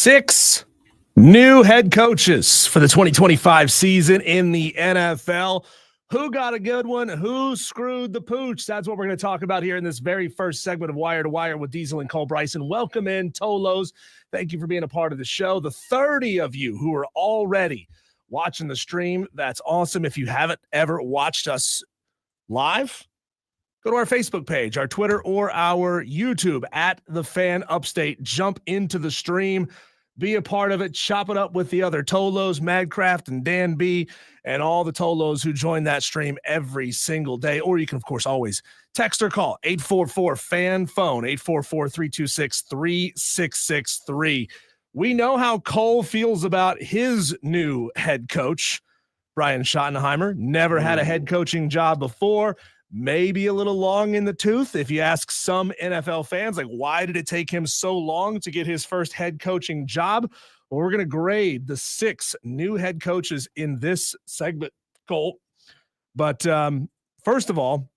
6 new head coaches for the 2025 season in the NFL. Who got a good one? Who screwed the pooch? That's what we're going to talk about here in this very first segment of Wire to Wire with Diesel and Cole Bryson. Welcome in, Tolos. Thank you for being a part of the show. The 30 of you who are already watching the stream, that's awesome. If you haven't ever watched us live, go to our Facebook page, our Twitter, or our YouTube at The Fan Upstate. Jump into the stream. Be a part of it. Chop it up with the other Tolos, Madcraft, and Dan B, and all the Tolos who join that stream every single day. Or you can, of course, always text or call 844-FAN-PHONE, 844-326-3663. We know how Cole feels about his new head coach, Brian Schottenheimer. Never had a head coaching job before. Maybe a little long in the tooth. If you ask some NFL fans, like, why did it take him so long to get his first head coaching job? Well, we're going to grade the 6 new head coaches in this segment, Cole. But first of all,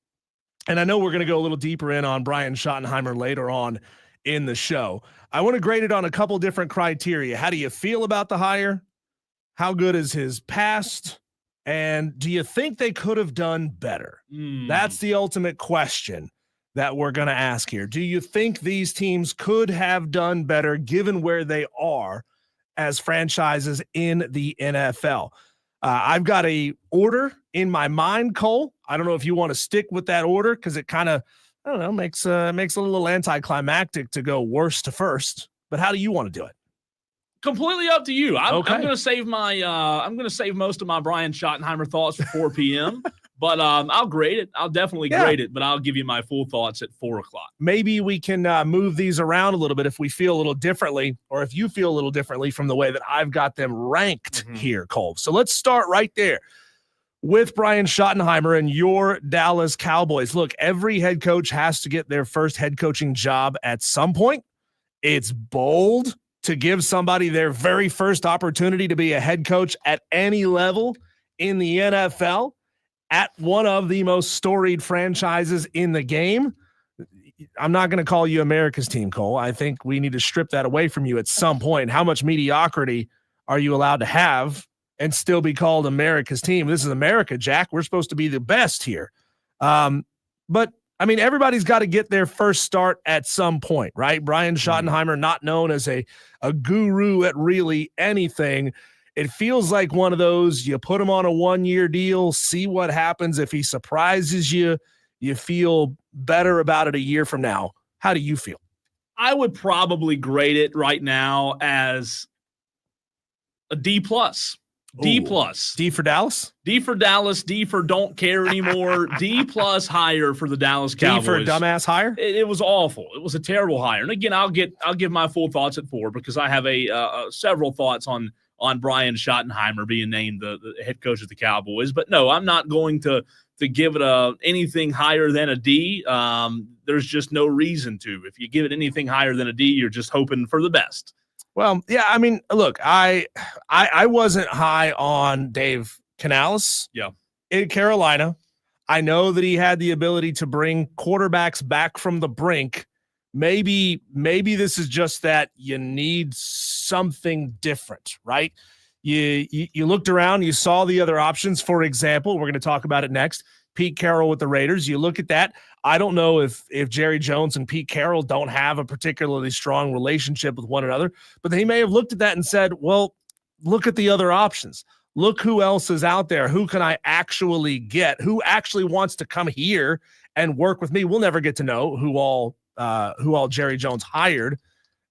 and I know we're going to go a little deeper in on Brian Schottenheimer later on in the show, I want to grade it on a couple different criteria. How do you feel about the hire? How good is his past? And do you think they could have done better? That's the ultimate question that we're going to ask here. Do you think these teams could have done better given where they are as franchises in the NFL? I've got a order in my mind, Cole. I don't know if you want to stick with that order because it kind of, I don't know, makes a little anticlimactic to go worst to first. But how do you want to do it? Completely up to you. I'm going to save my I'm going to save most of my Brian Schottenheimer thoughts for 4 p.m. But I'll grade it. I'll definitely grade it, but I'll give you my full thoughts at 4 o'clock. Maybe we can move these around a little bit if we feel a little differently, or if you feel a little differently from the way that I've got them ranked here, Cole. So let's start right there with Brian Schottenheimer and your Dallas Cowboys. Look, every head coach has to get their first head coaching job at some point. It's bold to give somebody their very first opportunity to be a head coach at any level in the NFL at one of the most storied franchises in the game. I'm not going to call you America's team, Cole. I think we need to strip that away from you at some point. How much mediocrity are you allowed to have and still be called America's team? This is America, Jack. We're supposed to be the best here. But I mean, everybody's got to get their first start at some point, right? Brian Schottenheimer, not known as a guru at really anything. It feels like one of those, you put him on a 1-year deal, see what happens. If he surprises you, you feel better about it a year from now. How do you feel? I would probably grade it right now as a D+. D+. D for Dallas? D for Dallas. D for don't care anymore. D+ hire for the Dallas Cowboys. D for dumbass hire? It was awful. It was a terrible hire. And again, I'll give my full thoughts at 4 because I have several thoughts on Brian Schottenheimer being named the head coach of the Cowboys. But no, I'm not going to give it anything higher than a D. There's just no reason to. If you give it anything higher than a D, you're just hoping for the best. Well, yeah, I mean, look, I wasn't high on Dave Canales in Carolina. I know that he had the ability to bring quarterbacks back from the brink. Maybe this is just that you need something different, right? You looked around, you saw the other options. For example, we're going to talk about it next. Pete Carroll with the Raiders. You look at that. I don't know if Jerry Jones and Pete Carroll don't have a particularly strong relationship with one another, but he may have looked at that and said, well, look at the other options. Look who else is out there. Who can I actually get? Who actually wants to come here and work with me? We'll never get to know who all Jerry Jones hired.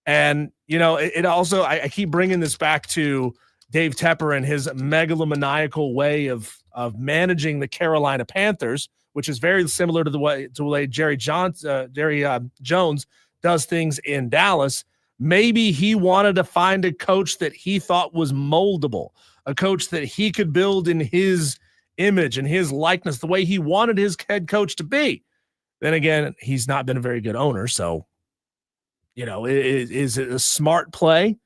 And, you know, it also, I keep bringing this back to Dave Tepper and his megalomaniacal way of managing the Carolina Panthers, which is very similar to the way Jerry Jones does things in Dallas. Maybe he wanted to find a coach that he thought was moldable, a coach that he could build in his image and his likeness, the way he wanted his head coach to be. Then again, he's not been a very good owner. So, you know, is it a smart play?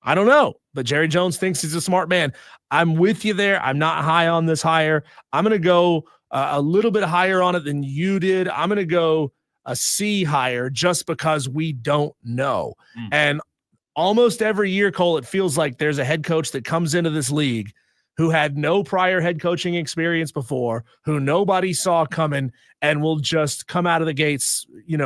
I don't know. But Jerry Jones thinks he's a smart man. I'm with you there. I'm not high on this hire. I'm going to go a little bit higher on it than you did. I'm going to go a C higher just because we don't know. And almost every year, Cole, it feels like there's a head coach that comes into this league who had no prior head coaching experience before, who nobody saw coming, and will just come out of the gates,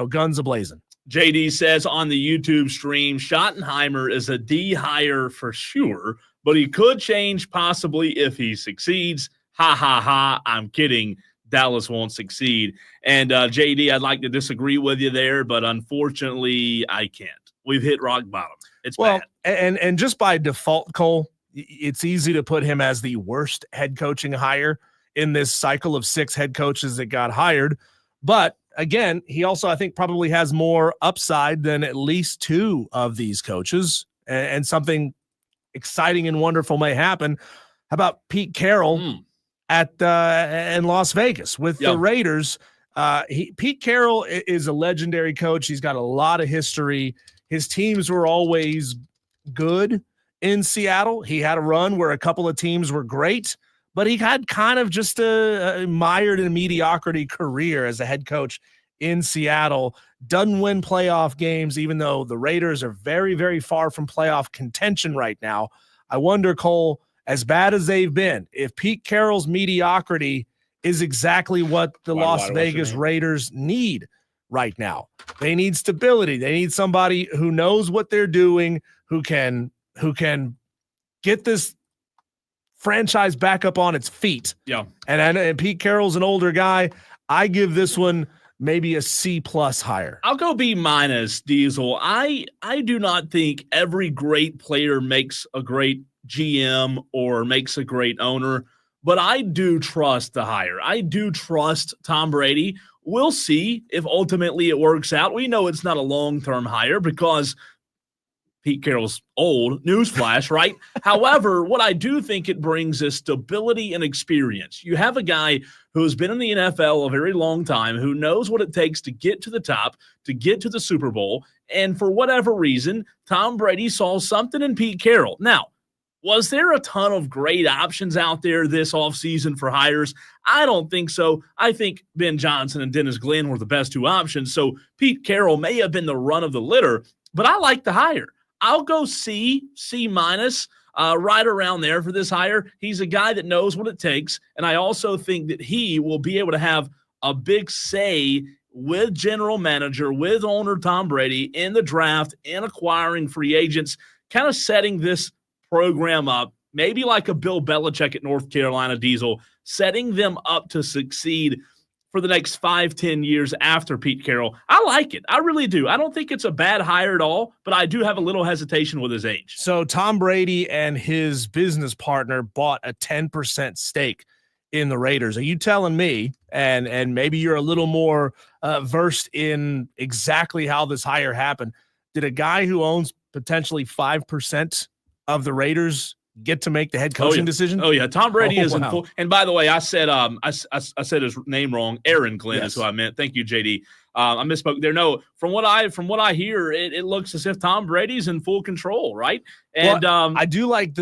guns a-blazing. JD says on the YouTube stream, Schottenheimer is a D hire for sure, but he could change possibly if he succeeds. Ha, ha, ha. I'm kidding. Dallas won't succeed. And JD, I'd like to disagree with you there, but unfortunately, I can't. We've hit rock bottom. It's bad. And just by default, Cole, it's easy to put him as the worst head coaching hire in this cycle of 6 head coaches that got hired. But again, he also, I think, probably has more upside than at least 2 of these coaches, and something exciting and wonderful may happen. How about Pete Carroll in Las Vegas with the Raiders? Pete Carroll is a legendary coach. He's got a lot of history. His teams were always good in Seattle. He had a run where a couple of teams were great, but he had kind of just a mired in mediocrity career as a head coach in Seattle. Doesn't win playoff games, even though the Raiders are very, very far from playoff contention right now. I wonder, Cole, as bad as they've been, if Pete Carroll's mediocrity is exactly what the Las Vegas Raiders need right now. They need stability. They need somebody who knows what they're doing, who can get this franchise back up on its feet. Yeah. And Pete Carroll's an older guy. I give this one maybe a C+ higher. I'll go B-, Diesel. I do not think every great player makes a great GM or makes a great owner, but I do trust the hire. I do trust Tom Brady. We'll see if ultimately it works out. We know it's not a long-term hire because Pete Carroll's old. Newsflash, right? However, what I do think it brings is stability and experience. You have a guy who's been in the NFL a very long time, who knows what it takes to get to the top, to get to the Super Bowl, and for whatever reason, Tom Brady saw something in Pete Carroll. Now, was there a ton of great options out there this offseason for hires? I don't think so. I think Ben Johnson and Dennis Glenn were the best 2 options, so Pete Carroll may have been the run of the litter, but I like the hire. I'll go C-, right around there for this hire. He's a guy that knows what it takes, and I also think that he will be able to have a big say with general manager, with owner Tom Brady in the draft, in acquiring free agents, kind of setting this program up, maybe like a Bill Belichick at North Carolina, Diesel, setting them up to succeed for the next 5-10 years after Pete Carroll. I like it. I really do. I don't think it's a bad hire at all, but I do have a little hesitation with his age. So Tom Brady and his business partner bought a 10% stake in the Raiders. Are you telling me, and maybe you're a little more versed in exactly how this hire happened, did a guy who owns potentially 5% of the Raiders get to make the head coaching decision? Oh yeah, Tom Brady is in full. And by the way, I said I said his name wrong. Aaron Glenn is who I meant. Thank you, JD. I misspoke there. No, from what I hear, it looks as if Tom Brady's in full control, right? And I do like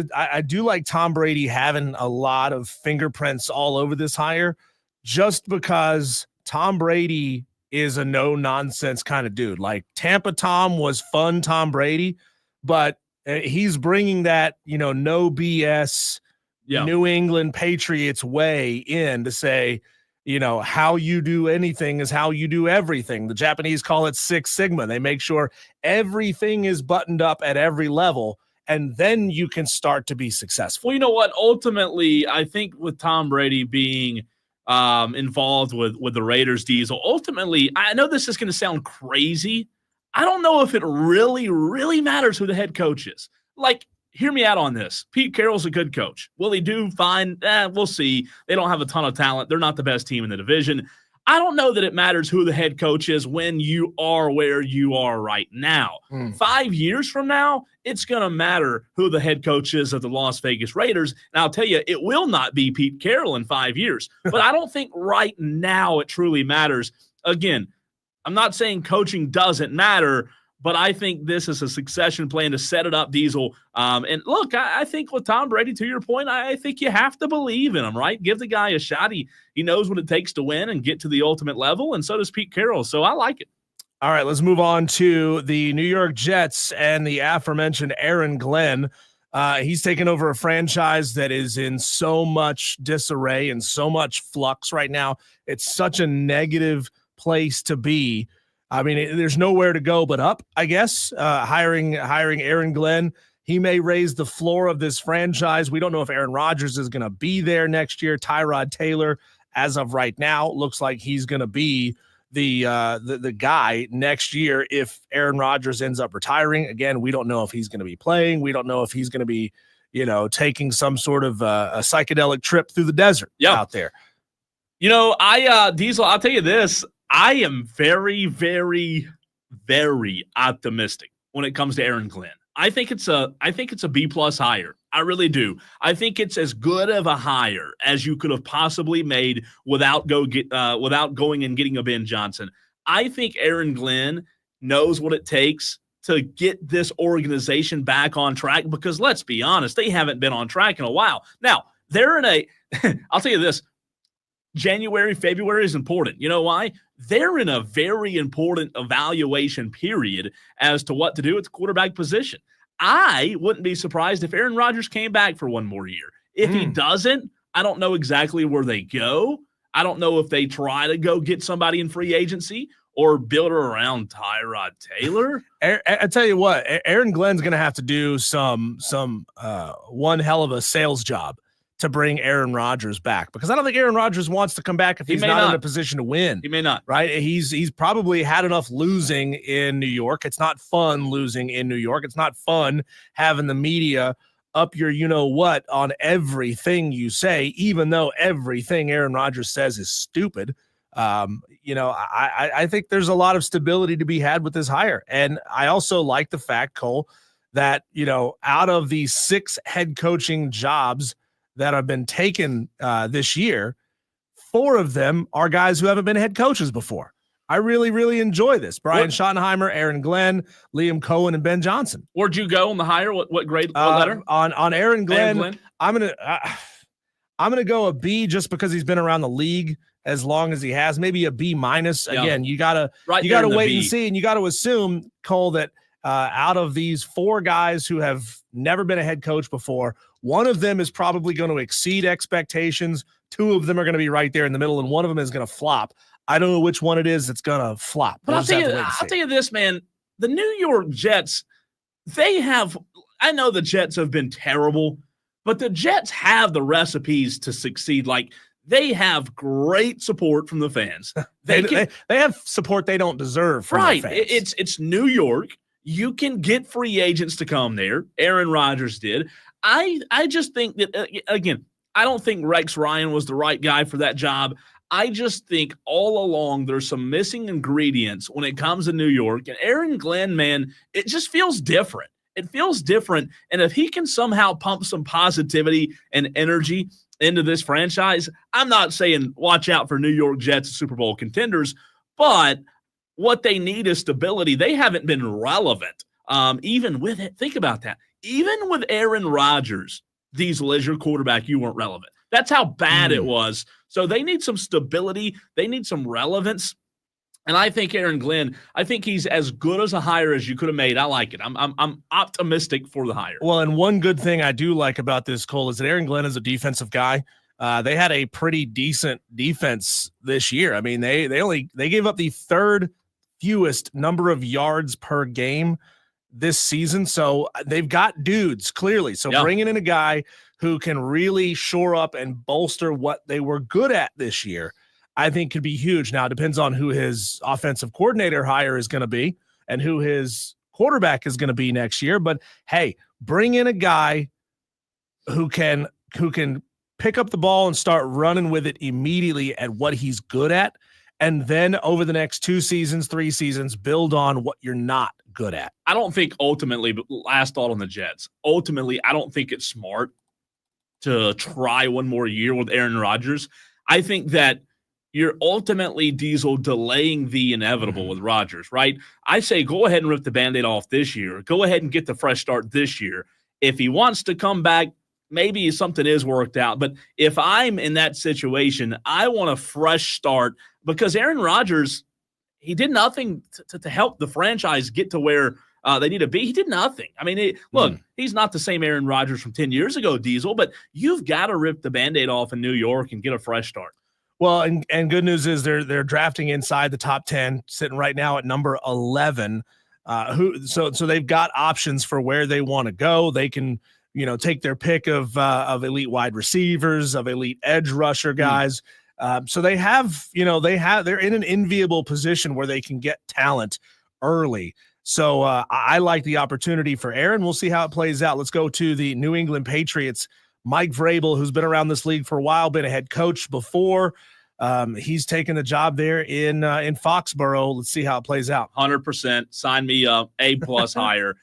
Tom Brady having a lot of fingerprints all over this hire, just because Tom Brady is a no nonsense kind of dude. Like Tampa Tom was fun Tom Brady, but he's bringing that, no BS New England Patriots way in to say, how you do anything is how you do everything. The Japanese call it Six Sigma. They make sure everything is buttoned up at every level, and then you can start to be successful. Well, you know what? Ultimately, I think with Tom Brady being involved with the Raiders, Diesel, ultimately, I know this is going to sound crazy. I don't know if it really, really matters who the head coach is. Like, hear me out on this. Pete Carroll's a good coach. Will he do fine? We'll see. They don't have a ton of talent. They're not the best team in the division. I don't know that it matters who the head coach is when you are where you are right now. 5 years from now, it's going to matter who the head coach is of the Las Vegas Raiders. And I'll tell you, it will not be Pete Carroll in 5 years. But I don't think right now it truly matters. Again, I'm not saying coaching doesn't matter, but I think this is a succession plan to set it up, Diesel. And look, I think with Tom Brady, to your point, I think you have to believe in him, right? Give the guy a shot. He knows what it takes to win and get to the ultimate level, and so does Pete Carroll. So I like it. All right, let's move on to the New York Jets and the aforementioned Aaron Glenn. He's taken over a franchise that is in so much disarray and so much flux right now. It's such a negative place to be. I mean, there's nowhere to go but up, I guess. Hiring Aaron Glenn, he may raise the floor of this franchise. We don't know if Aaron Rodgers is going to be there next year. Tyrod Taylor, as of right now, looks like he's going to be the guy next year if Aaron Rodgers ends up retiring. Again, we don't know if he's going to be playing. We don't know if he's going to be, taking some sort of a psychedelic trip through the desert out there. Diesel, I'll tell you this. I am very, very, very optimistic when it comes to Aaron Glenn. I think it's a B+ hire. I really do. I think it's as good of a hire as you could have possibly made without going and getting a Ben Johnson. I think Aaron Glenn knows what it takes to get this organization back on track because let's be honest, they haven't been on track in a while. Now, they're in I'll tell you this, January, February is important. You know why? They're in a very important evaluation period as to what to do at the quarterback position. I wouldn't be surprised if Aaron Rodgers came back for one more year. If he doesn't, I don't know exactly where they go. I don't know if they try to go get somebody in free agency or build around Tyrod Taylor. I tell you what, Aaron Glenn's going to have to do some one hell of a sales job to bring Aaron Rodgers back because I don't think Aaron Rodgers wants to come back if he's not in a position to win. He may not. Right? He's probably had enough losing in New York. It's not fun losing in New York. It's not fun having the media up your you-know-what on everything you say, even though everything Aaron Rodgers says is stupid. I think there's a lot of stability to be had with this hire. And I also like the fact, Cole, that, out of the 6 head coaching jobs that have been taken this year, 4 of them are guys who haven't been head coaches before. I really, really enjoy this. Brian Schottenheimer, Aaron Glenn, Liam Cohen, and Ben Johnson. Where'd you go on the hire? What grade? What letter? On Aaron Glenn, I'm gonna go a B just because he's been around the league as long as he has. Maybe a B-. Again, you gotta wait and see, and you got to assume, Cole, that out of these 4 guys who have never been a head coach before, one of them is probably going to exceed expectations. 2 of them are going to be right there in the middle, and one of them is going to flop. I don't know which one it is that's going to flop. But I'll tell you this, man. The New York Jets, I know the Jets have been terrible, but the Jets have the recipes to succeed. Like, they have great support from the fans. They have support they don't deserve from the fans. It's New York. You can get free agents to come there. Aaron Rodgers did. I just think that, again, I don't think Rex Ryan was the right guy for that job. I just think all along there's some missing ingredients when it comes to New York. And Aaron Glenn, man, it just feels different. It feels different. And if he can somehow pump some positivity and energy into this franchise, I'm not saying watch out for New York Jets Super Bowl contenders, but what they need is stability. They haven't been relevant. Even with it, think about that. Even with Aaron Rodgers, Diesel as your quarterback, you weren't relevant. That's how bad it was. So they need some stability. They need some relevance. And I think Aaron Glenn, I think he's as good as a hire as you could have made. I like it. I'm optimistic for the hire. Well, and one good thing I do like about this, Cole, is that Aaron Glenn is a defensive guy. They had a pretty decent defense this year. I mean, they gave up the 3rd fewest number of yards per game this season. So they've got dudes clearly. So bringing in a guy who can really shore up and bolster what they were good at this year, I think could be huge. Now it depends on who his offensive coordinator hire is going to be and who his quarterback is going to be next year. But hey, bring in a guy who can pick up the ball and start running with it immediately at what he's good at. And then over the next 2 seasons, 3 seasons, build on what you're not good at. I don't think ultimately, but last thought on the Jets, ultimately, I don't think it's smart to try one more year with Aaron Rodgers. I think that you're ultimately, Diesel, delaying the inevitable with Rodgers, right? I say go ahead and rip the Band-Aid off this year. Go ahead and get the fresh start this year. If he wants to come back, maybe something is worked out. But if I'm in that situation, I want a fresh start because Aaron Rodgers, he did nothing to help the franchise get to where they need to be. He did nothing. I mean, look, he's not the same Aaron Rodgers from 10 years ago, Diesel, but you've got to rip the Band-Aid off in New York and get a fresh start. Well, and good news is they're drafting inside the top 10, sitting right now at number 11. So they've got options for where they want to go. They can, take their pick of elite wide receivers, of elite edge rusher guys. So they're in an enviable position where they can get talent early. So I like the opportunity for Aaron. We'll see how it plays out. Let's go to the New England Patriots. Mike Vrabel, who's been around this league for a while, been a head coach before. He's taken the job there in Foxborough. Let's see how it plays out. 100%. Sign me up. A+ hire.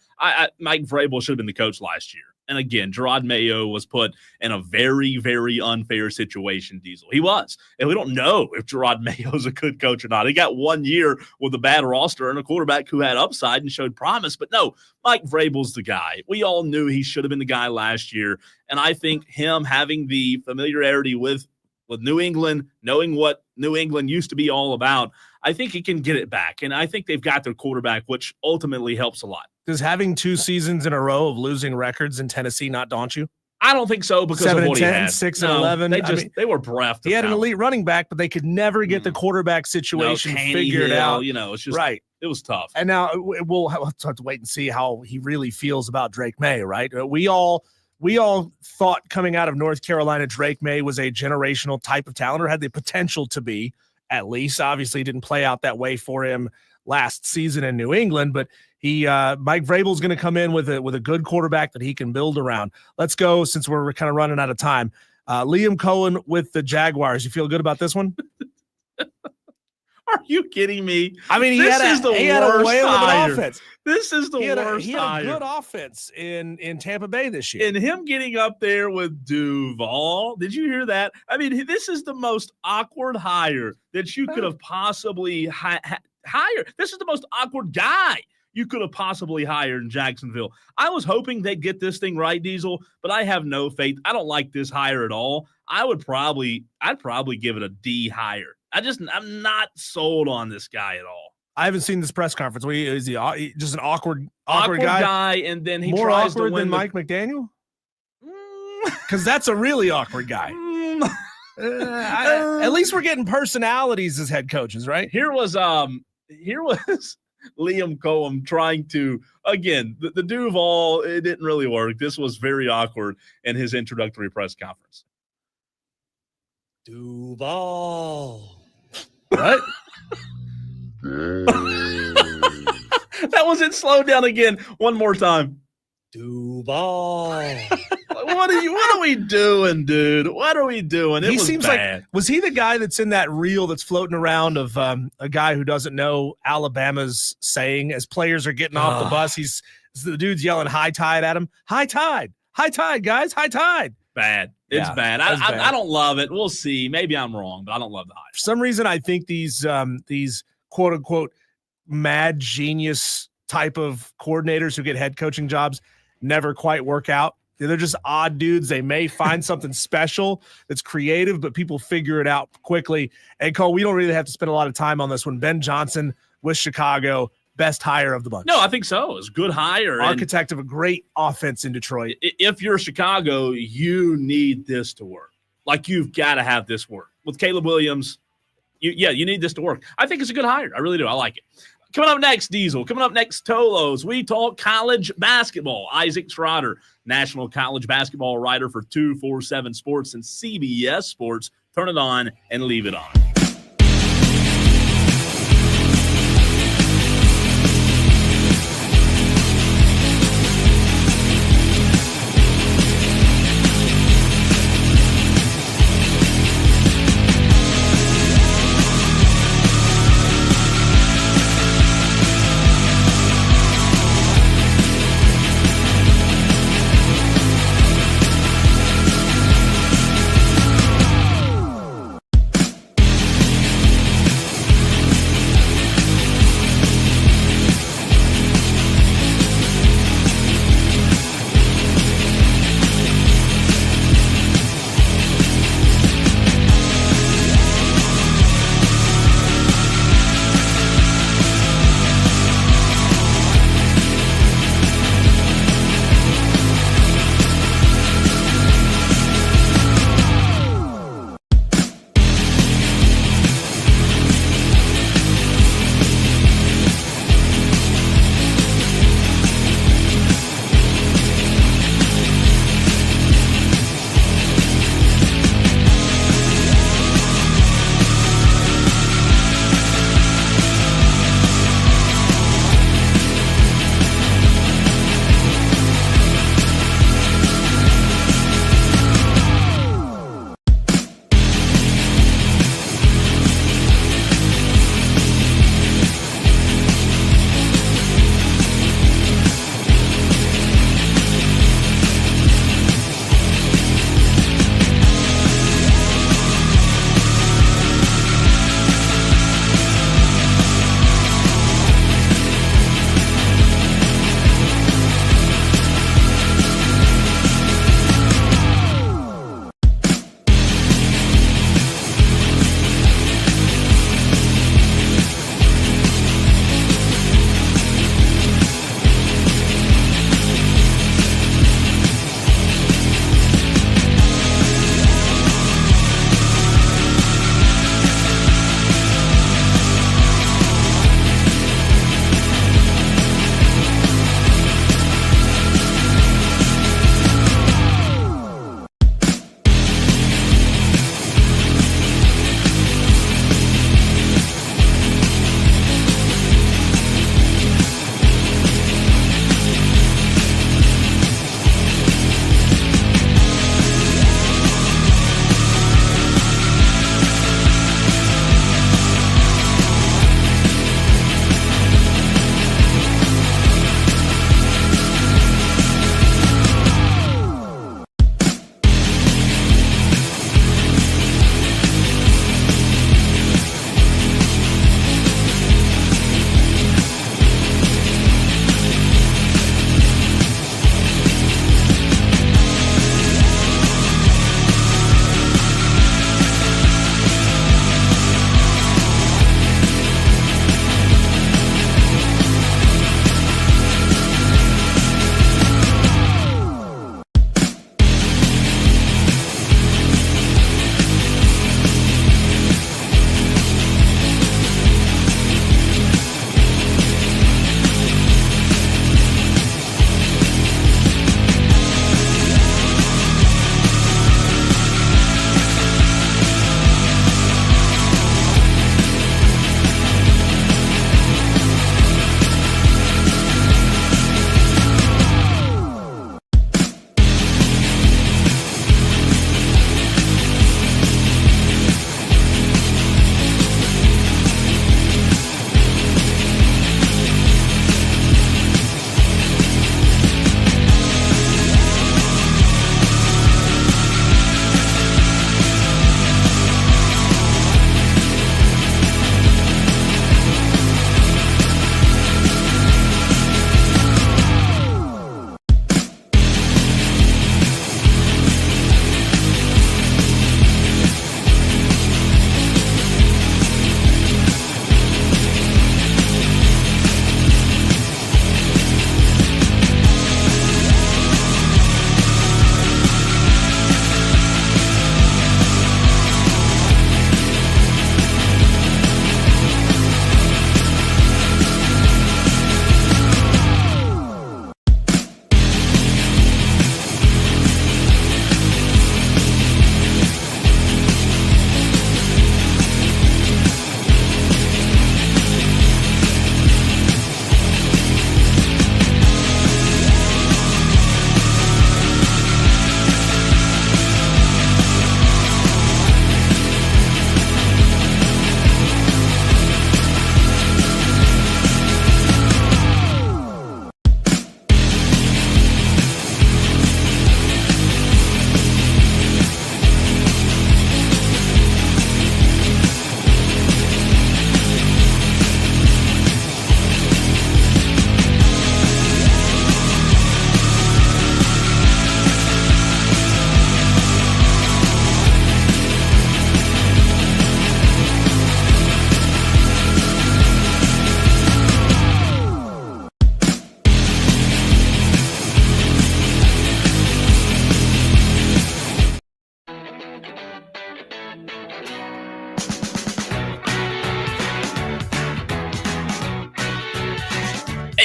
Mike Vrabel should have been the coach last year. And again, Gerard Mayo was put in a very, very unfair situation, Diesel. He was. And we don't know if Gerard Mayo is a good coach or not. He got 1 year with a bad roster and a quarterback who had upside and showed promise. But no, Mike Vrabel's the guy. We all knew he should have been the guy last year. And I think him having the familiarity with New England, knowing what New England used to be all about, I think he can get it back. And I think they've got their quarterback, which ultimately helps a lot. Does having 2 seasons in a row of losing records in Tennessee not daunt you? I don't think so because 7 of what and 10, he had. 6 and 11. They were bereft. He had an elite running back, but they could never get the quarterback situation figured out. It's just right. It was tough. And now we'll have to wait and see how he really feels about Drake May, right? We all thought coming out of North Carolina, Drake May was a generational type of talent, or had the potential to be, at least. Obviously, didn't play out that way for him last season in New England, but Mike Vrabel's going to come in with a good quarterback that he can build around. Let's go, since we're kind of running out of time. Liam Cohen with the Jaguars. You feel good about this one? Are you kidding me? I mean, he had a whale of an offense. This is the worst. He had a good offense in Tampa Bay this year. And him getting up there with Duval, did you hear that? I mean, this is the most awkward hire that you could have possibly hired. This is the most awkward guy you could have possibly hired in Jacksonville. I was hoping they'd get this thing right, Diesel, but I have no faith. I don't like this hire at all. I'd probably give it a D hire. I'm not sold on this guy at all. I haven't seen this press conference. Is he just an awkward guy? And then he more tries awkward to win than Mike McDaniel? Because that's a really awkward guy. At least we're getting personalities as head coaches, right? Here was Liam Cohen trying to, again, the Duval, it didn't really work. This was very awkward in his introductory press conference. Duval. What? That was it. Slowed down again. One more time. Duval. What are we doing, dude? What are we doing? It was bad. Was he the guy that's in that reel that's floating around of a guy who doesn't know Alabama's saying as players are getting off the bus? The dude's yelling high tide at him. High tide, guys, high tide. Bad. It's bad. I don't love it. We'll see. Maybe I'm wrong, but I don't love the hire. For some reason, I think these quote unquote mad genius type of coordinators who get head coaching jobs never quite work out. They're just odd dudes. They may find something special that's creative, but people figure it out quickly. And Cole, we don't really have to spend a lot of time on this one. Ben Johnson with Chicago, best hire of the bunch. No, I think so. It's a good hire. Architect of a great offense in Detroit. If you're Chicago, you need this to work. Like, you've got to have this work. With Caleb Williams, you need this to work. I think it's a good hire. I really do. I like it. Coming up next, Diesel. Coming up next, Tolos. We talk college basketball. Isaac Trotter, national college basketball writer for 247 Sports and CBS Sports. Turn it on and leave it on.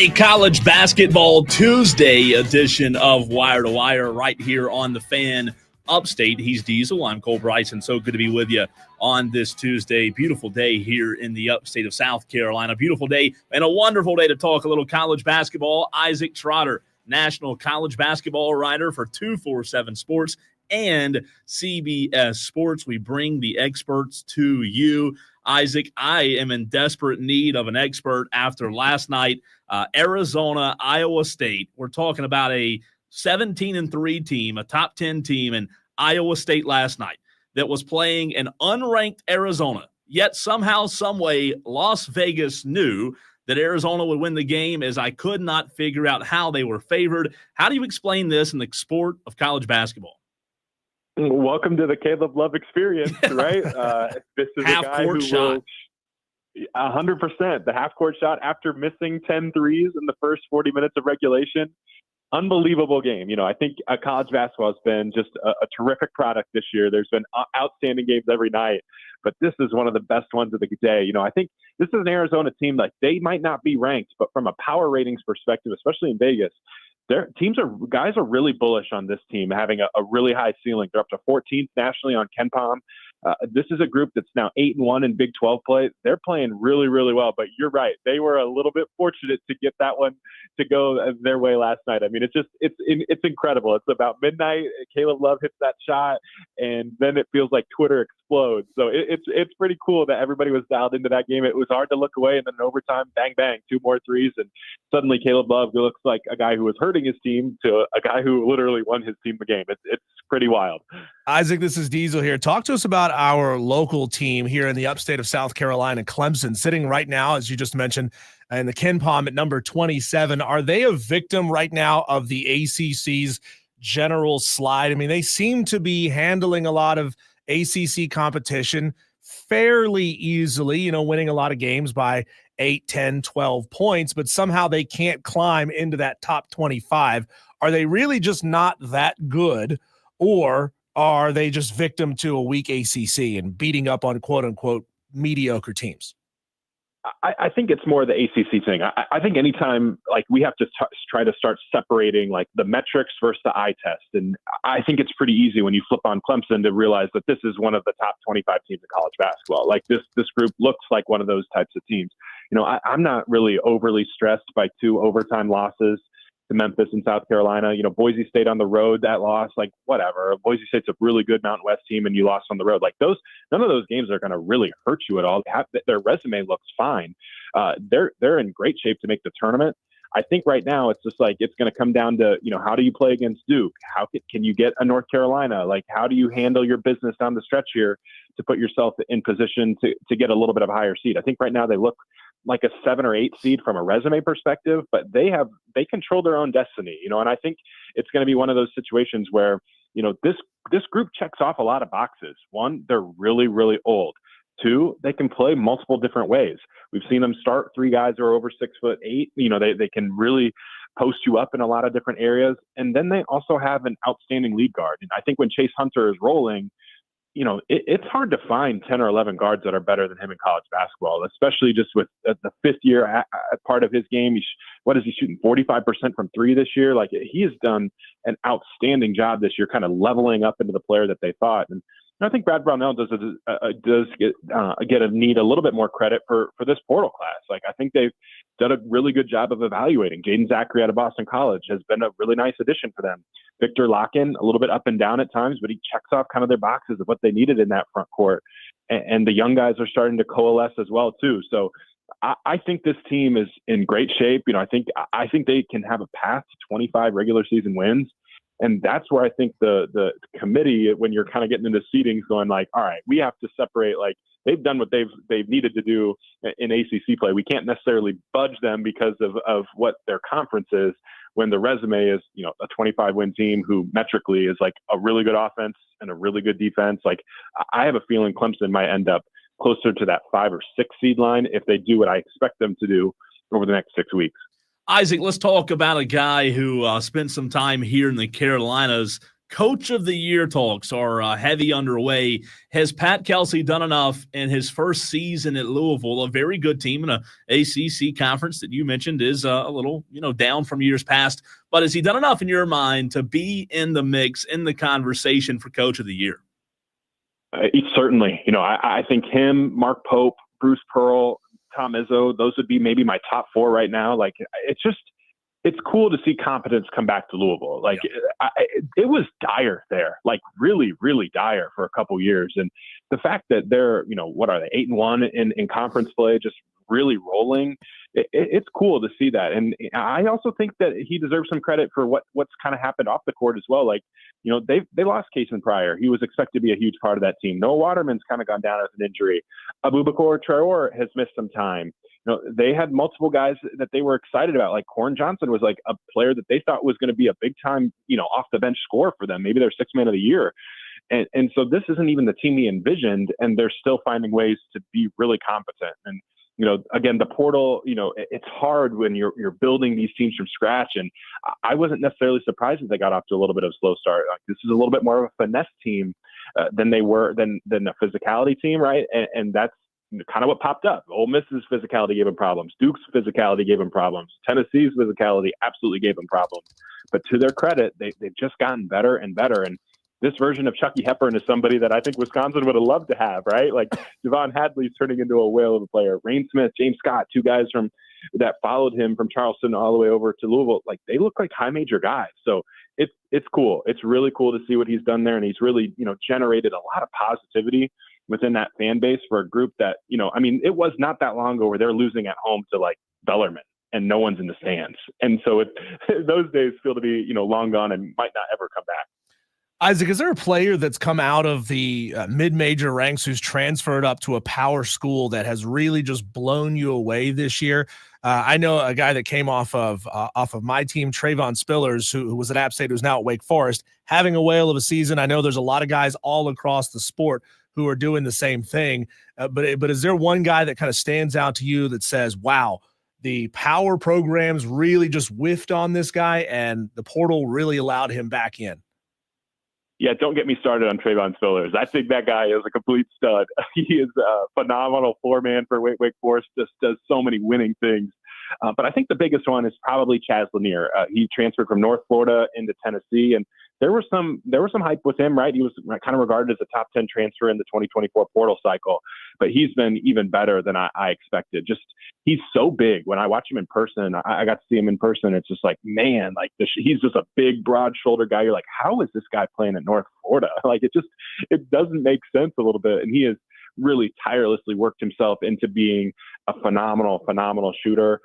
a college basketball Tuesday edition of Wire to Wire right here on the Fan Upstate. He's Diesel. I'm Cole Bryson. So good to be with you on this Tuesday. Beautiful day here in the upstate of South Carolina. Beautiful day and a wonderful day to talk a little college basketball. Isaac Trotter, national college basketball writer for 247 Sports and CBS Sports. We bring the experts to you. Isaac, I am in desperate need of an expert after last night. Arizona, Iowa State. We're talking about a 17-3 team, a top 10 team in Iowa State last night that was playing an unranked Arizona. Yet somehow, someway, Las Vegas knew that Arizona would win the game, as I could not figure out how they were favored. How do you explain this in the sport of college basketball? Welcome to the Caleb Love experience, right? This is a guy who will 100%. The half-court shot after missing 10 threes in the first 40 minutes of regulation. Unbelievable game. You know, I think college basketball has been just a terrific product this year. There's been outstanding games every night, but this is one of the best ones of the day. You know, I think this is an Arizona team, like, they might not be ranked, but from a power ratings perspective, especially in Vegas, guys are really bullish on this team having a really high ceiling. They're up to 14th nationally on KenPom. This is a group that's now 8-1 in Big 12 play. They're playing really, really well. But you're right; they were a little bit fortunate to get that one to go their way last night. I mean, it's incredible. It's about midnight. Caleb Love hits that shot, and then it feels like Twitter explodes. So it's pretty cool that everybody was dialed into that game. It was hard to look away, and then in overtime, bang bang, 2 more threes, and suddenly Caleb Love looks like a guy who was hurting his team to a guy who literally won his team the game. It's pretty wild. Isaac, this is Diesel here. Talk to us about our local team here in the upstate of South Carolina, Clemson, sitting right now, as you just mentioned, in the KenPom at number 27. Are they a victim right now of the ACC's general slide? I mean, they seem to be handling a lot of ACC competition fairly easily, you know, winning a lot of games by 8, 10, 12 points, but somehow they can't climb into that top 25. Are they really just not that good, or are they just victim to a weak ACC and beating up on quote-unquote mediocre teams? I think it's more the ACC thing. I think anytime, like, we have to try to start separating, like, the metrics versus the eye test. And I think it's pretty easy when you flip on Clemson to realize that this is one of the top 25 teams in college basketball. Like, this group looks like one of those types of teams. You know, I'm not really overly stressed by 2 overtime losses to Memphis and South Carolina. You know, Boise State on the road, that loss, like, whatever. Boise State's a really good Mountain West team, and you lost on the road. Like, none of those games are going to really hurt you at all. Their resume looks fine. They're in great shape to make the tournament. I think right now it's just like, it's going to come down to, you know, how do you play against Duke? How can you get a North Carolina? Like, how do you handle your business down the stretch here to put yourself in position to get a little bit of a higher seed? I think right now they look like a 7 or 8 seed from a resume perspective, but they control their own destiny, you know, and I think it's going to be one of those situations where, you know, this group checks off a lot of boxes. 1, they're really, really old. 2, they can play multiple different ways. We've seen them start 3 guys who are over 6'8". You know, they can really post you up in a lot of different areas. And then they also have an outstanding lead guard. And I think when Chase Hunter is rolling, you know, it's hard to find 10 or 11 guards that are better than him in college basketball, especially just with the 5th year part of his game. What is he shooting? 45% from 3 this year. Like, he has done an outstanding job this year, kind of leveling up into the player that they thought. And I think Brad Brownell does need a little bit more credit for this portal class. Like, I think they've done a really good job of evaluating. Jaden Zachary out of Boston College has been a really nice addition for them. Victor Locken, a little bit up and down at times, but he checks off kind of their boxes of what they needed in that front court. And the young guys are starting to coalesce as well too. So I think this team is in great shape. You know, I think they can have a path to 25 regular season wins. And that's where I think the committee, when you're kind of getting into seedings, going like, all right, we have to separate. Like, they've done what they've needed to do in ACC play. We can't necessarily budge them because of what their conference is, when the resume is, you know, a 25-win team who metrically is like a really good offense and a really good defense. Like, I have a feeling Clemson might end up closer to that 5 or 6 seed line if they do what I expect them to do over the next 6 weeks. Isaac, let's talk about a guy who spent some time here in the Carolinas Coach of the Year talks are heavy underway. Has Pat Kelsey done enough in his first season at Louisville, a very good team in a ACC conference that you mentioned is a little, down from years past, but has he done enough in your mind to be in the mix, in the conversation for Coach of the Year? Certainly. I think him, Mark Pope, Bruce Pearl, Tom Izzo, those would be maybe my top four right now. Like, it's cool to see competence come back to Louisville. Like, it was dire there, like really, really dire for a couple years. And the fact that they're, what are they, 8-1 in conference play, just really rolling. It's cool to see that. And I also think that he deserves some credit for what's kind of happened off the court as well. Like, they lost Kason Pryor. He was expected to be a huge part of that team. Noah Waterman's kind of gone down as an injury. Abubakar Traore has missed some time. They had multiple guys that they were excited about. Like Corn Johnson was like a player that they thought was going to be a big time, off the bench scorer for them. Maybe their sixth man of the year. And so this isn't even the team he envisioned, and they're still finding ways to be really competent. And, again, the portal, it's hard when you're building these teams from scratch. And I wasn't necessarily surprised that they got off to a little bit of a slow start. Like, this is a little bit more of a finesse team than they were than a physicality team, right? And that's kind of what popped up. Ole Miss's physicality gave him problems. Duke's physicality gave him problems. Tennessee's physicality absolutely gave him problems. But to their credit, they've just gotten better and better. And this version of Chucky Hepburn is somebody that I think Wisconsin would have loved to have, right? Like, Javon Hadley's turning into a whale of a player. Rain Smith, James Scott, two guys that followed him from Charleston all the way over to Louisville. Like, they look like high major guys. So it's cool. It's really cool to see what he's done there. And he's really, generated a lot of positivity within that fan base for a group that, it was not that long ago where they're losing at home to like Bellarmine and no one's in the stands. And so those days feel to be, long gone and might not ever come back. Isaac, is there a player that's come out of the mid-major ranks who's transferred up to a power school that has really just blown you away this year? I know a guy that came off of my team, Trayvon Spillers, who was at App State, who's now at Wake Forest, having a whale of a season. I know there's a lot of guys all across the sport who are doing the same thing. But is there one guy that kind of stands out to you that says, wow, the power programs really just whiffed on this guy and the portal really allowed him back in? Yeah, don't get me started on Trayvon Spillers. I think that guy is a complete stud. He is a phenomenal floor man for Wake Forest, just does so many winning things. But I think the biggest one is probably Chaz Lanier. He transferred from North Florida into Tennessee, and there was some hype with him, right? He was kind of regarded as a top 10 transfer in the 2024 portal cycle, but he's been even better than I expected. Just, he's so big. When I watch him in person, I got to see him in person. It's just like, man, like he's just a big, broad shoulder guy. You're like, how is this guy playing at North Florida? Like, it doesn't make sense a little bit. And he has really tirelessly worked himself into being a phenomenal shooter.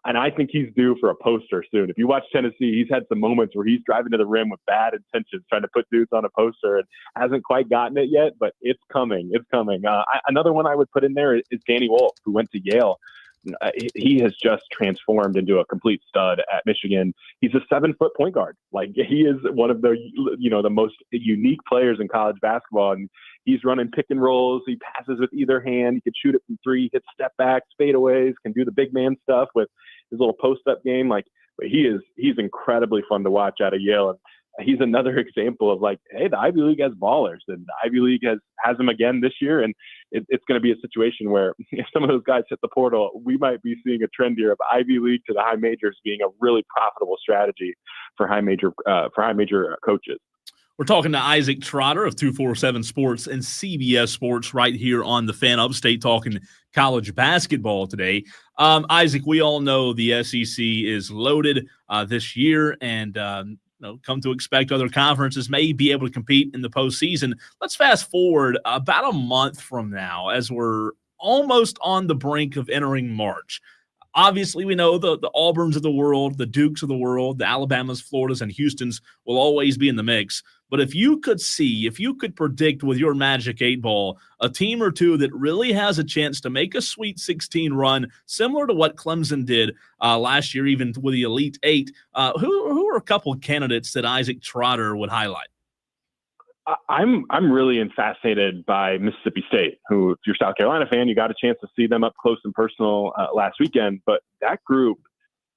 And I think he's due for a poster soon. If you watch Tennessee, he's had some moments where he's driving to the rim with bad intentions, trying to put dudes on a poster, and hasn't quite gotten it yet, but it's coming. It's coming. Another one I would put in there is Danny Wolf, who went to Yale. He has just transformed into a complete stud at Michigan. He's a 7-foot point guard. Like, he is one of the, the most unique players in college basketball. And he's running pick and rolls. He passes with either hand. He can shoot it from three, hit step backs, fadeaways, can do the big man stuff with his little post up game. Like, but he's incredibly fun to watch out of Yale. And he's another example of like, hey, the Ivy League has ballers, and the Ivy League has them again this year. And it's going to be a situation where if some of those guys hit the portal, we might be seeing a trend here of Ivy League to the high majors being a really profitable strategy for high major coaches. We're talking to Isaac Trotter of 247 Sports and CBS Sports right here on the Fan Upstate, talking college basketball today. Isaac, we all know the SEC is loaded this year, and come to expect other conferences may be able to compete in the postseason. Let's fast forward about a month from now as we're almost on the brink of entering March. Obviously, we know the Auburns of the world, the Dukes of the world, the Alabamas, Floridas, and Houstons will always be in the mix. But if you could predict with your Magic 8-ball a team or two that really has a chance to make a Sweet 16 run, similar to what Clemson did last year, even with the Elite Eight, who are a couple of candidates that Isaac Trotter would highlight? I'm really fascinated by Mississippi State, who, if you're a South Carolina fan, you got a chance to see them up close and personal last weekend. But that group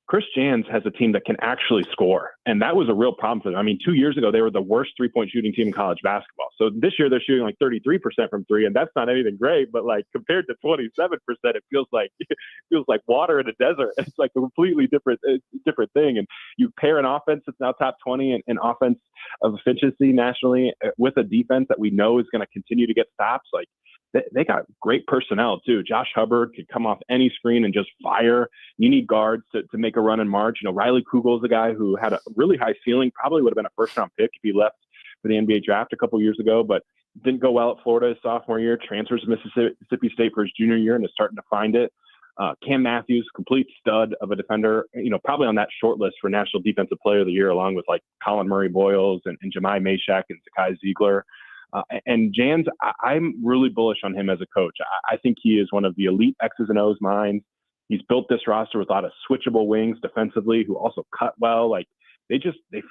Chris Jans has a team that can actually score. And that was a real problem for them. I mean, 2 years ago, they were the worst three-point shooting team in college basketball. So this year they're shooting like 33% from three, and that's not anything great, but like compared to 27%, it feels like water in a desert. It's like a completely different thing. And you pair an offense that's now top 20 and offense of efficiency nationally with a defense that we know is going to continue to get stops. Like, they got great personnel too. Josh Hubbard could come off any screen and just fire. You need guards to make a run in March. You know, Riley Kugel's a guy who had a really high ceiling, probably would have been a first-round pick if he left for the NBA draft a couple years ago, but didn't go well at Florida his sophomore year, transfers to Mississippi State for his junior year and is starting to find it. Cam Matthews, complete stud of a defender, you know, probably on that short list for National Defensive Player of the Year, along with like Colin Murray-Boyles and Jemai Mashak and Zakai Ziegler. And Jans, I'm really bullish on him as a coach. I think he is one of the elite X's and O's minds. He's built this roster with a lot of switchable wings defensively who also cut well. Like they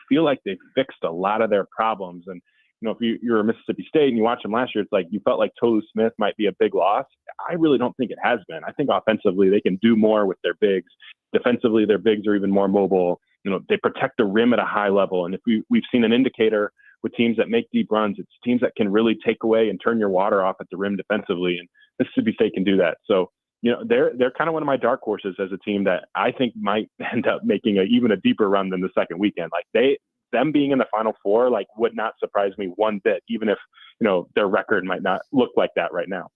feel like they've fixed a lot of their problems. And, you know, if you're a Mississippi State and you watch them last year, it's like you felt like Tolu Smith might be a big loss. I really don't think it has been. I think offensively they can do more with their bigs. Defensively, their bigs are even more mobile. You know, they protect the rim at a high level. And if we've seen an indicator with teams that make deep runs, it's teams that can really take away and turn your water off at the rim defensively. And Mississippi State can do that. So, you know, they're kind of one of my dark horses as a team that I think might end up making even a deeper run than the second weekend. Like them being in the Final Four, like would not surprise me one bit, even if, you know, their record might not look like that right now.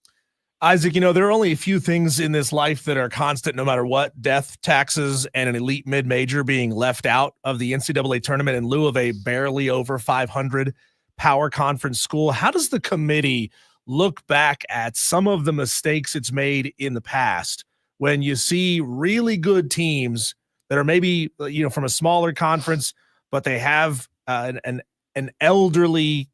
Isaac, you know, there are only a few things in this life that are constant no matter what: death, taxes, and an elite mid-major being left out of the NCAA tournament in lieu of a barely over 500 power conference school. How does the committee look back at some of the mistakes it's made in the past when you see really good teams that are maybe, you know, from a smaller conference, but they have an elderly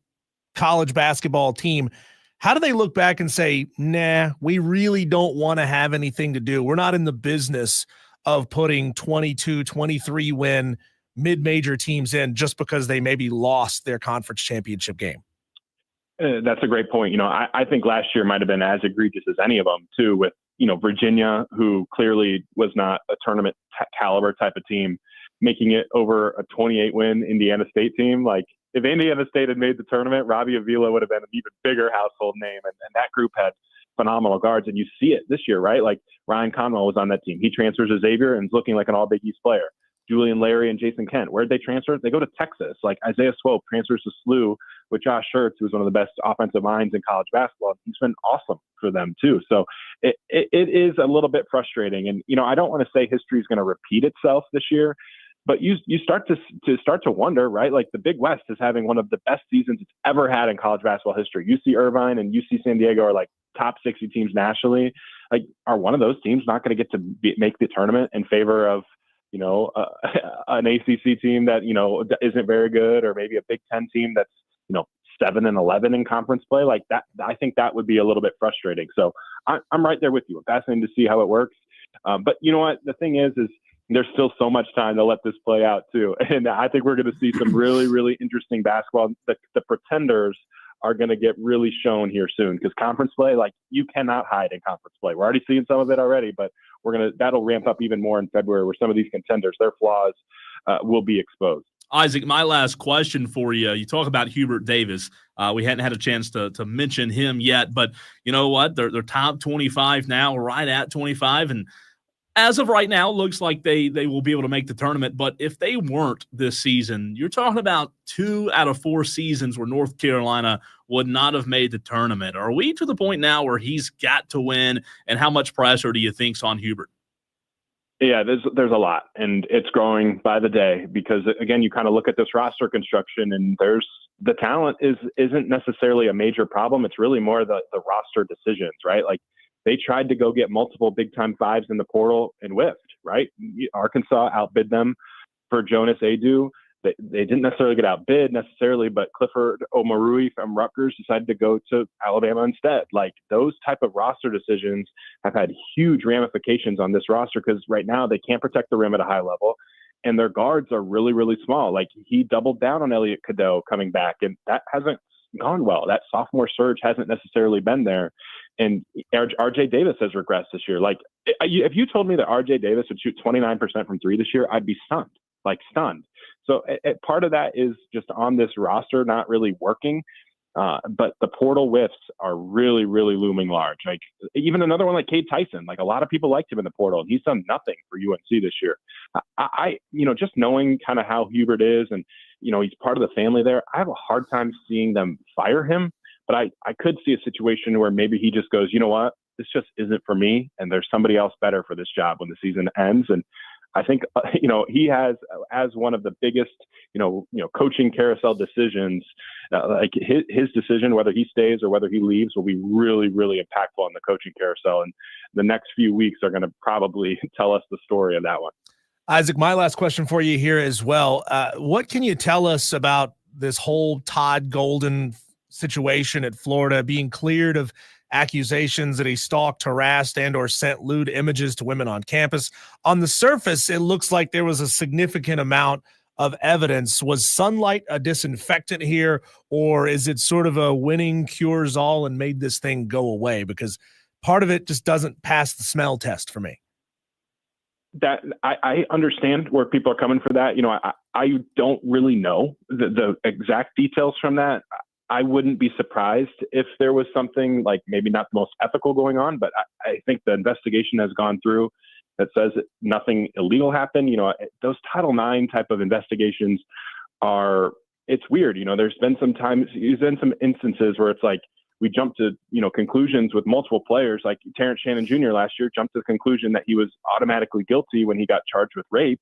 college basketball team? How do they look back and say, nah, we really don't want to have anything to do? We're not in the business of putting 22, 23 win mid-major teams in just because they maybe lost their conference championship game. That's a great point. You know, I think last year might have been as egregious as any of them too, with, you know, Virginia, who clearly was not a tournament caliber type of team, making it over a 28 win Indiana State team. Like, if Indiana State had made the tournament, Robbie Avila would have been an even bigger household name. And that group had phenomenal guards. And you see it this year, right? Like Ryan Conwell was on that team. He transfers to Xavier and is looking like an all Big East player. Julian Larry and Jason Kent, where'd they transfer? They go to Texas. Like Isaiah Swope transfers to SLU with Josh Schertz, who's one of the best offensive minds in college basketball. He's been awesome for them too. So it is a little bit frustrating. And, you know, I don't want to say history is going to repeat itself this year, but you start to wonder, right? Like the Big West is having one of the best seasons it's ever had in college basketball history. UC Irvine and UC San Diego are like top 60 teams nationally. Like, are one of those teams not going to get to make the tournament in favor of, you know, an ACC team that, you know, isn't very good, or maybe a Big Ten team that's, you know, 7-11 in conference play? Like that, I think that would be a little bit frustrating. So I'm right there with you. Fascinating to see how it works. But you know what? The thing is there's still so much time to let this play out too. And I think we're going to see some really, really interesting basketball. The pretenders are going to get really shown here soon, because conference play, like, you cannot hide in conference play. We're already seeing some of it already, but that'll ramp up even more in February, where some of these contenders, their flaws will be exposed. Isaac, my last question for you. You talk about Hubert Davis. We hadn't had a chance to mention him yet, but you know what? They're top 25 now, right at 25. And as of right now, it looks like they will be able to make the tournament. But if they weren't this season, you're talking about 2 out of 4 seasons where North Carolina would not have made the tournament. Are we to the point now where he's got to win? And how much pressure do you think's on Hubert? Yeah, there's a lot, and it's growing by the day, because again, you kind of look at this roster construction, and there's the talent isn't necessarily a major problem. It's really more the roster decisions, right? Like, they tried to go get multiple big time fives in the portal and whiffed, right? Arkansas outbid them for Jonas Adu. They didn't necessarily get outbid necessarily, but Clifford Omarui from Rutgers decided to go to Alabama instead. Like, those type of roster decisions have had huge ramifications on this roster, because right now they can't protect the rim at a high level, and their guards are really, really small. Like, he doubled down on Elliot Cadeau coming back, and that hasn't gone well. That sophomore surge hasn't necessarily been there. And RJ Davis has regressed this year. Like, if you told me that RJ Davis would shoot 29% from three this year, I'd be stunned. So part of that is just on this roster not really working. But the portal whiffs are really, really looming large. Like, even another one like Cade Tyson, like, a lot of people liked him in the portal, and he's done nothing for UNC this year. I just knowing kind of how Hubert is, and, he's part of the family there, I have a hard time seeing them fire him. But I could see a situation where maybe he just goes, you know what, this just isn't for me, and there's somebody else better for this job when the season ends. And I think, he has, as one of the biggest, coaching carousel decisions, like his decision, whether he stays or whether he leaves, will be really, really impactful on the coaching carousel. And the next few weeks are going to probably tell us the story of that one. Isaac, my last question for you here as well. What can you tell us about this whole Todd Golden situation at Florida, being cleared of accusations that he stalked, harassed, and or sent lewd images to women on campus? On the surface, it looks like there was a significant amount of evidence. Was sunlight a disinfectant here, or is it sort of a winning cures all and made this thing go away? Because part of it just doesn't pass the smell test for me. That I understand where people are coming for that. I don't really know the exact details from that. I wouldn't be surprised if there was something like maybe not the most ethical going on, but I think the investigation has gone through that says that nothing illegal happened. Those Title IX type of investigations it's weird. There's been some instances where it's like we jump to, conclusions with multiple players, like Terrence Shannon Jr. last year jumped to the conclusion that he was automatically guilty when he got charged with rape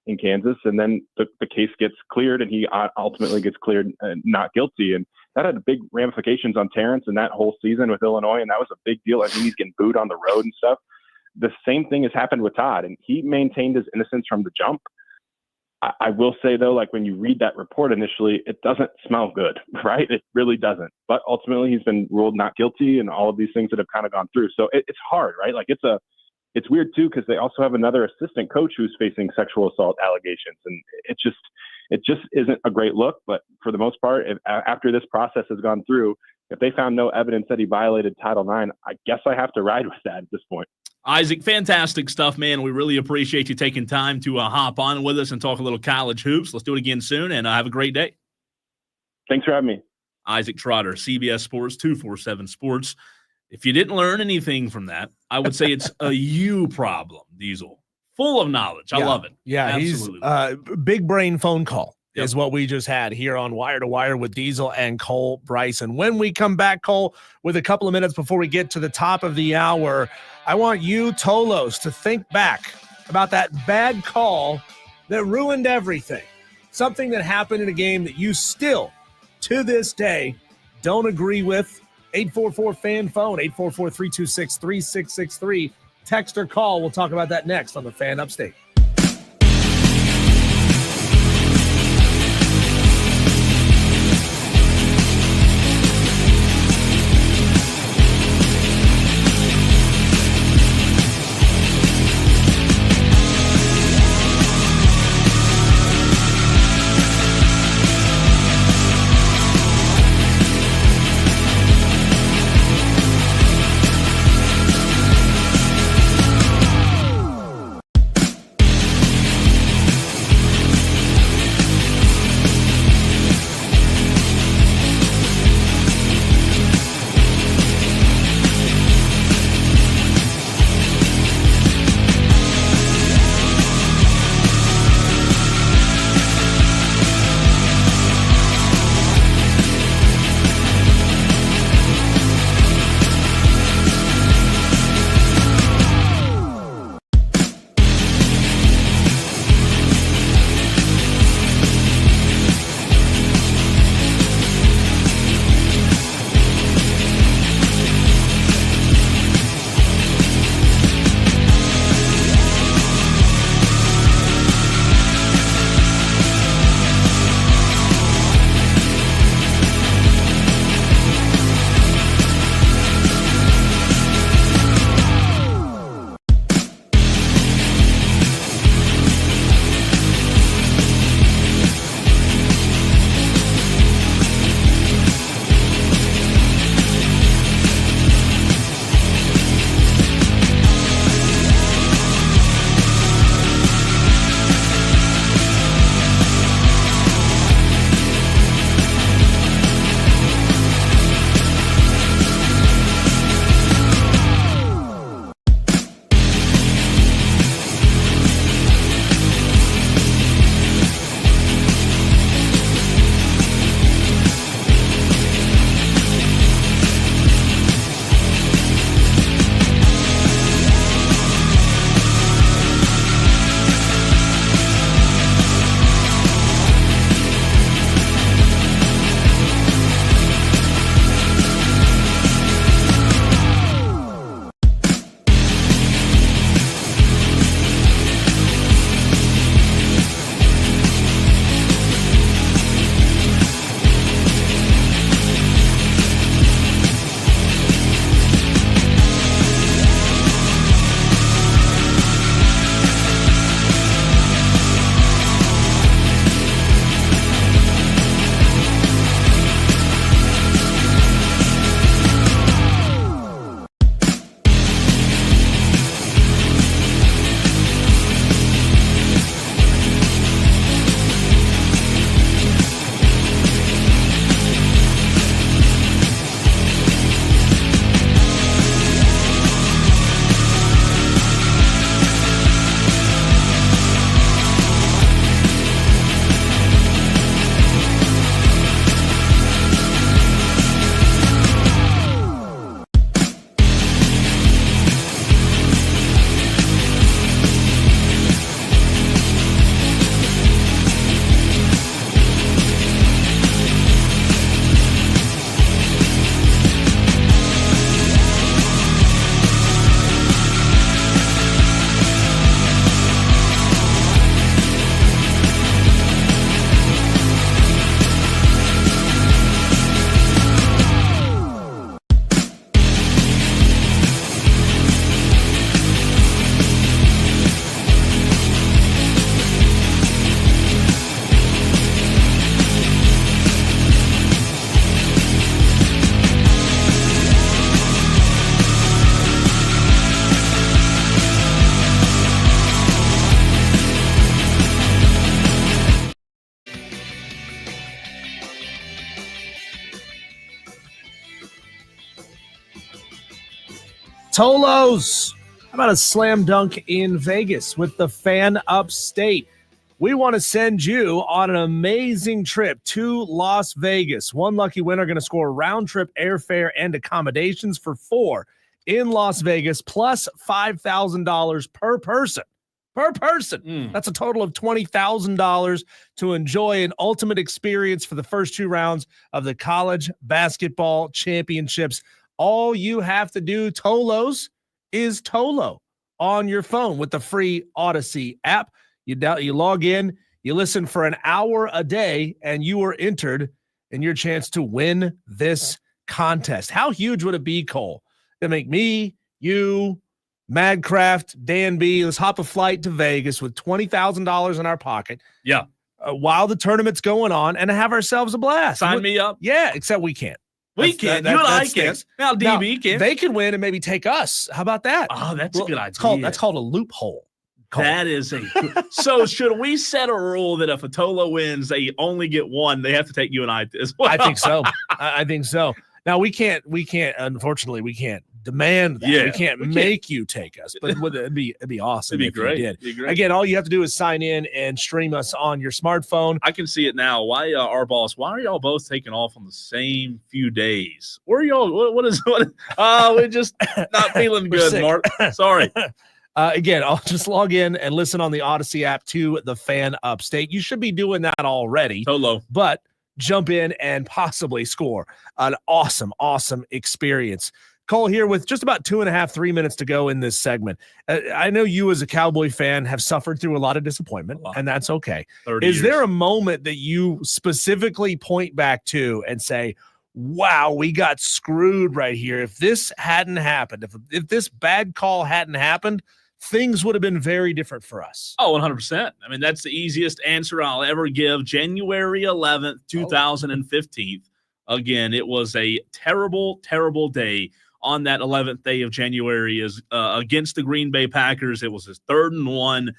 in Kansas. And then the case gets cleared and he ultimately gets cleared not guilty. And that had big ramifications on Terrence and that whole season with Illinois. And that was a big deal. I think he's getting booed on the road and stuff. The same thing has happened with Todd, and he maintained his innocence from the jump. I will say, though, like, when you read that report initially, it doesn't smell good, right? It really doesn't. But ultimately, he's been ruled not guilty and all of these things that have kind of gone through. So it's hard, right? Like, it's weird, too, because they also have another assistant coach who's facing sexual assault allegations. And it just isn't a great look. But for the most part, after this process has gone through, if they found no evidence that he violated Title IX, I guess I have to ride with that at this point. Isaac, fantastic stuff, man. We really appreciate you taking time to hop on with us and talk a little college hoops. Let's do it again soon, and have a great day. Thanks for having me. Isaac Trotter, CBS Sports, 247 Sports. If you didn't learn anything from that, I would say it's a you problem, Diesel. Full of knowledge. I love it. Yeah, absolutely. He's big brain phone call. Yep. Is what we just had here on Wire to Wire with Diesel and Cole Bryson. When we come back, Cole, with a couple of minutes before we get to the top of the hour, I want you, Tolos, to think back about that bad call that ruined everything. Something that happened in a game that you still, to this day, don't agree with. 844-FAN-PHONE, 844-326-3663. Text or call. We'll talk about that next on the Fan Upstate. Tolos, how about a slam dunk in Vegas with the Fan Upstate? We want to send you on an amazing trip to Las Vegas. One lucky winner going to score round-trip airfare and accommodations for 4 in Las Vegas, plus $5,000 per person. Per person. That's a total of $20,000 to enjoy an ultimate experience for the first 2 rounds of the College Basketball Championships. All you have to do, Tolos, is Tolo on your phone with the free Odyssey app. You log in, you listen for an hour a day, and you are entered in your chance to win this contest. How huge would it be, Cole, to make me, you, Madcraft, Dan B, let's hop a flight to Vegas with $20,000 in our pocket. Yeah. While the tournament's going on and have ourselves a blast. Sign me up. Yeah, except we can't. We can't. You and I can't. Now, DB can. They can win and maybe take us. How about that? Oh, that's a good idea. That's called a loophole. That is a so. Should we set a rule that if a Tolo wins, they only get one? They have to take you and I as well. I think so. I think so. Now we can't. Unfortunately, we can't demand that. Yeah, we can't make you take us. But it'd be awesome. It'd be great. You did. Again, all you have to do is sign in and stream us on your smartphone. I can see it now. Why our boss? Why are y'all both taking off on the same few days? Where are y'all? What? We're just not feeling good, Mark. Sorry. Again, I'll just log in and listen on the Odyssey app to the Fan Upstate. You should be doing that already. Tolo. But jump in and possibly score an awesome experience. Cole here with just about 3 minutes to go in this segment. I know you as a Cowboy fan have suffered through a lot of disappointment, and that's okay. Is there a moment that you specifically point back to and say, wow, we got screwed right here? If this hadn't happened, if this bad call hadn't happened, things would have been very different for us. Oh, 100%. I mean, that's the easiest answer I'll ever give. January 11th, 2015. Again, it was a terrible, terrible day on that 11th day of January against the Green Bay Packers. It was his 3rd and 1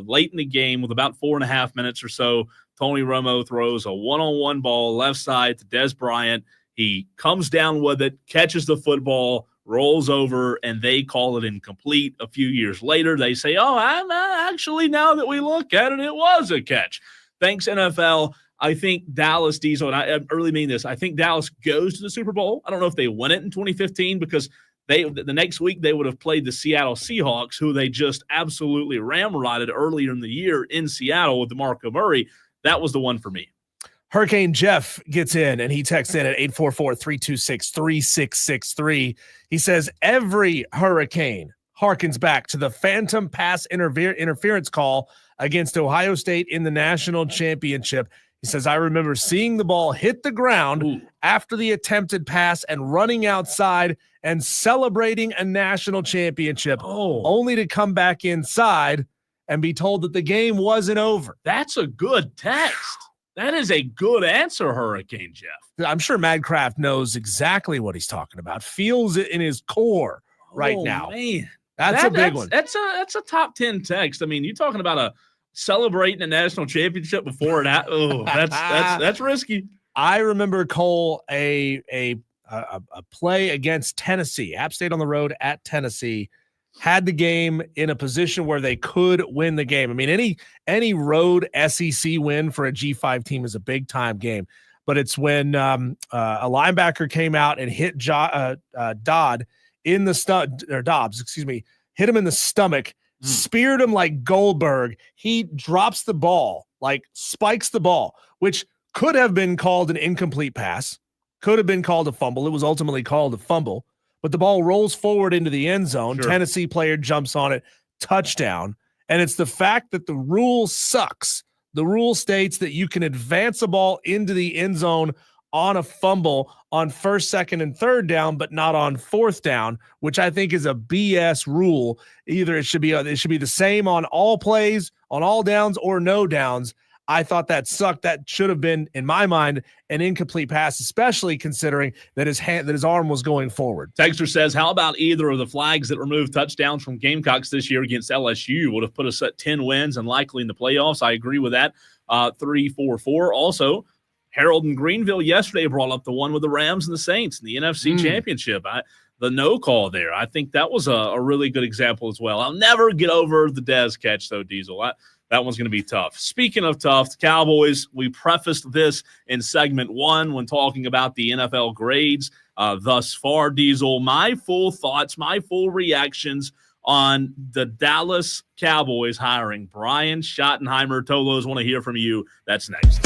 late in the game with about 4.5 minutes or so. Tony Romo throws a one-on-one ball left side to Des Bryant. He comes down with it, catches the football, rolls over, and they call it incomplete. A few years later, they say, actually, now that we look at it, it was a catch. Thanks, NFL. I think Dallas, Diesel, and I really mean this, I think Dallas goes to the Super Bowl. I don't know if they win it in 2015 because the next week they would have played the Seattle Seahawks, who they just absolutely ramrodded earlier in the year in Seattle with DeMarco Murray. That was the one for me. Hurricane Jeff gets in, and he texts in at 844-326-3663. He says, every hurricane harkens back to the phantom pass interference call against Ohio State in the national championship. He says, I remember seeing the ball hit the ground after the attempted pass and running outside and celebrating a national championship, only to come back inside and be told that the game wasn't over. That's a good text. That is a good answer, Hurricane Jeff. I'm sure Madcraft knows exactly what he's talking about, feels it in his core right now. Man. That's a big one. That's a top 10 text. I mean, you're talking about celebrating a national championship before it. That's risky. I remember, Cole, a play against Tennessee. App State on the road at Tennessee had the game in a position where they could win the game. I mean, any road SEC win for a G5 team is a big time game, but it's when a linebacker came out and hit Dodd in the Dobbs, hit him in the stomach, speared him like Goldberg. He drops the ball, like spikes the ball, which could have been called an incomplete pass, could have been called a fumble. It was ultimately called a fumble. But the ball rolls forward into the end zone. Sure. Tennessee player jumps on it, touchdown. And it's the fact that the rule sucks. The rule states that you can advance a ball into the end zone on a fumble on 1st, 2nd, and 3rd down, but not on 4th down, which I think is a BS rule. Either it should be the same on all plays, on all downs, or no downs. I thought that sucked. That should have been, in my mind, an incomplete pass, especially considering that his arm was going forward. Texter says, how about either of the flags that removed touchdowns from Gamecocks this year against LSU would have put us at 10 wins and likely in the playoffs? I agree with that. 3-4-4. Also, Harold in Greenville yesterday brought up the one with the Rams and the Saints in the NFC Championship. the no call there. I think that was a really good example as well. I'll never get over the Dez catch, though, Diesel. That one's going to be tough. Speaking of tough, the Cowboys, we prefaced this in segment 1 when talking about the NFL grades thus far. Diesel, my full thoughts, my full reactions on the Dallas Cowboys hiring Brian Schottenheimer. Tolos, want to hear from you. That's next.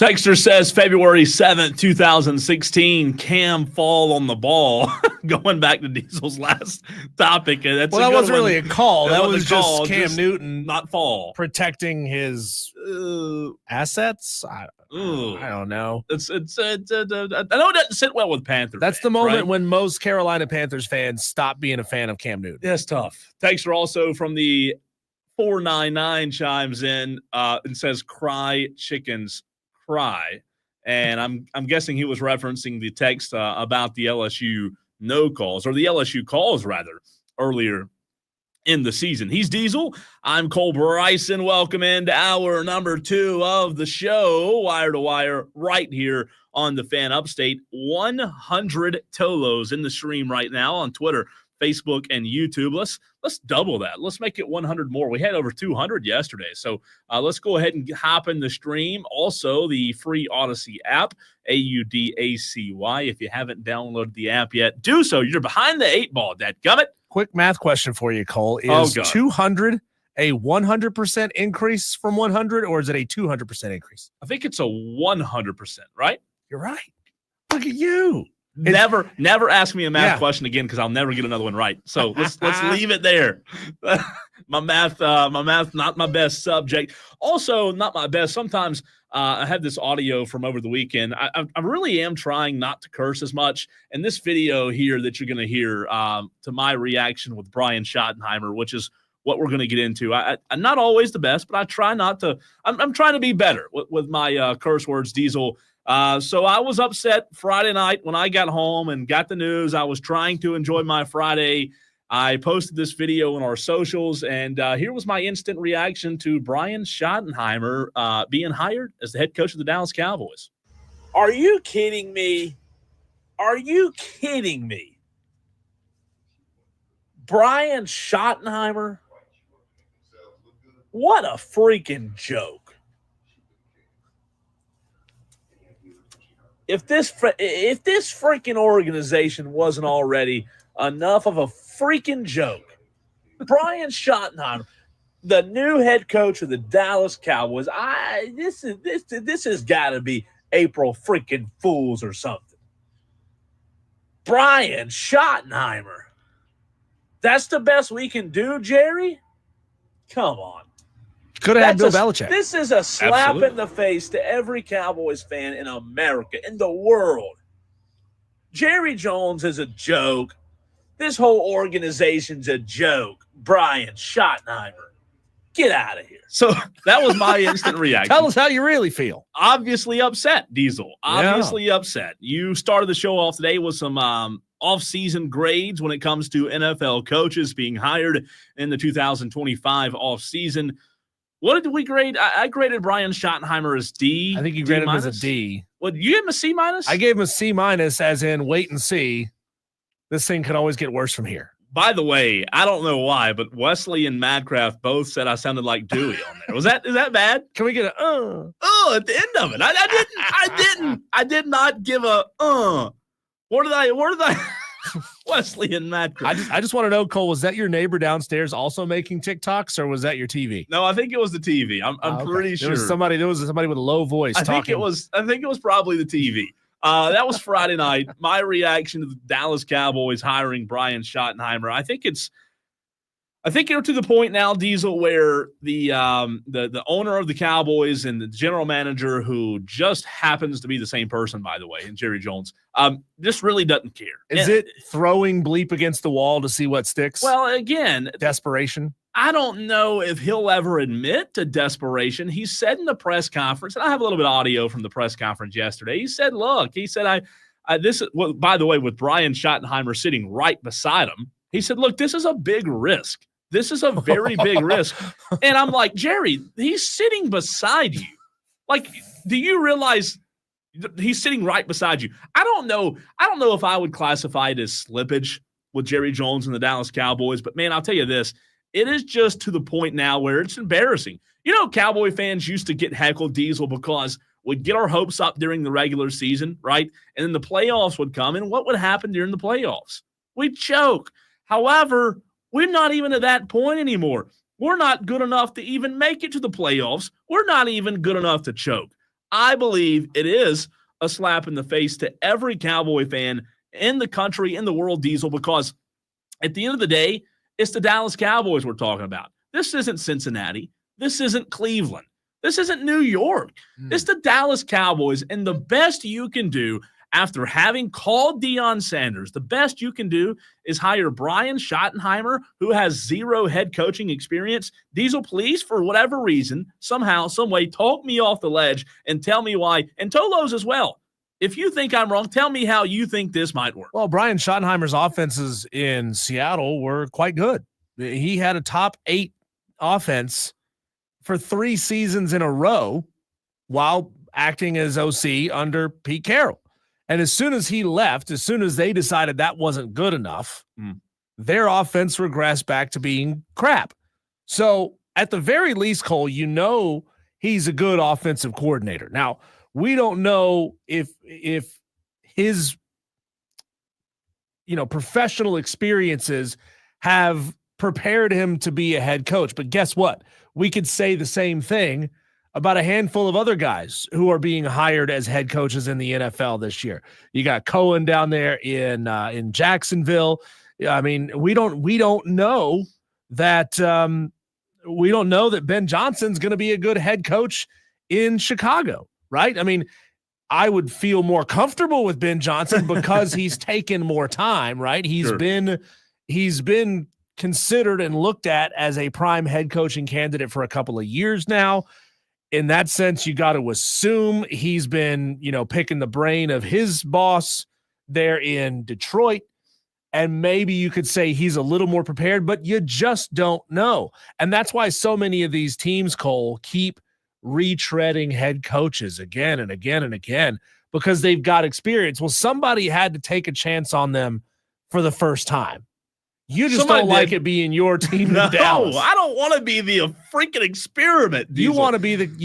Texter says February 7th, 2016, Cam fall on the ball. Going back to Diesel's last topic. That wasn't really a call. That was just call, Cam Newton not fall. protecting his assets. I don't know. I know it doesn't sit well with Panthers. That's fans, the moment right? when most Carolina Panthers fans stop being a fan of Cam Newton. That's tough. Texter also from the 499 chimes in and says, "Cry chickens cry," and I'm guessing he was referencing the text about the LSU no calls, or the LSU calls rather, earlier in the season. He's Diesel. I'm Cole Bryson. Welcome into hour number 2 of the show, Wire to Wire, right here on the Fan Upstate. 100 Tolos in the stream right now on Twitter, Facebook, and YouTube. Let's double that. Let's make it 100 more. We had over 200 yesterday. So let's go ahead and hop in the stream. Also, the free Odyssey app, AUDACY. If you haven't downloaded the app yet, do so. You're behind the 8 ball, dadgummit. Quick math question for you, Cole. Is 200 a 100% increase from 100, or is it a 200% increase? I think it's a 100%, right? You're right. Look at you. Never ask me a math question again, because I'll never get another one right. So let's leave it there. my math not my best subject. Also not my best. Sometimes I have this audio from over the weekend. I really am trying not to curse as much. And this video here that you're going to hear to my reaction with Brian Schottenheimer, which is what we're going to get into. I'm not always the best, but I try not to. I'm trying to be better with my curse words, Diesel. So I was upset Friday night when I got home and got the news. I was trying to enjoy my Friday. I posted this video on our socials, and here was my instant reaction to Brian Schottenheimer being hired as the head coach of the Dallas Cowboys. Are you kidding me? Are you kidding me? Brian Schottenheimer? What a freaking joke. If this freaking organization wasn't already enough of a freaking joke, Brian Schottenheimer, the new head coach of the Dallas Cowboys, this has got to be April freaking Fools or something. Brian Schottenheimer, that's the best we can do, Jerry? Come on. Could have had Bill Belichick. This is a slap in the face to every Cowboys fan in America, in the world. Jerry Jones is a joke. This whole organization's a joke. Brian Schottenheimer, get out of here. So that was my instant reaction. Tell us how you really feel. Obviously upset, Diesel. Obviously upset. You started the show off today with some off-season grades when it comes to NFL coaches being hired in the 2025 off-season. What did we grade? I graded Brian Schottenheimer as D. I think you graded him as a D. Well, you gave him a C minus? I gave him a C minus, as in wait and see. This thing could always get worse from here. By the way, I don't know why, but Wesley and Madcraft both said I sounded like Dewey on there. Is that bad? Can we get a at the end of it? I did not give a Where did I Wesley and Madcraft. I just want to know, Cole, was that your neighbor downstairs also making TikToks, or was that your TV? No, I think it was the TV. I'm pretty sure. There was somebody with a low voice talking. I think it was probably the TV. That was Friday night. My reaction to the Dallas Cowboys hiring Brian Schottenheimer. I think you're to the point now, Diesel, where the owner of the Cowboys and the general manager, who just happens to be the same person, by the way, and Jerry Jones, just really doesn't care. Is it throwing bleep against the wall to see what sticks? Well, again, desperation. I don't know if he'll ever admit to desperation. He said in the press conference, and I have a little bit of audio from the press conference yesterday. He said, by the way, with Brian Schottenheimer sitting right beside him, he said, look, this is a big risk. This is a very big risk. And I'm like, Jerry, he's sitting beside you. Like, do you realize he's sitting right beside you? I don't know if I would classify it as slippage with Jerry Jones and the Dallas Cowboys, but man, I'll tell you this. It is just to the point now where it's embarrassing. You know, Cowboy fans used to get heckled, Diesel, because we'd get our hopes up during the regular season, right? And then the playoffs would come, and what would happen during the playoffs? We'd choke. However, we're not even at that point anymore. We're not good enough to even make it to the playoffs. We're not even good enough to choke. I believe it is a slap in the face to every Cowboy fan in the country, in the world, Diesel, because at the end of the day, it's the Dallas Cowboys we're talking about. This isn't Cincinnati. This isn't Cleveland. This isn't New York. It's the Dallas Cowboys, and the best you can do after having called Deion Sanders, the best you can do is hire Brian Schottenheimer, who has zero head coaching experience. Diesel, please, for whatever reason, somehow, some way, talk me off the ledge and tell me why, and Tolos as well. If you think I'm wrong, tell me how you think this might work. Well, Brian Schottenheimer's offenses in Seattle were quite good. He had a top 8 offense for 3 seasons in a row while acting as OC under Pete Carroll. And as soon as he left, as soon as they decided that wasn't good enough, their offense regressed back to being crap. So at the very least, Cole, you know he's a good offensive coordinator. Now, we don't know if his professional experiences have prepared him to be a head coach. But guess what? We could say the same thing about a handful of other guys who are being hired as head coaches in the NFL this year. You got Cohen down there in Jacksonville. I mean, we don't know that Ben Johnson's going to be a good head coach in Chicago, right? I mean, I would feel more comfortable with Ben Johnson because he's taken more time, right? He's been considered and looked at as a prime head coaching candidate for a couple of years now. In that sense, you got to assume he's been, picking the brain of his boss there in Detroit. And maybe you could say he's a little more prepared, but you just don't know. And that's why so many of these teams, Cole, keep retreading head coaches again and again and again because they've got experience. Well, somebody had to take a chance on them for the first time. You just don't like it being your team in Dallas. I don't want to be the freaking experiment. Diesel. You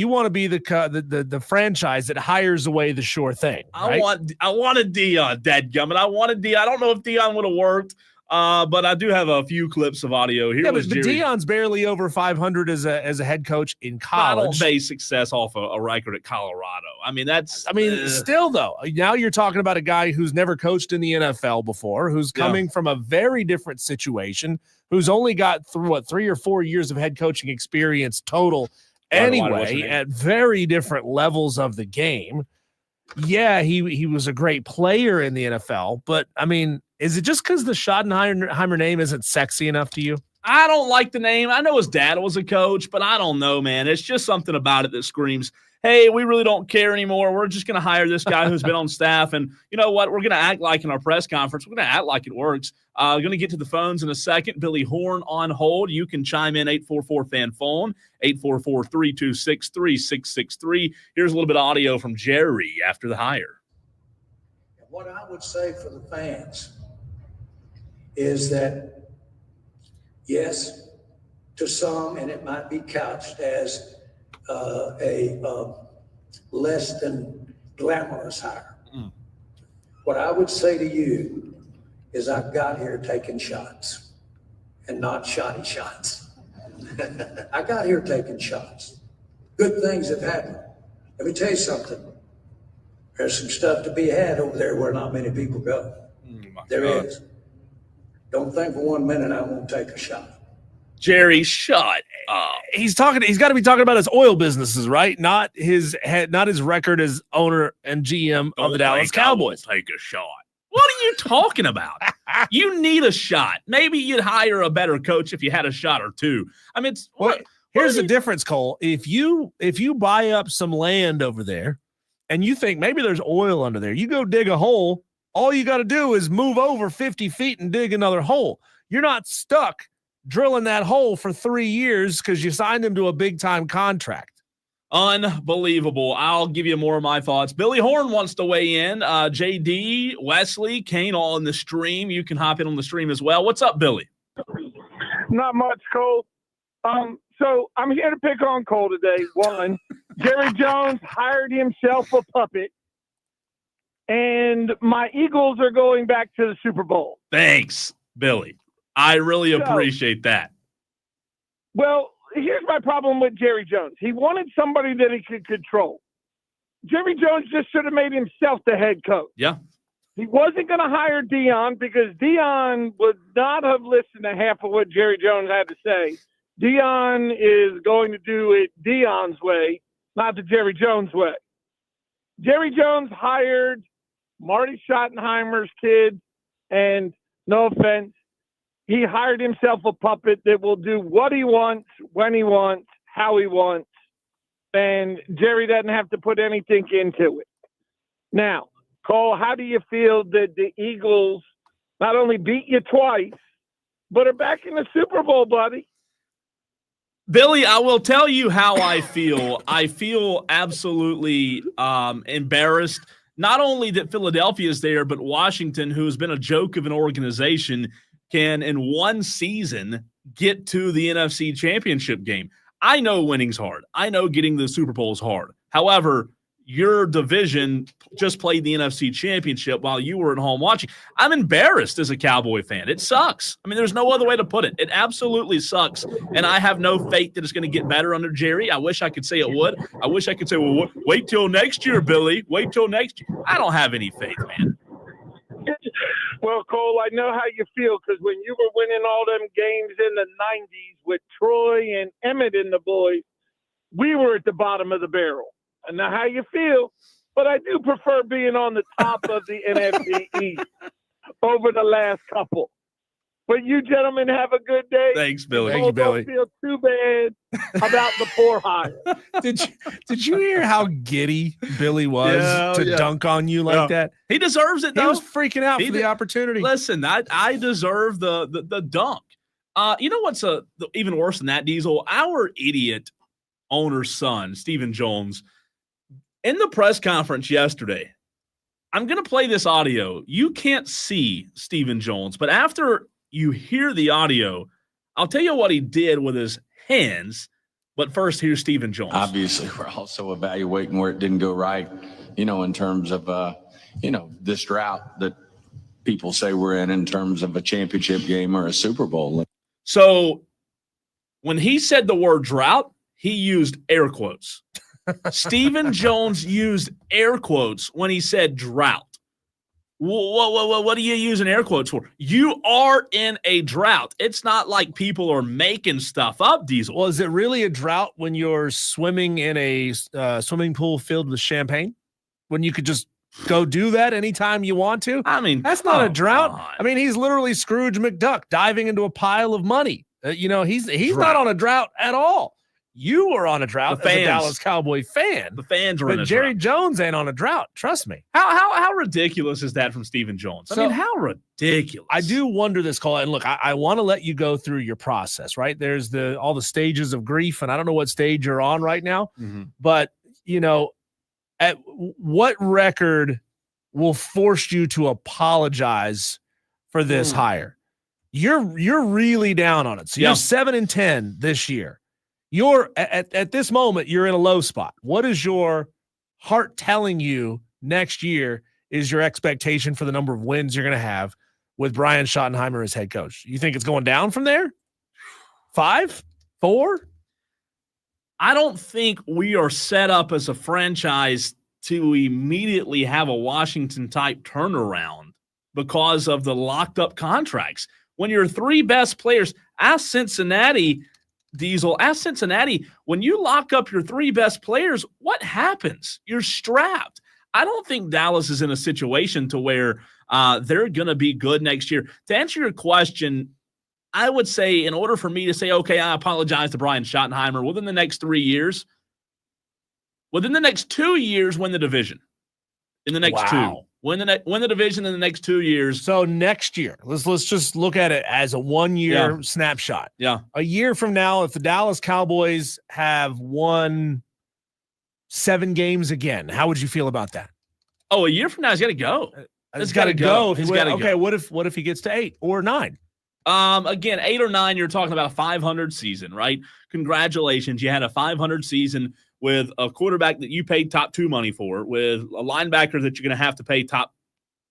want to be the franchise that hires away the sure thing. Right? I wanted Deion, dadgummit. I wanted Deion. I don't know if Deion would have worked, but I do have a few clips of audio here. Yeah, but Deion's barely over 500 as a head coach in college. I don't base success off a record at Colorado. I mean, still though. Now you're talking about a guy who's never coached in the NFL before, who's coming from a very different situation, who's only got through 3 or 4 years of head coaching experience total anyway, at very different levels of the game. Yeah, he was a great player in the NFL, but I mean, is it just because the Schottenheimer name isn't sexy enough to you? I don't like the name. I know his dad was a coach, but I don't know, man. It's just something about it that screams, hey, we really don't care anymore. We're just going to hire this guy who's been on staff. And you know what? We're going to act like in our press conference, we're going to act like it works. Going to get to the phones in a second. Billy Horn on hold. You can chime in 844-FAN-PHONE, 844-326-3663. Here's a little bit of audio from Jerry after the hire. What I would say for the fans is that, yes, to some, and it might be couched as a less than glamorous hire. What I would say to you is I've got here taking shots and not shoddy shots. I got here taking shots. Good things have happened. Let me tell you something. There's some stuff to be had over there where not many people go. There is. Don't think for 1 minute I won't take a shot. Jerry, shut up. He's got to be talking about his oil businesses, right? Not his record as owner and GM of the Dallas Cowboys. Take a shot. What are you talking about? You need a shot. Maybe you'd hire a better coach if you had a shot or two. I mean, here's the difference, Cole. If you buy up some land over there and you think maybe there's oil under there, you go dig a hole. All you got to do is move over 50 feet and dig another hole. You're not stuck drilling that hole for 3 years because you signed him to a big-time contract. Unbelievable. I'll give you more of my thoughts. Billy Horn wants to weigh in. JD, Wesley, Kane, all in the stream. You can hop in on the stream as well. What's up, Billy? Not much, Cole. So I'm here to pick on Cole today. One, Jerry Jones hired himself a puppet, and my Eagles are going back to the Super Bowl. Thanks, Billy. I really appreciate that. Well, here's my problem with Jerry Jones. He wanted somebody that he could control. Jerry Jones just should have made himself the head coach. Yeah. He wasn't going to hire Dion because Dion would not have listened to half of what Jerry Jones had to say. Dion is going to do it Dion's way, not the Jerry Jones way. Jerry Jones hired Marty Schottenheimer's kid, and no offense, he hired himself a puppet that will do what he wants, when he wants, how he wants, and Jerry doesn't have to put anything into it. Now, Cole, how do you feel that the Eagles not only beat you twice, but are back in the Super Bowl, buddy? Billy, I will tell you how I feel. I feel absolutely embarrassed. Not only that Philadelphia is there, but Washington, who's been a joke of an organization, can in one season get to the NFC Championship game. I know winning's hard. I know getting the Super Bowl is hard. However, your division just played the NFC Championship while you were at home watching. I'm embarrassed as a Cowboy fan. It sucks. I mean, there's no other way to put it. It absolutely sucks, and I have no faith that it's going to get better under Jerry. I wish I could say it would. I wish I could say, well, wait till next year, Billy. Wait till next year. I don't have any faith, man. Well, Cole, I know how you feel because when you were winning all them games in the 90s with Troy and Emmett and the boys, we were at the bottom of the barrel. I know how you feel, but I do prefer being on the top of the NFC East over the last couple. But you gentlemen have a good day. Thanks, Billy. Thank you, Billy. Don't feel too bad about the poor hire. Did you hear how giddy Billy was to dunk on you like that? He deserves it, He though. was freaking out He for the did. opportunity. Listen, I deserve the dunk. You know what's even worse than that, Diesel? Our idiot owner's son, Stephen Jones, in the press conference yesterday, I'm going to play this audio. You can't see Stephen Jones, but after you hear the audio, I'll tell you what he did with his hands. But first, here's Stephen Jones. Obviously, we're also evaluating where it didn't go right, in terms of, this drought that people say we're in terms of a championship game or a Super Bowl. So when he said the word drought, he used air quotes. Stephen Jones used air quotes when he said drought. What are you using air quotes for? You are in a drought. It's not like people are making stuff up, Diesel. Well, is it really a drought when you're swimming in a swimming pool filled with champagne? When you could just go do that anytime you want to? I mean, that's not a drought. on. I mean, he's literally Scrooge McDuck diving into a pile of money. He's not on a drought at all. You are on a drought as a Dallas Cowboy fan. The fans are in a But Jerry drought. Jones ain't on a drought. Trust me. How ridiculous is that from Stephen Jones? I mean, how ridiculous. I do wonder this, Cole. And look, I want to let you go through your process, right? There's all the stages of grief, and I don't know what stage you're on right now, but at what record will force you to apologize for this hire? You're really down on it. So you're 7-10 this year. You're at this moment, you're in a low spot. What is your heart telling you next year is your expectation for the number of wins you're going to have with Brian Schottenheimer as head coach? You think it's going down from there? 5? 4? I don't think we are set up as a franchise to immediately have a Washington-type turnaround because of the locked-up contracts. When your three best players, ask Cincinnati, Diesel, ask Cincinnati, when you lock up your three best players, what happens? You're strapped. I don't think Dallas is in a situation to where they're going to be good next year. To answer your question, I would say in order for me to say, okay, I apologize to Brian Schottenheimer, within the next 3 years, within the next 2 years, win the division. In the next two. Win the division in the next 2 years. So next year, let's just look at it as a 1 year snapshot. Yeah. A year from now, if the Dallas Cowboys have won 7 games again, how would you feel about that? Oh, a year from now, he's got to go. It's got to go. He's got to go. Okay, what if he gets to 8 or 9? Again, 8 or 9, you're talking about a 500 season, right? Congratulations. You had a 500 season with a quarterback that you paid top 2 money for, with a linebacker that you're going to have to pay top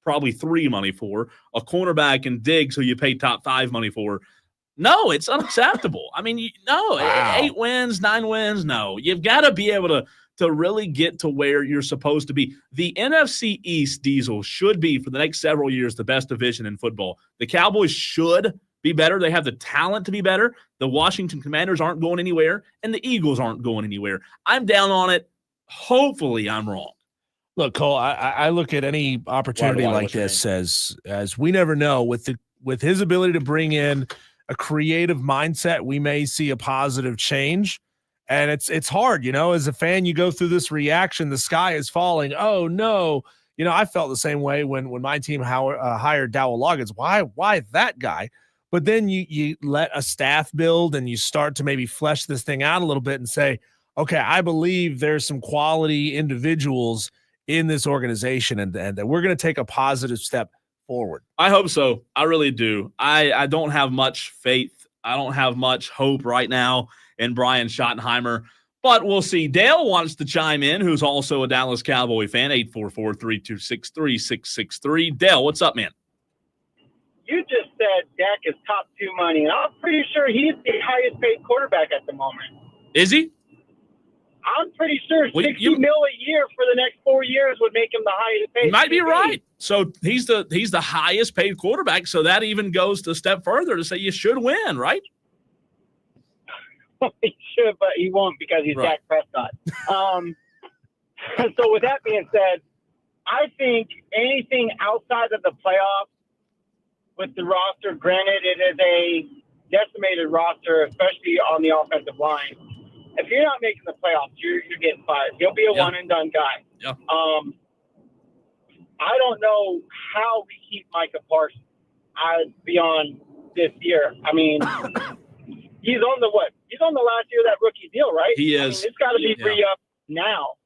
probably 3 money for, a cornerback and Diggs who you paid top 5 money for. No, it's unacceptable. I mean, 8 wins, 9 wins. No, you've got to be able to really get to where you're supposed to be. The NFC East, Diesel, should be for the next several years the best division in football. The Cowboys should be better. They have the talent to be better. The Washington Commanders aren't going anywhere, and the Eagles aren't going anywhere. I'm down on it. Hopefully I'm wrong. Look, Cole, I look at any opportunity like this as we never know. With his ability to bring in a creative mindset, we may see a positive change. And it's hard, as a fan, you go through this reaction, the sky is falling. Oh no. I felt the same way when my team hired Dowell Loggins. Why that guy? But then you let a staff build and you start to maybe flesh this thing out a little bit and say, okay, I believe there's some quality individuals in this organization and that we're going to take a positive step forward. I hope so. I really do. I don't have much faith. I don't have much hope right now in Brian Schottenheimer, but we'll see. Dale wants to chime in, who's also a Dallas Cowboy fan, 844-326-3663. Dale, what's up, man? You just said Dak is top 2 money, and I'm pretty sure he's the highest paid quarterback at the moment. Is he? I'm pretty sure $60 million a year for the next 4 years would make him the highest paid. You might be right. So he's the highest paid quarterback, so that even goes a step further to say you should win, right? He should, but he won't because he's right. Dak Prescott. So with that being said, I think anything outside of the playoffs with the roster, granted it is a decimated roster, especially on the offensive line. If you're not making the playoffs, you're getting fired. You'll be a one-and-done guy. Yeah. I don't know how we keep Micah Parsons beyond this year. I mean, he's on the what? He's on the last year of that rookie deal, right? He is. I mean, it's got to be re-up now.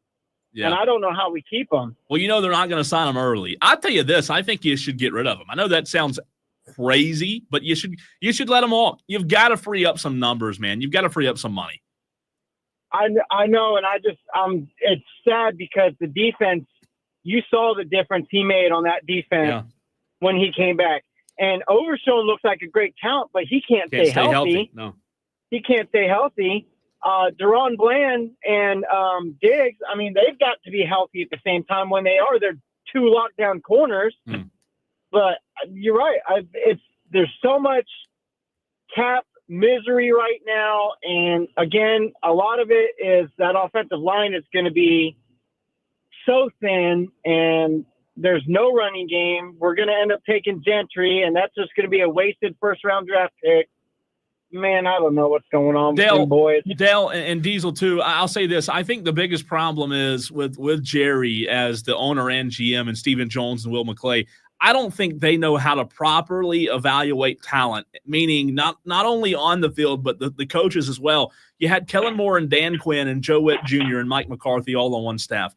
Yeah. And I don't know how we keep him. Well, they're not going to sign him early. I'll tell you this. I think you should get rid of him. I know that sounds crazy, but you should let him walk. You've got to free up some numbers, man. You've got to free up some money. I know, and it's sad because the defense, you saw the difference he made on that defense when he came back. And Overshown looks like a great talent, but he can't stay healthy. No. He can't stay healthy. Deron Bland and Diggs, I mean, they've got to be healthy at the same time when they are. They're 2 lockdown corners. But you're right. There's so much cap misery right now. And, again, a lot of it is that offensive line is going to be so thin, and there's no running game. We're going to end up taking Gentry, and that's just going to be a wasted first-round draft pick. Man, I don't know what's going on with them boys. Dale and Diesel, too. I'll say this. I think the biggest problem is with Jerry as the owner and GM and Stephen Jones and Will McClay. I don't think they know how to properly evaluate talent, meaning not only on the field, but the coaches as well. You had Kellen Moore and Dan Quinn and Joe Witt Jr. and Mike McCarthy all on one staff.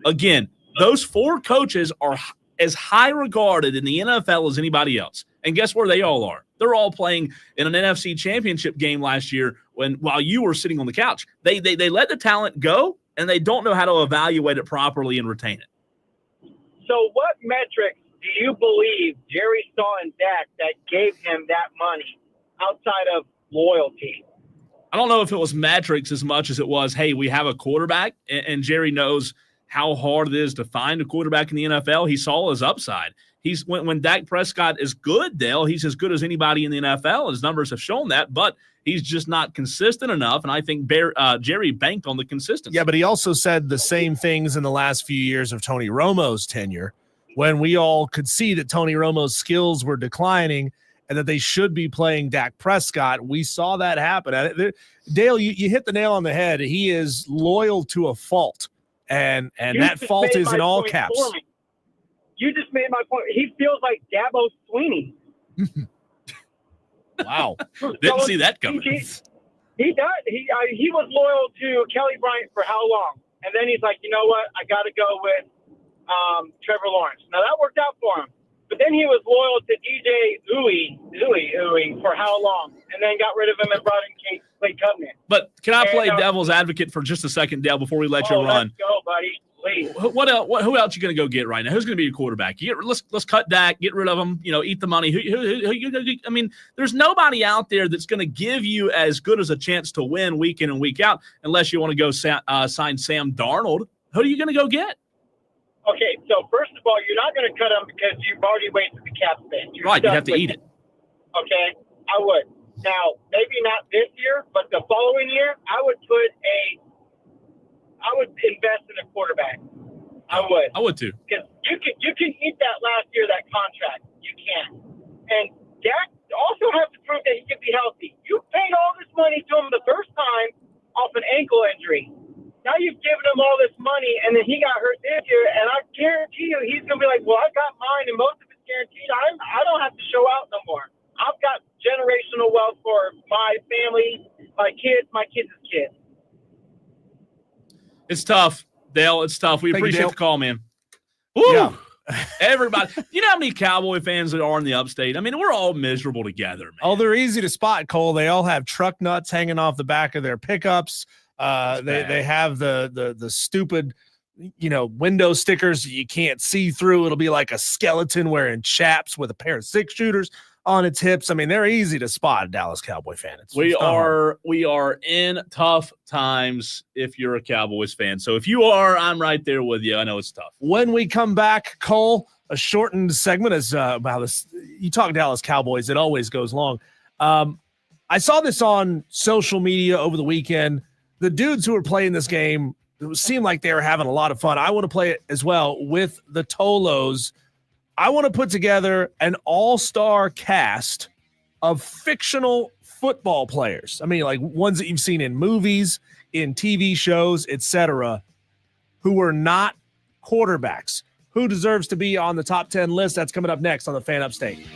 Again, those 4 coaches are as high regarded in the NFL as anybody else. And guess where they all are? They're all playing in an NFC championship game last year while you were sitting on the couch. They let the talent go, and they don't know how to evaluate it properly and retain it. So what metrics do you believe Jerry saw in Dak that gave him that money outside of loyalty? I don't know if it was metrics as much as it was, hey, we have a quarterback, and Jerry knows how hard it is to find a quarterback in the NFL. He saw his upside. When Dak Prescott is good, Dale, he's as good as anybody in the NFL. His numbers have shown that, but he's just not consistent enough, and I think Jerry banked on the consistency. Yeah, but he also said the same things in the last few years of Tony Romo's tenure, when we all could see that Tony Romo's skills were declining and that they should be playing Dak Prescott. We saw that happen. Dale, you hit the nail on the head. He is loyal to a fault, and that fault is in all caps. You just made my point. He feels like Dabo Sweeney. Wow. Didn't see that coming. He does. He was loyal to Kelly Bryant for how long? And then he's like, you know what? I got to go with Trevor Lawrence. Now, that worked out for him. But then he was loyal to DJ Uwe for how long? And then got rid of him and brought in Clay Covenant. But can I play devil's advocate for just a second, Dale, before we let you run? Let's go, buddy. please. What else? Who else you going to go get right now? Who's going to be your quarterback? Let's cut Dak, get rid of him. Eat the money. I mean, there's nobody out there that's going to give you as good as a chance to win week in and week out, unless you want to go sign Sam Darnold. Who are you going to go get? Okay, so first of all, you're not going to cut him because you've already wasted the cap space. Right, you have to eat it. Okay, I would. Now, maybe not this year, but the following year, I would invest in a quarterback. I would too. Because you can eat that last year, that contract. You can. And Dak also has to prove that he can be healthy. You paid all this money to him the first time off an ankle injury. Now you've given him all this money, and then he got hurt this year, and I guarantee you he's going to be like, well, I got mine, and most of it's guaranteed. I don't have to show out no more. I've got generational wealth for my family, my kids' kids. It's tough, Dale. It's tough. We appreciate the call, man. Woo! Yeah. Everybody. You know how many Cowboy fans there are in the upstate? I mean, we're all miserable together, man. Oh, they're easy to spot, Cole. They all have truck nuts hanging off the back of their pickups. They have the stupid, window stickers you can't see through. It'll be like a skeleton wearing chaps with a pair of 6-shooters on its hips. I mean, they're easy to spot, a Dallas Cowboy fan. We are in tough times if you're a Cowboys fan. So if you are, I'm right there with you. I know it's tough. When we come back, Cole, a shortened segment is you talk Dallas Cowboys, it always goes long. I saw this on social media over the weekend. The dudes who were playing this game, it seemed like they were having a lot of fun. I want to play it as well with the Tolos. I want to put together an all-star cast of fictional football players. I mean, like ones that you've seen in movies, in TV shows, etc., who are not quarterbacks. Who deserves to be on the top 10 list? That's coming up next on the Fan Upstate.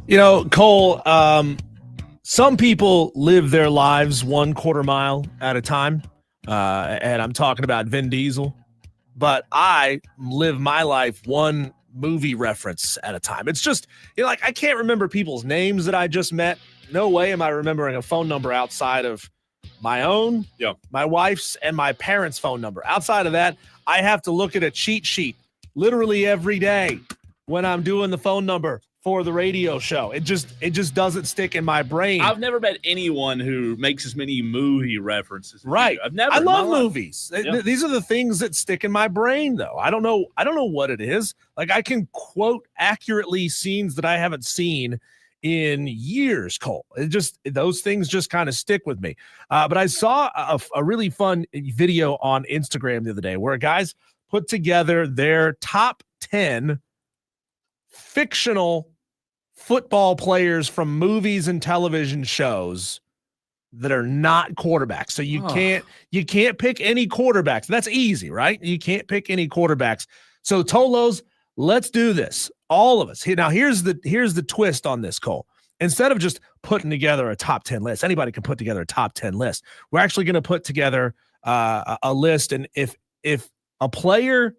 You know, Cole, some people live their lives 1/4 mile at a time, and I'm talking about Vin Diesel, but I live my life one movie reference at a time. It's just, like I can't remember people's names that I just met. No way am I remembering a phone number outside of my own, my wife's, and my parents' phone number. Outside of that, I have to look at a cheat sheet literally every day when I'm doing the phone number for the radio show. It just doesn't stick in my brain. I've never met anyone who makes as many movie references. Right. I've never. I love movies. Yeah. These are the things that stick in my brain, though. I don't know what it is. Like I can quote accurately scenes that I haven't seen in years, Cole. Those things just kind of stick with me. But I saw a really fun video on Instagram the other day where guys put together their top 10 fictional football players from movies and television shows that are not quarterbacks. So you can't pick any quarterbacks. That's easy, right? You can't pick any quarterbacks. So Tolos, let's do this. All of us. Now here's the twist on this, Cole. Instead of just putting together a top 10 list, anybody can put together a top 10 list. We're actually going to put together a list, and if a player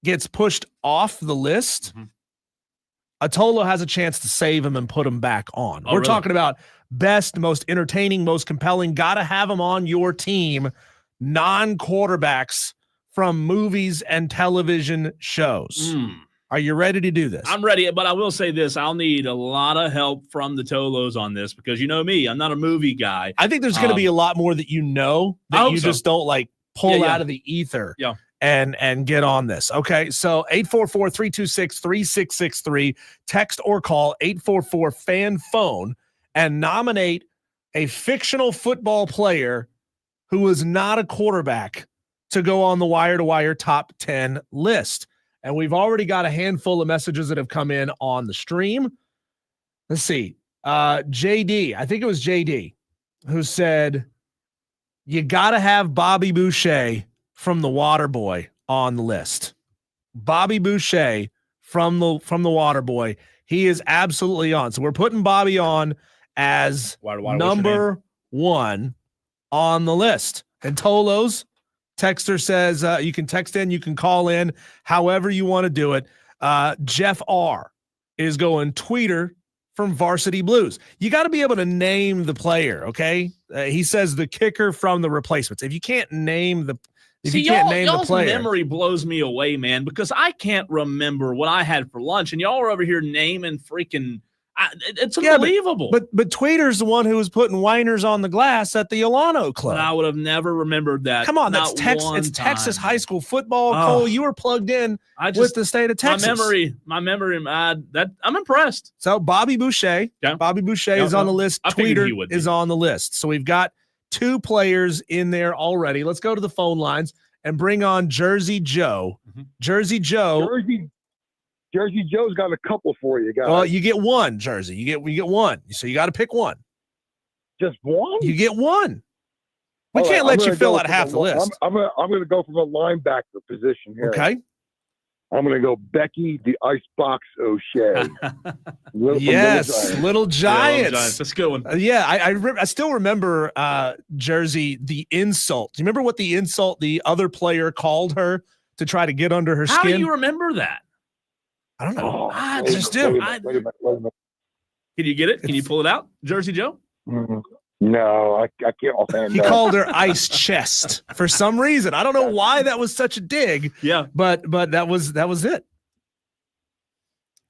gets pushed off the list, Atolo has a chance to save him and put him back on. We're talking about best, most entertaining, most compelling. Got to have them on your team, non-quarterbacks from movies and television shows. Are you ready to do this? I'm ready, but I will say this. I'll need a lot of help from the Tolos on this because you know me. I'm not a movie guy. I think there's going to be a lot more that that you just don't like pull out of the ether. Yeah. And get on this. Okay, so 844-326-3663. Text or call 844-FAN-PHONE and nominate a fictional football player who is not a quarterback to go on the wire-to-wire top 10 list. And we've already got a handful of messages that have come in on the stream. Let's see. JD, I think it was JD, who said, you got to have Bobby Boucher from the Waterboy on the list. Bobby Boucher from the Waterboy. He is absolutely on. So we're putting Bobby on as number 1 on the list. And Tolos, texter says you can text in, you can call in, however you want to do it. Jeff R is going tweeter from Varsity Blues. You got to be able to name the player, okay? He says the kicker from The Replacements. If you can't name the y'all's memory blows me away, man, because I can't remember what I had for lunch, and y'all are over here naming freaking. It's unbelievable. But Tweeter's the one who was putting whiners on the glass at the Ilano Club. But I would have never remembered that. Come on, that's Texas high school football. Cole, you were plugged in with the state of Texas. My memory, that I'm impressed. So Bobby Boucher, is on the list. Tweeter is on the list. So we've got 2 players in there already. Let's go to the phone lines and bring on Jersey Joe. Jersey Joe. Jersey Joe's got a couple for you guys. Well, you get one, Jersey. You get one. So you got to pick one. Just one? You get one. We can't let you fill out half the list. I'm going to go from a linebacker position here. Okay. I'm going to go Becky the Icebox O'Shea. Little Giants. That's a good one. I still remember Jersey, the insult. Do you remember what the insult the other player called her to try to get under her skin? How do you remember that? I don't know. I just do. Wait a minute. Can you get it? Can you pull it out, Jersey Joe? No, I can't offhand. He called her Ice Chest for some reason. I don't know why that was such a dig. Yeah, but that was it.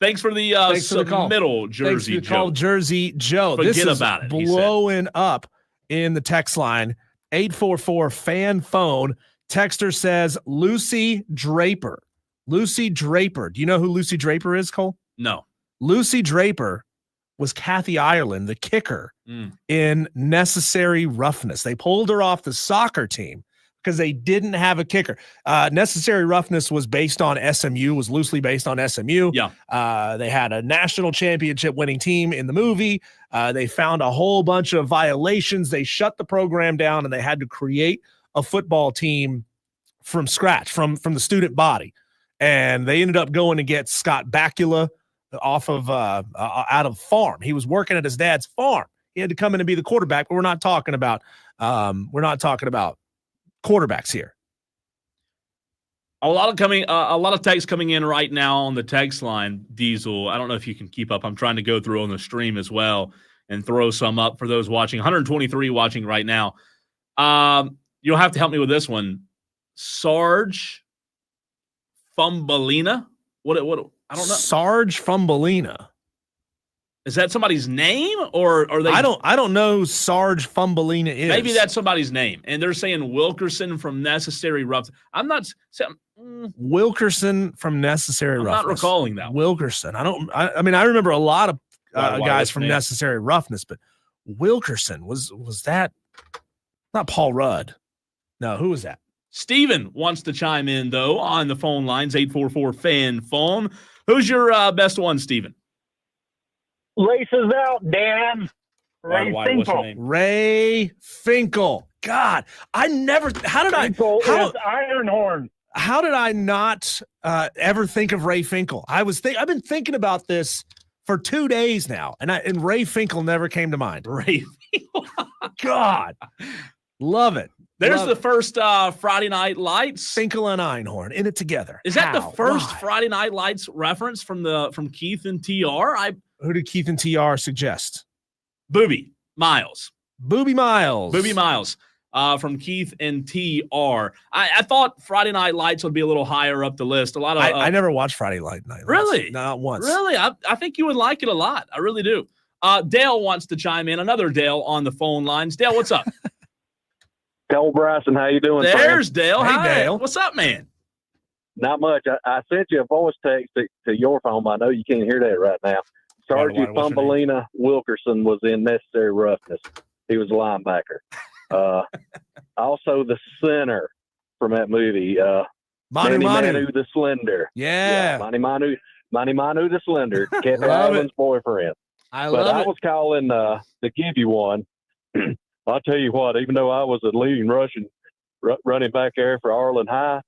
Thanks for the middle Jersey Joe. Call Jersey Joe. Forget this is about it. Blowing up in the text line 844-FAN-PHONE. Texter says Lucy Draper. Lucy Draper. Do you know who Lucy Draper is, Cole? No. Lucy Draper was Kathy Ireland, the kicker in Necessary Roughness. They pulled her off the soccer team because they didn't have a kicker. Necessary Roughness was based on SMU, was loosely based on SMU. Yeah. They had a national championship winning team in the movie. They found a whole bunch of violations. They shut the program down, and they had to create a football team from scratch, from the student body. And they ended up going to get Scott Bakula, off of out of farm. He was working at his dad's farm. He had to come in and be the quarterback, but we're not talking about quarterbacks here. A lot of texts coming in right now on the text line, Diesel. I don't know if you can keep up. I'm trying to go through on the stream as well and throw some up for those watching. 123 watching right now. You'll have to help me with this one. Sarge Fumbelina. What? I don't know. Sarge Fumbelina. Is that somebody's name or are they? I don't know who Sarge Fumbelina is. Maybe that's somebody's name. And they're saying Wilkerson from Necessary Rough. I'm not saying Wilkerson from Necessary Roughness. I'm not recalling that. Wilkerson. I mean, I remember a lot of guys from Necessary Roughness, but Wilkerson was that not Paul Rudd? No, who was that? Steven wants to chime in though on the phone lines 844-FAN phone. Who's your best one, Steven? Laces out, Dan. Ray Finkel. Ray Finkel. God, I never. Finkel is Ironhorn. How did I not ever think of Ray Finkel? I've been thinking about this for 2 days now, and Ray Finkel never came to mind. Ray Finkel. God, love it. There's the first Friday Night Lights. Finkel and Einhorn in it together. Is that the first Friday Night Lights reference from Keith and TR? Who did Keith and TR suggest? Booby Miles. Booby Miles From Keith and TR. I thought Friday Night Lights would be a little higher up the list. I never watched Friday Night Lights. Really? Not once. Really? I think you would like it a lot. I really do. Dale wants to chime in. Another Dale on the phone lines. Dale, what's up? Cole Bryson, how you doing? There's Dale. Hey, Hi. Dale. What's up, man? Not much. I sent you a voice text to your phone. I know you can't hear that right now. Sergeant Fumbelina Wilkerson was in Necessary Roughness. He was a linebacker. Also the center from that movie, Manu the Slender. Yeah. Manu the Slender, Kevin Allen's boyfriend. I was calling to give you one. I'll tell you what, even though I was a leading running back there for Arlen High,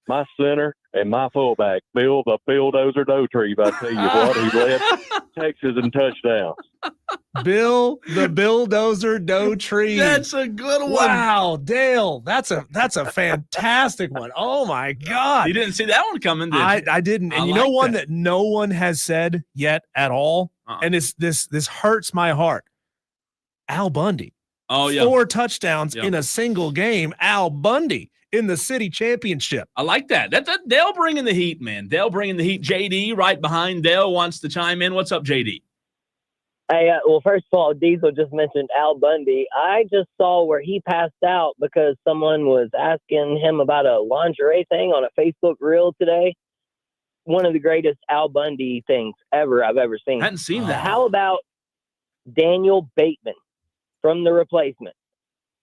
my center and my fullback, Bill the Bulldozer Dotree, I tell you what, he led Texas in touchdowns. Bill the Bulldozer Dotree. That's a good one. Wow, Dale, that's a fantastic one. Oh my God, You didn't see that one coming, did you? I didn't. And you know one that no one has said yet at all, and this hurts my heart. Al Bundy. Oh yeah, 4 touchdowns in a single game. Al Bundy in the city championship. I like that. That's Dale bringing the heat, man. Dale bringing the heat. JD right behind Dale wants to chime in. What's up, JD? Hey, well, first of all, Diesel just mentioned Al Bundy. I just saw where he passed out because someone was asking him about a lingerie thing on a Facebook reel today. One of the greatest Al Bundy things I've ever seen. I hadn't seen that. How about Daniel Bateman from The Replacement?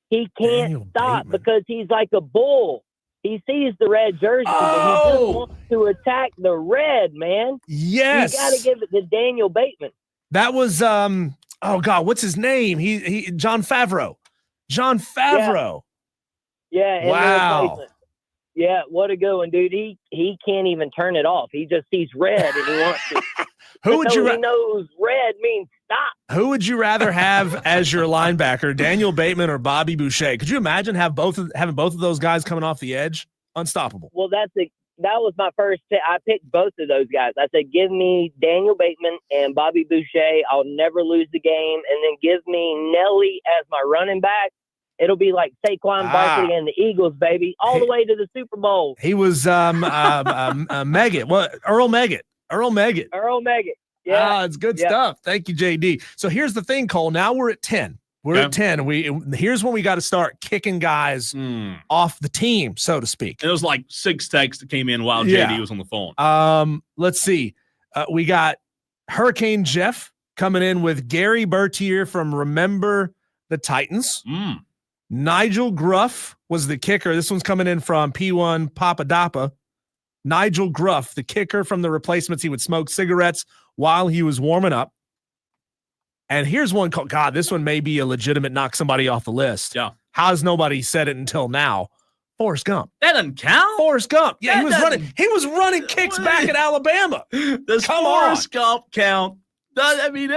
He can't stop because he's like a bull. He sees the red jersey, but he just wants to attack the red, man. Yes. You got to give it to Daniel Bateman. That was oh God, what's his name? He Jon Favreau. Jon Favreau. Yeah. Wow. Yeah, what a good one, dude. He can't even turn it off. He just sees red and he wants to. He knows red means stop. Who would you rather have as your linebacker, Daniel Bateman or Bobby Boucher? Could you imagine having both of those guys coming off the edge? Unstoppable. Well, that was my first pick. I picked both of those guys. I said, give me Daniel Bateman and Bobby Boucher. I'll never lose the game. And then give me Nelly as my running back. It'll be like Saquon Barkley and the Eagles, baby, all the way to the Super Bowl. He was Meggett. What? Earl Meggett. Yeah. It's good stuff. Thank you, JD. So here's the thing, Cole. Now we're at 10. At 10. Here's when we got to start kicking guys off the team, so to speak. It was like 6 texts that came in while JD was on the phone. Let's see. We got Hurricane Jeff coming in with Gary Bertier from Remember the Titans. Nigel Gruff was the kicker. This one's coming in from P1 Papadapa. Nigel Gruff, the kicker from The Replacements. He would smoke cigarettes while he was warming up. And here's one called, God, this one may be a legitimate knock somebody off the list. Yeah. How has nobody said it until now? Forrest Gump. That doesn't count. Forrest Gump. Yeah, That he was running kicks back at Alabama. Does Come Forrest on. Gump count? I mean,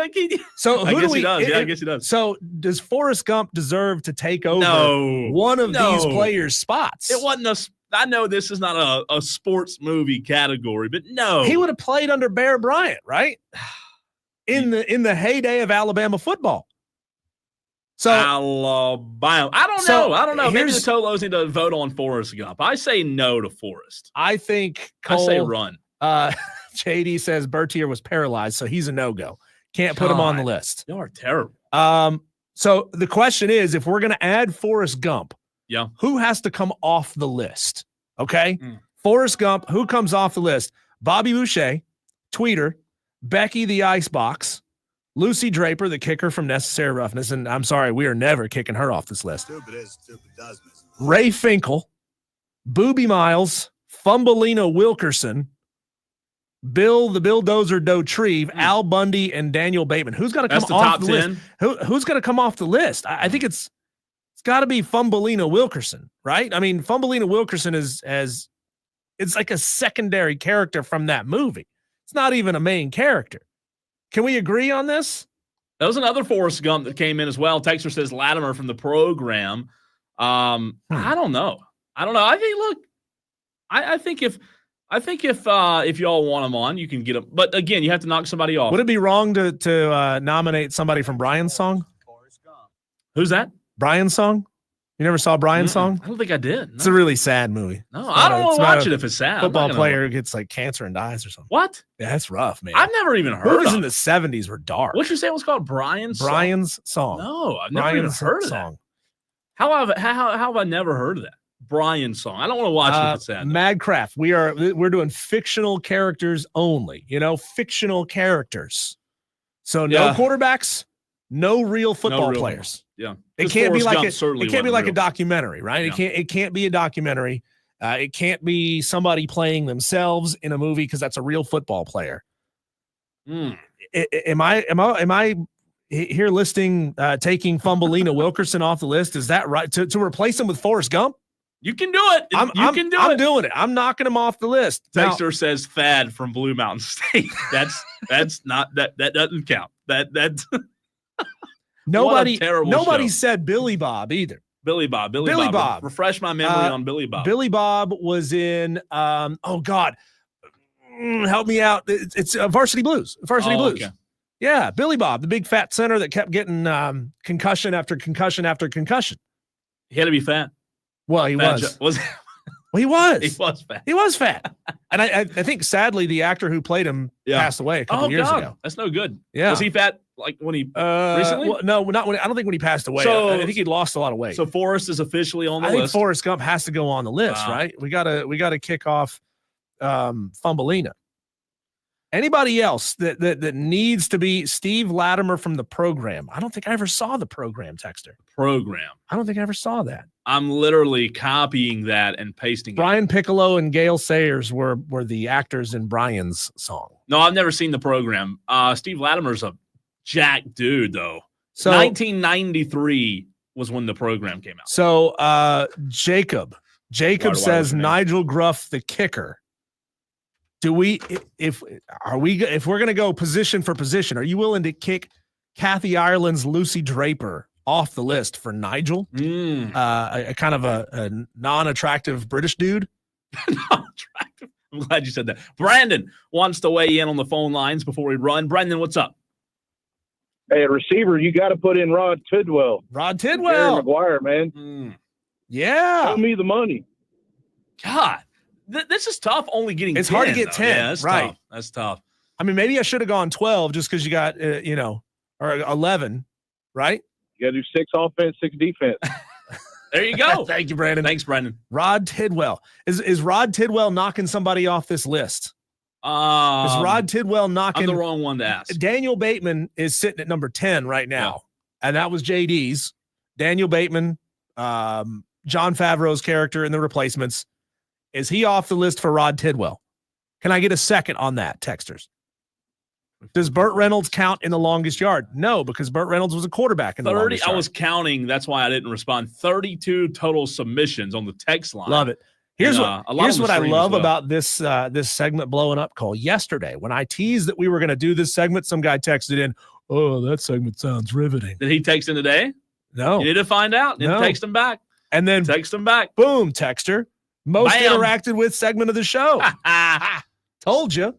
So I who guess do we? he does. Yeah, I guess he does. So does Forrest Gump deserve to take over No. one of No. these players' spots? It wasn't I know this is not a sports movie category, but no. He would have played under Bear Bryant, right? In the heyday of Alabama football. So Alabama. I don't know. Maybe the Tolos need to vote on Forrest Gump. I say no to Forrest. I think Cole, I say run. JD says Bertier was paralyzed, so he's a no-go. Can't put him on the list. You are terrible. So the question is, if we're going to add Forrest Gump, Yeah. who has to come off the list? Okay. Forrest Gump, who comes off the list? Bobby Boucher, Tweeter, Becky the Icebox, Lucy Draper, the kicker from Necessary Roughness. And I'm sorry, we are never kicking her off this list. Ray Finkel, Booby Miles, Fumbleina Wilkerson, Bill Dozer Dotrieve, Al Bundy, and Daniel Bateman. Who's going to come off the list? Who's going to come off the list? I think it's got to be Fumbleina Wilkerson, right? I mean, Fumbleina Wilkerson it's like a secondary character from that movie. It's not even a main character. Can we agree on this? That was another Forrest Gump that came in as well. Texter says Latimer from the program. I don't know. I think, if y'all want him on, you can get him. But again, you have to knock somebody off. Would it be wrong to nominate somebody from Brian's song? Who's that? Brian's song? You never saw Brian's song? I don't think I did. No. It's a really sad movie. No, I don't want to watch it if it's sad. Football player gets like cancer and dies or something. What? Yeah, that's rough, man. I've never even heard Movies of in the 70s were dark. What you say it was called? Brian's song. No, I've never even heard of that. How have I never heard of that? Brian's song. I don't want to watch it if it's sad. Madcraft. We're doing fictional characters only. Fictional characters. So no quarterbacks, no real football players. Yeah. It can't be like a documentary, right? Yeah. It can't be a documentary. It can't be somebody playing themselves in a movie because that's a real football player. Am I here listing taking Fumbleina Wilkerson off the list? Is that right? To replace him with Forrest Gump? You can do it. I'm doing it. I'm knocking him off the list. Texter says Thad from Blue Mountain State. That's not that doesn't count. That's Nobody said Billy Bob either. Billy Bob. Refresh my memory on Billy Bob. Billy Bob was in oh God, help me out. It's Varsity Blues. Varsity Blues. Okay. Yeah, Billy Bob, the big fat center that kept getting concussion after concussion after concussion. He had to be fat. Well, he was. Well, he was. He was fat. He was fat. And I think sadly the actor who played him passed away a couple years ago. That's no good. Yeah. Was he fat like when he recently? Well, no, not when. I don't think when he passed away. So, I think he'd lost a lot of weight. So Forrest is officially on the list. I think Forrest Gump has to go on the list, right? We gotta kick off Fumbleina. Anybody else that needs to be Steve Latimer from the program? I don't think I ever saw the program, Texter. Program. I don't think I ever saw that. I'm literally copying that and pasting Brian Piccolo and Gail Sayers were the actors in Brian's song. No, I've never seen the program. Steve Latimer's a jack dude, though. So 1993 was when the program came out. So Jacob says Nigel Gruff, the kicker. Do we if we're gonna go position for position, are you willing to kick Kathy Ireland's Lucy Draper off the list for Nigel? A kind of a non-attractive British dude. Non-attractive. I'm glad you said that. Brandon wants to weigh in on the phone lines before we run. Brandon, what's up? Hey, receiver, you got to put in Rod Tidwell. Rod Tidwell. Jerry McGuire, man. Yeah. Show me the money. God. This is tough. Only getting it's 10, hard to get though. 10. Yeah, that's right. Tough. That's tough. I mean, maybe I should have gone 12 just because you got, or 11, right? You got to do 6 offense, 6 defense. There you go. Thank you, Brandon. Thanks, Brandon. Rod Tidwell. Is Rod Tidwell knocking somebody off this list? Is Rod Tidwell knocking? I'm the wrong one to ask. Daniel Bateman is sitting at number 10 right now, and that was JD's. Daniel Bateman, John Favreau's character in The Replacements. Is he off the list for Rod Tidwell? Can I get a second on that, texters? Does Burt Reynolds count in the longest yard? No, because Burt Reynolds was a quarterback in the 30. longest yard. I was counting. That's why I didn't respond. 32 total submissions on the text line. Love it. Here's And, what I love about this this segment blowing up, Cole. Yesterday, when I teased that we were going to do this segment, some guy texted in, "Oh, that segment sounds riveting." Did he text in today? No. You need to find out. You need to text him back. And then text him back. Boom, texter. Most Bam. interacted with segment of the show. Told you.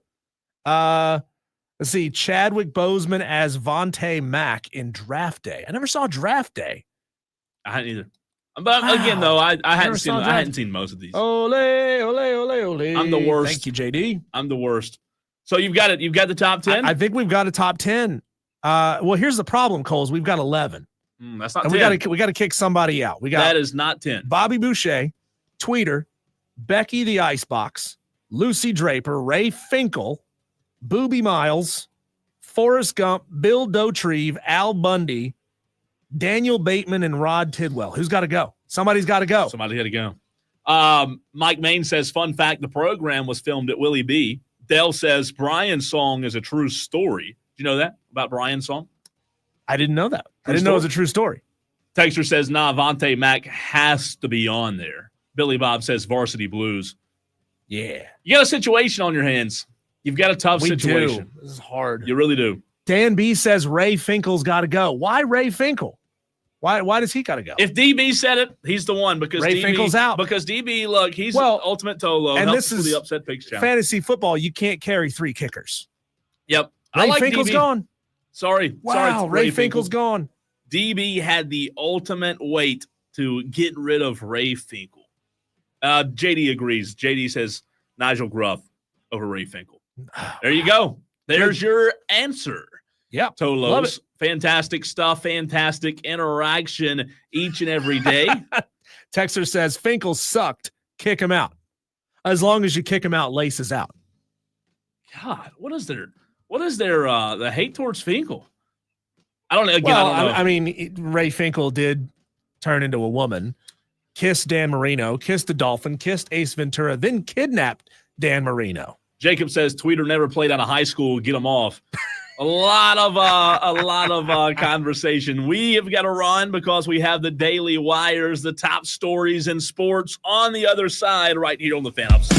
Let's see. Chadwick Boseman as Vontae Mack in Draft Day. I never saw Draft Day. I hadn't either. But again, though, I hadn't seen most of these. Ole, ole, ole, ole. I'm the worst. Thank you, JD. I'm the worst. So you've got it. You've got the top 10. I think we've got a top 10. Well, here's the problem, Coles. We've got 11. That's not and 10. We got to kick somebody out. We got that is not 10. Bobby Boucher, Tweeter, Becky the Icebox, Lucy Draper, Ray Finkel, Booby Miles, Forrest Gump, Bill Dotrieve, Al Bundy, Daniel Bateman, and Rod Tidwell. Who's got to go? Somebody's got to go. Somebody's got to go. Mike Main says, fun fact, the program was filmed at Willie B. Dell says, Brian's song is a true story. Do you know that about Brian's song? I didn't know that. I didn't know it was a true story. Texter says, nah, Vontae Mack has to be on there. Billy Bob says, Varsity Blues. Yeah. You got a situation on your hands. You've got a tough situation. Do. This is hard. You really do. Dan B says Ray Finkel's got to go. Why Ray Finkel? Why does he got to go? If DB said it, he's the one because Ray Finkel's out. Because DB, look, he's ultimate Tolo. And this is the upset picks challenge. Fantasy football. You can't carry 3 kickers. Yep. Ray Finkel's DB. Gone. Sorry. Ray Finkel's gone. DB had the ultimate weight to get rid of Ray Finkel. JD agrees. JD says Nigel Gruff over Ray Finkel. There you go. There's your answer. Yeah. Tolos. Fantastic stuff. Fantastic interaction each and every day. Texter says Finkel sucked. Kick him out. As long as you kick him out, Lace is out. God, what is there the hate towards Finkel? I don't know. Again, Well, I don't know. I mean, Ray Finkel did turn into a woman, kissed Dan Marino, kissed the Dolphin, kissed Ace Ventura, then kidnapped Dan Marino. Jacob says Tweeter never played out of high school. Get him off. A lot of conversation. We have got to run because we have the Daily Wires, the top stories in sports on the other side right here on the Fan Ups.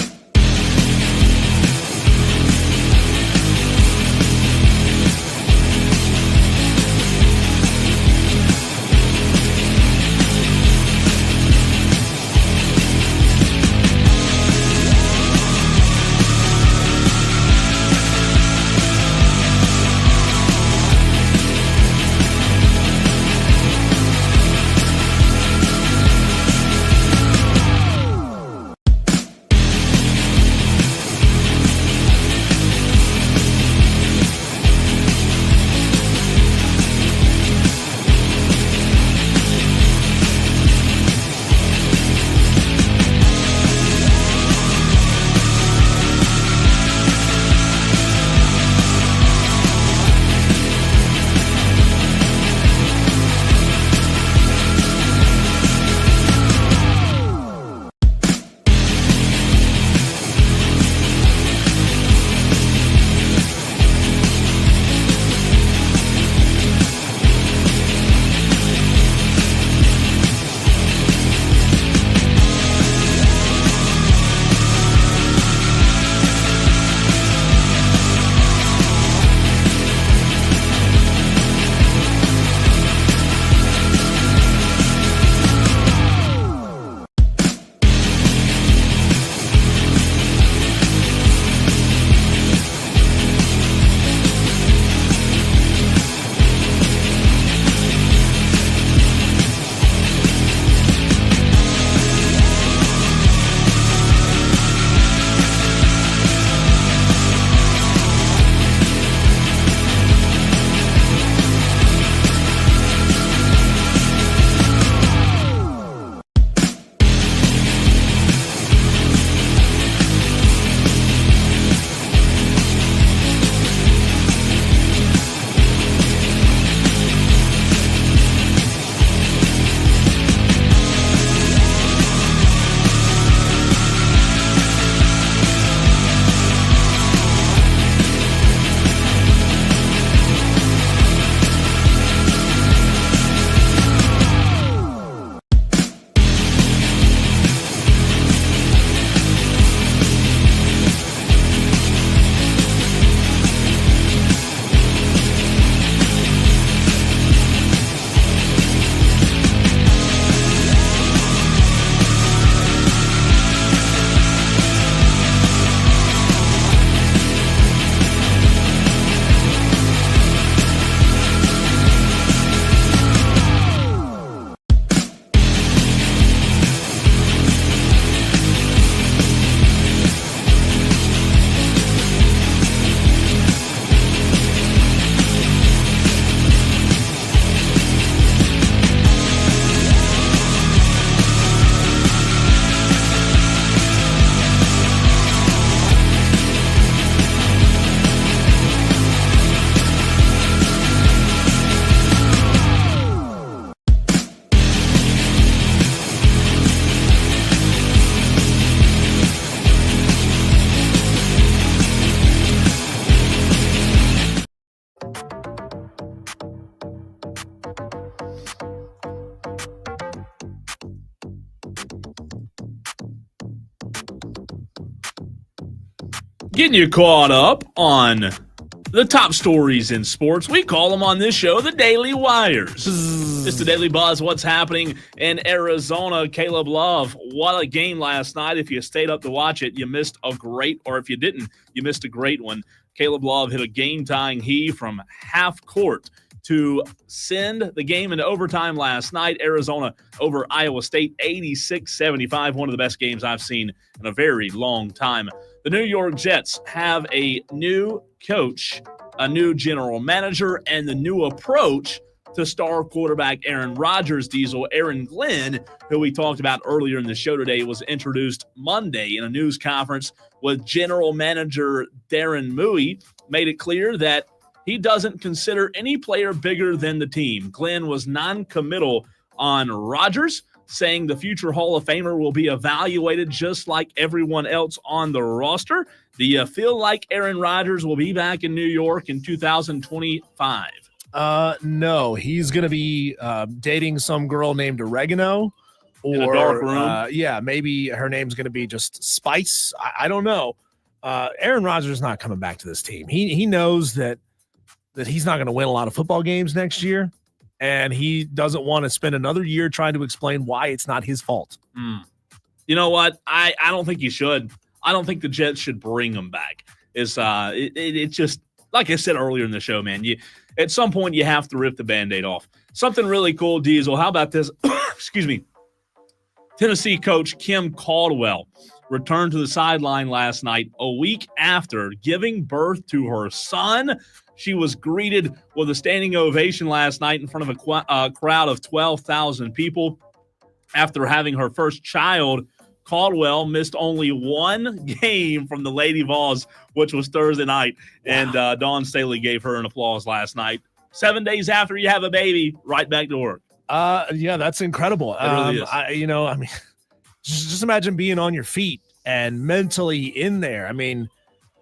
Getting you caught up on the top stories in sports. We call them on this show the Daily Wires. It's the Daily Buzz. What's happening in Arizona? Caleb Love, what a game last night. If you stayed up to watch it, you missed a great, or if you didn't, you missed a great one. Caleb Love hit a game-tying heave from half court to send the game into overtime last night. Arizona over Iowa State, 86-75, one of the best games I've seen in a very long time. The New York Jets have a new coach, a new general manager, and the new approach to star quarterback Aaron Rodgers. Diesel Aaron Glenn, who we talked about earlier in the show today, was introduced Monday in a news conference with general manager Darren Mui, made it clear that he doesn't consider any player bigger than the team. Glenn was non-committal on Rodgers, saying the future Hall of Famer will be evaluated just like everyone else on the roster. Do you feel like Aaron Rodgers will be back in New York in 2025? No, he's going to be dating some girl named Oregano, or in a dark room. Yeah, maybe her name's going to be just Spice. I don't know. Aaron Rodgers is not coming back to this team. He knows that he's not going to win a lot of football games next year, and he doesn't want to spend another year trying to explain why it's not his fault. You know what? I don't think he should. I don't think the Jets should bring him back. It just, like I said earlier in the show, man, at some point you have to rip the Band-Aid off. Something really cool, Diesel. How about this? Excuse me. Tennessee coach Kim Caldwell returned to the sideline last night a week after giving birth to her son. She was greeted with a standing ovation last night in front of a crowd of 12,000 people. After having her first child, Caldwell missed only one game from the Lady Vols, which was Thursday night, and Dawn Staley gave her an applause last night. 7 days after you have a baby, right back to work. Yeah, that's incredible. It really is. Just imagine being on your feet and mentally in there. I mean,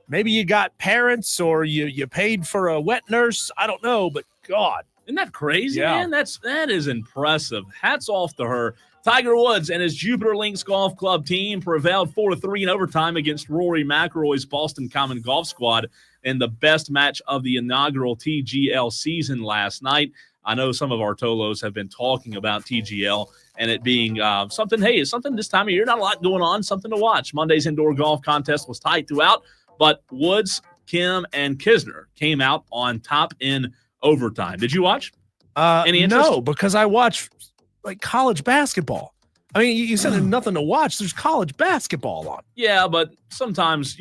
maybe you got parents or you paid for a wet nurse. I don't know, but God. Isn't that crazy, Yeah. man? That is impressive. Hats off to her. Tiger Woods and his Jupiter Links Golf Club team prevailed 4-3 in overtime against Rory McIlroy's Boston Common Golf Squad in the best match of the inaugural TGL season last night. I know some of our Tolos have been talking about TGL and it being something this time of year, not a lot going on, something to watch. Monday's indoor golf contest was tight throughout, but Woods, Kim, and Kisner came out on top in overtime. Did you watch? Any interest? No, because I watch like college basketball. I mean, you said there's nothing to watch. There's college basketball on. Yeah, but sometimes,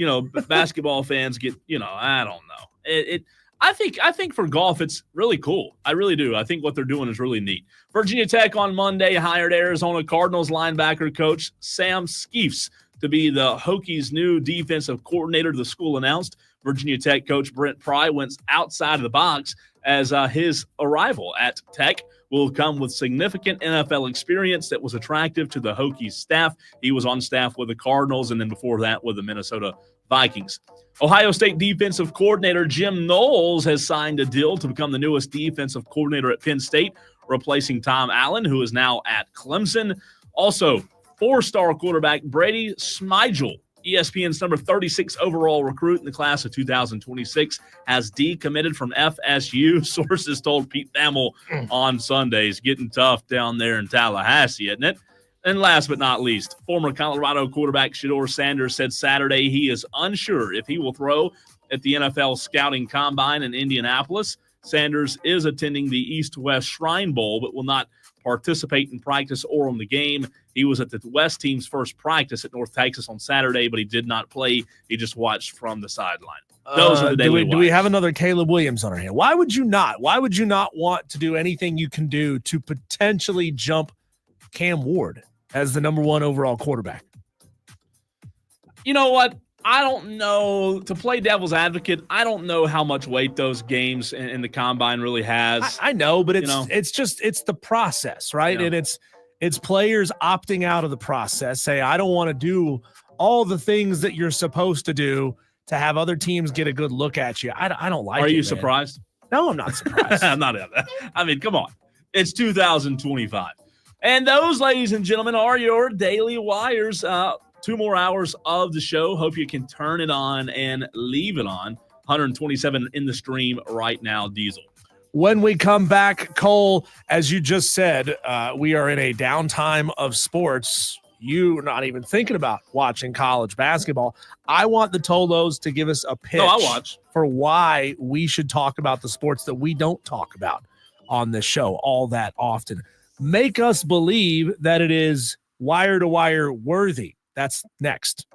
basketball fans get, I don't know. I think for golf, it's really cool. I really do. I think what they're doing is really neat. Virginia Tech on Monday hired Arizona Cardinals linebacker coach Sam Skeefs to be the Hokies' new defensive coordinator, the school announced. Virginia Tech coach Brent Pry went outside of the box as his arrival at Tech will come with significant NFL experience that was attractive to the Hokies staff. He was on staff with the Cardinals and then before that with the Minnesota Vikings. Ohio State defensive coordinator Jim Knowles has signed a deal to become the newest defensive coordinator at Penn State, replacing Tom Allen, who is now at Clemson. Also, four-star quarterback Brady Smigel, ESPN's number 36 overall recruit in the class of 2026, has decommitted from FSU. Sources told Pete Thamel on Sundays. Getting tough down there in Tallahassee, isn't it? And last but not least, former Colorado quarterback Shedeur Sanders said Saturday he is unsure if he will throw at the NFL Scouting Combine in Indianapolis. Sanders is attending the East-West Shrine Bowl, but will not participate in practice or on the game. He was at the West team's first practice at North Texas on Saturday, but he did not play. He just watched from the sideline. Those are the daily do we have another Caleb Williams on our hand? Why would you not? Why would you not want to do anything you can do to potentially jump Cam Ward as the number one overall quarterback? You know what? I don't know. To play devil's advocate, I don't know how much weight those games in the combine really has. I know, but it's the process, right? Yeah. And it's players opting out of the process, say, I don't want to do all the things that you're supposed to do to have other teams get a good look at you. I don't like it. Are you man. surprised? No, I'm not surprised. I'm not. I mean, come on. It's 2025. And those, ladies and gentlemen, are your Daily Wires. 2 more hours of the show. Hope you can turn it on and leave it on. 127 in the stream right now, Diesel. When we come back, Cole, as you just said, we are in a downtime of sports. You're not even thinking about watching college basketball. I want the Tolos to give us a pitch for why we should talk about the sports that we don't talk about on this show all that often. Make us believe that it is wire-to-wire worthy. That's next.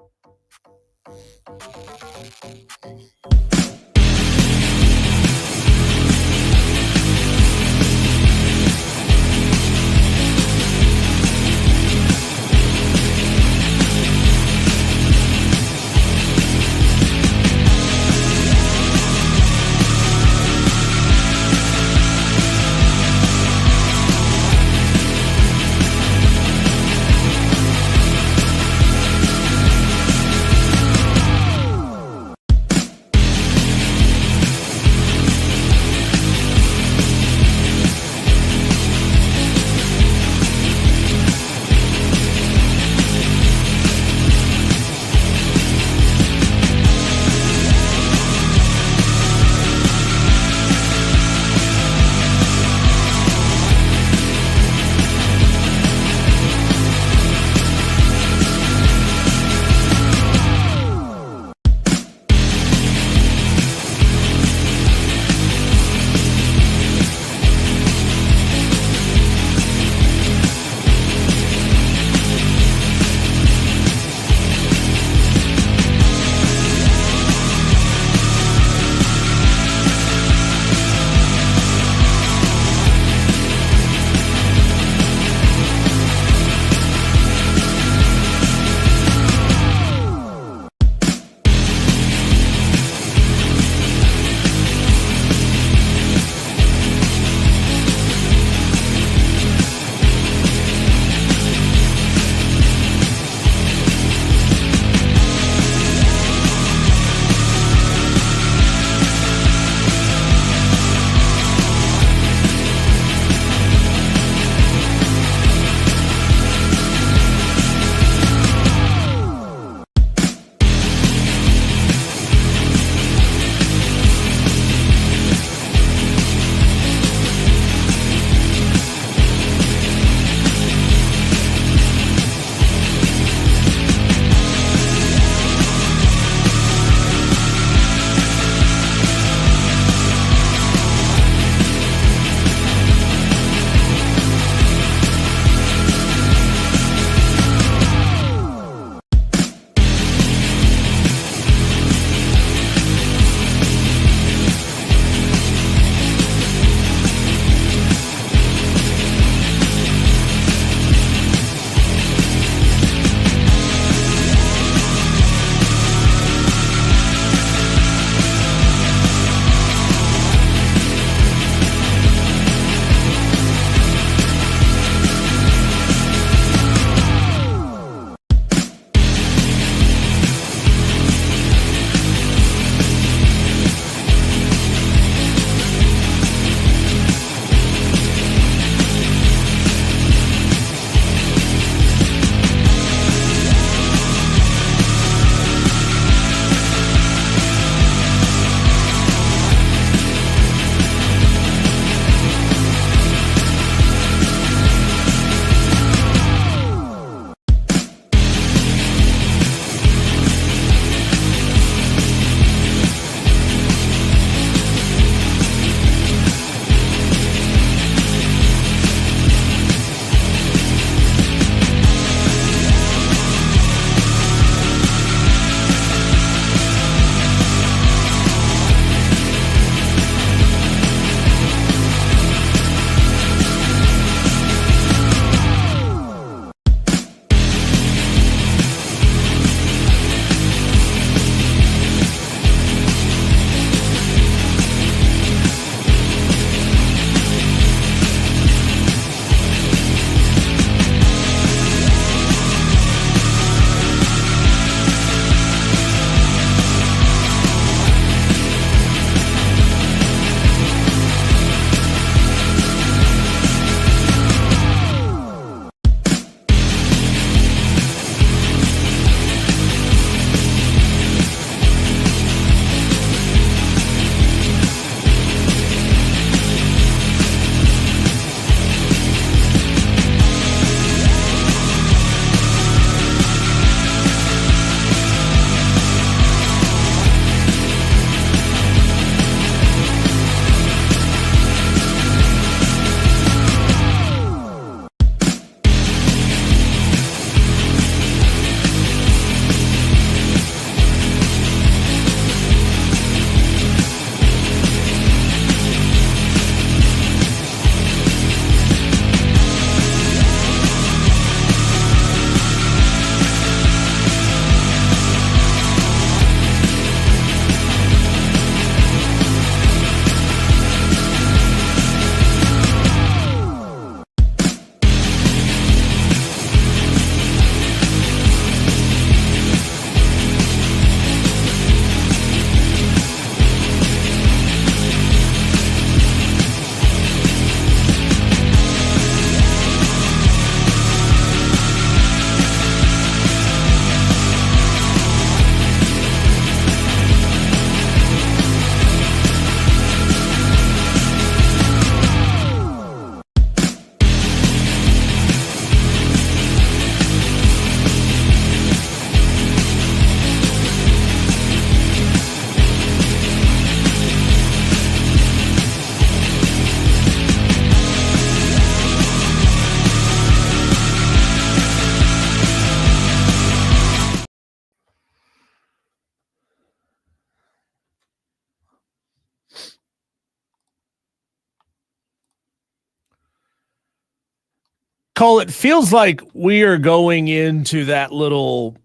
Cole, it feels like we are going into that little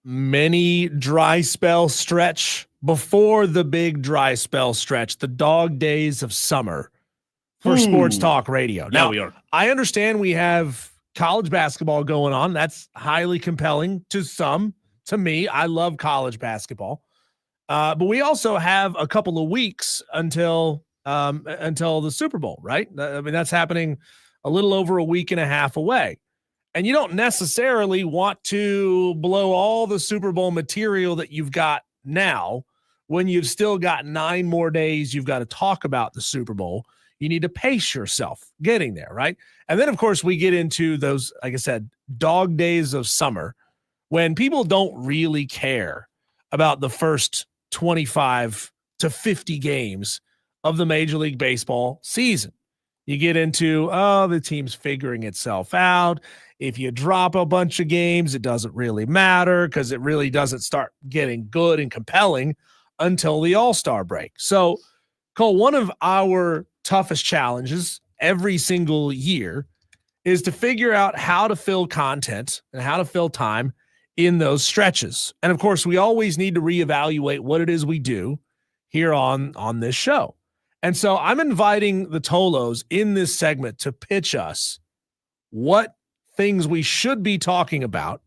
mini dry spell stretch before the big dry spell stretch, the dog days of summer for sports talk radio. Now, we are. I understand we have college basketball going on. That's highly compelling to some. To me, I love college basketball. But we also have a couple of weeks until the Super Bowl, right? I mean, that's happening a little over a week and a half away. And you don't necessarily want to blow all the Super Bowl material that you've got now when you've still got 9 more days you've got to talk about the Super Bowl. You need to pace yourself getting there, right? And then, of course, we get into those, like I said, dog days of summer when people don't really care about the first 25 to 50 games of the Major League Baseball season. You get into, the team's figuring itself out. If you drop a bunch of games, it doesn't really matter because it really doesn't start getting good and compelling until the All-Star break. So, Cole, one of our toughest challenges every single year is to figure out how to fill content and how to fill time in those stretches. And, of course, we always need to reevaluate what it is we do here on this show. And so I'm inviting the Tolos in this segment to pitch us what things we should be talking about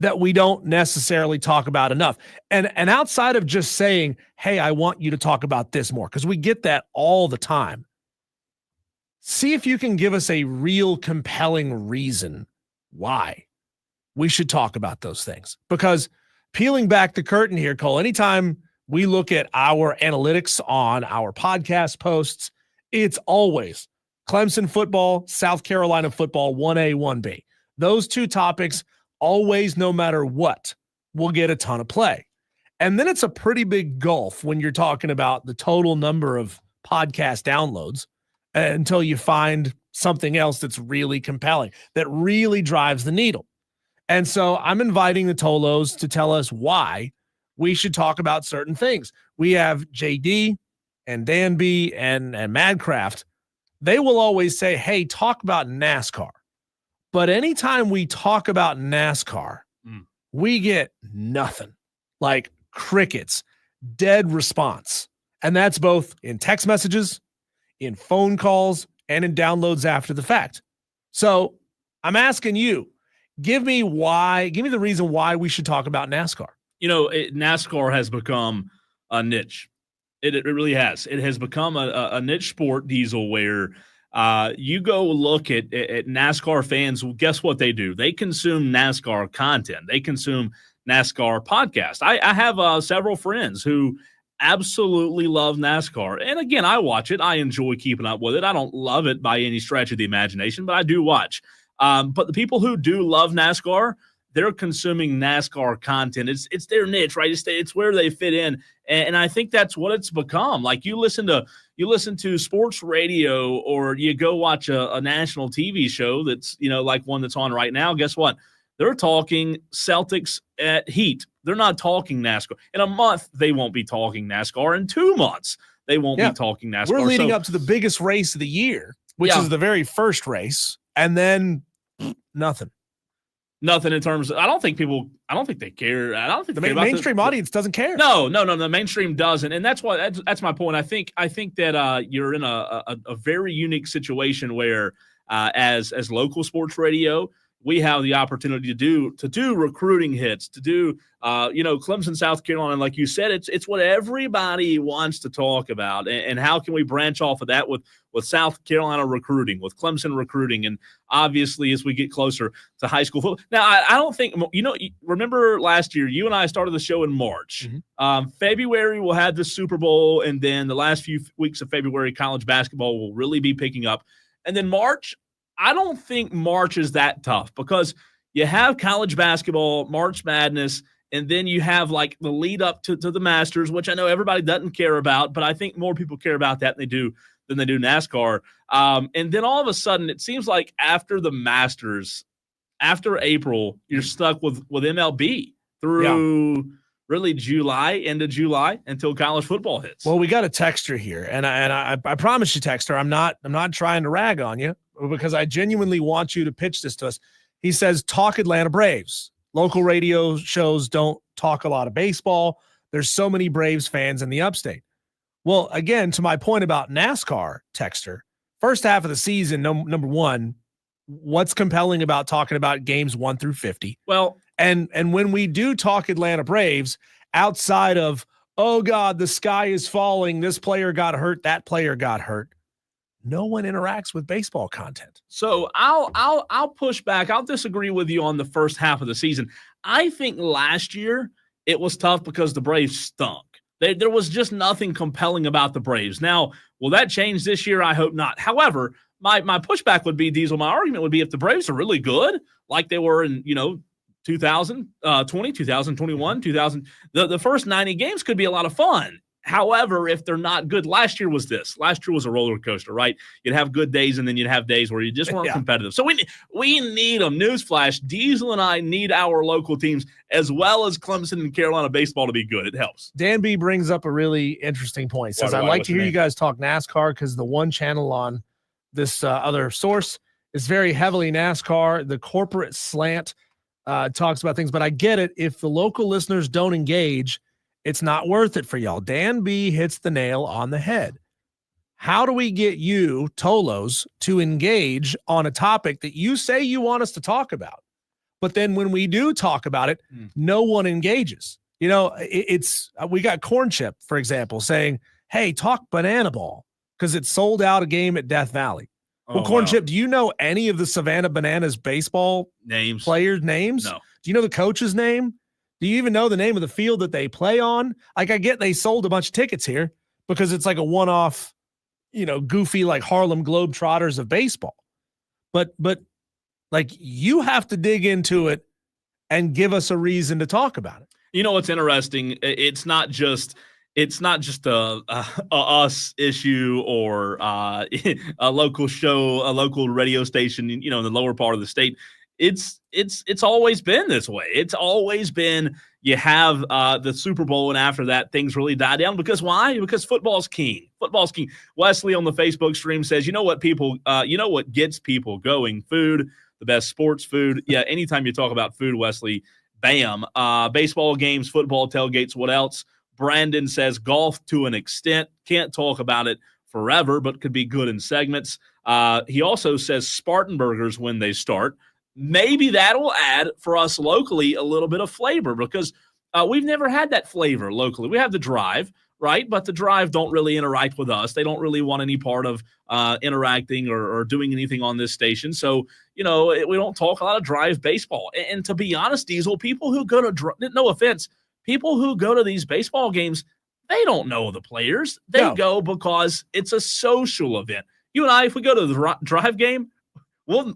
that we don't necessarily talk about enough. And outside of just saying, hey, I want you to talk about this more, because we get that all the time. See if you can give us a real compelling reason why we should talk about those things. Because peeling back the curtain here, Cole, anytime we look at our analytics on our podcast posts, it's always Clemson football, South Carolina football, 1A, 1B. Those two topics always, no matter what, will get a ton of play. And then it's a pretty big gulf when you're talking about the total number of podcast downloads until you find something else that's really compelling, that really drives the needle. And so I'm inviting the Tolos to tell us why we should talk about certain things. We have JD and Dan B and Madcraft. They will always say, hey, talk about NASCAR. But anytime we talk about NASCAR, we get nothing, like crickets, dead response. And that's both in text messages, in phone calls, and in downloads after the fact. So I'm asking you, give me the reason why we should talk about NASCAR. NASCAR has become a niche. It really has. It has become a niche sport, Diesel, where you go look at NASCAR fans. Well, guess what they do? They consume NASCAR content. They consume NASCAR podcasts. I have several friends who absolutely love NASCAR. And again, I watch it. I enjoy keeping up with it. I don't love it by any stretch of the imagination, but I do watch. But the people who do love NASCAR, they're consuming NASCAR content. It's their niche, right? It's where they fit in. And I think that's what it's become. Like you listen to sports radio, or you go watch a national TV show that's, like one that's on right now. Guess what? They're talking Celtics at Heat. They're not talking NASCAR. In a month, they won't be talking NASCAR. In 2 months, they won't be talking NASCAR. We're leading up to the biggest race of the year, which is the very first race. And then nothing in terms of, I don't think they care. I don't think the mainstream audience doesn't care. No, the mainstream doesn't. And that's why, that's my point. I think that you're in a very unique situation where as local sports radio, we have the opportunity to do recruiting hits, to do Clemson, South Carolina. Like you said, it's what everybody wants to talk about. And how can we branch off of that with South Carolina recruiting, with Clemson recruiting, and obviously as we get closer to high school football. Now, I don't think, remember last year, you and I started the show in March. Mm-hmm. February we'll have the Super Bowl, and then the last few weeks of February, college basketball will really be picking up. And then March, I don't think March is that tough because you have college basketball, March Madness, and then you have like the lead up to the Masters, which I know everybody doesn't care about, but I think more people care about that than they do NASCAR. And then all of a sudden, it seems like after the Masters, after April, you're stuck with MLB through really end of July until college football hits. Well, we got a texter here, and I promise you, texter, I'm not trying to rag on you. because I genuinely want you to pitch this to us. He says, talk Atlanta Braves. Local radio shows don't talk a lot of baseball. There's so many Braves fans in the upstate. Well, again, to my point about NASCAR, Texter, first half of the season, number one, what's compelling about talking about games 1 through 50? Well, and when we do talk Atlanta Braves, outside of, oh God, the sky is falling, this player got hurt, that player got hurt, no one interacts with baseball content. So I'll push back. I'll disagree with you on the first half of the season. I think last year it was tough because the Braves stunk. There was just nothing compelling about the Braves. Now, will that change this year? I hope not. However, my pushback would be, Diesel, my argument would be if the Braves are really good, like they were in, 2020, 2021, the first 90 games could be a lot of fun. However, if they're not good, last year was a roller coaster, right? You'd have good days and then you'd have days where you just weren't competitive. So we need them. Newsflash, Diesel and I need our local teams as well as Clemson and Carolina baseball to be good. It helps. Dan B brings up a really interesting point. He says, I'd like to hear you guys talk NASCAR because the one channel on this other source is very heavily NASCAR. The corporate slant talks about things, but I get it. If the local listeners don't engage, it's not worth it for y'all. Dan B hits the nail on the head. How do we get you, Tolos, to engage on a topic that you say you want us to talk about? But then when we do talk about it, no one engages. We got Corn Chip, for example, saying, hey, talk banana ball because it sold out a game at Death Valley. Well, Corn Chip, do you know any of the Savannah Bananas baseball players' names? No. Do you know the coach's name? Do you even know the name of the field that they play on? Like, I get they sold a bunch of tickets here because it's like a one-off, goofy like Harlem Globetrotters of baseball. But like, you have to dig into it and give us a reason to talk about it. You know what's interesting? It's not just a us issue or a local show, a local radio station, in the lower part of the state. It's always been this way. It's always been you have the Super Bowl, and after that, things really die down. Because why? Because football's king. Football's king. Wesley on the Facebook stream says, you know what gets people going? Food, the best sports food. Yeah, anytime you talk about food, Wesley, bam. Baseball games, football tailgates, what else? Brandon says golf to an extent. Can't talk about it forever, but could be good in segments. He also says Spartan burgers when they start. Maybe that'll add for us locally a little bit of flavor because we've never had that flavor locally. We have the Drive, right? But the Drive don't really interact with us. They don't really want any part of interacting or doing anything on this station. So, we don't talk a lot of Drive baseball. And to be honest, Diesel, people who go to no offense, people who go to these baseball games, they don't know the players. They go because it's a social event. You and I, if we go to the Drive game, when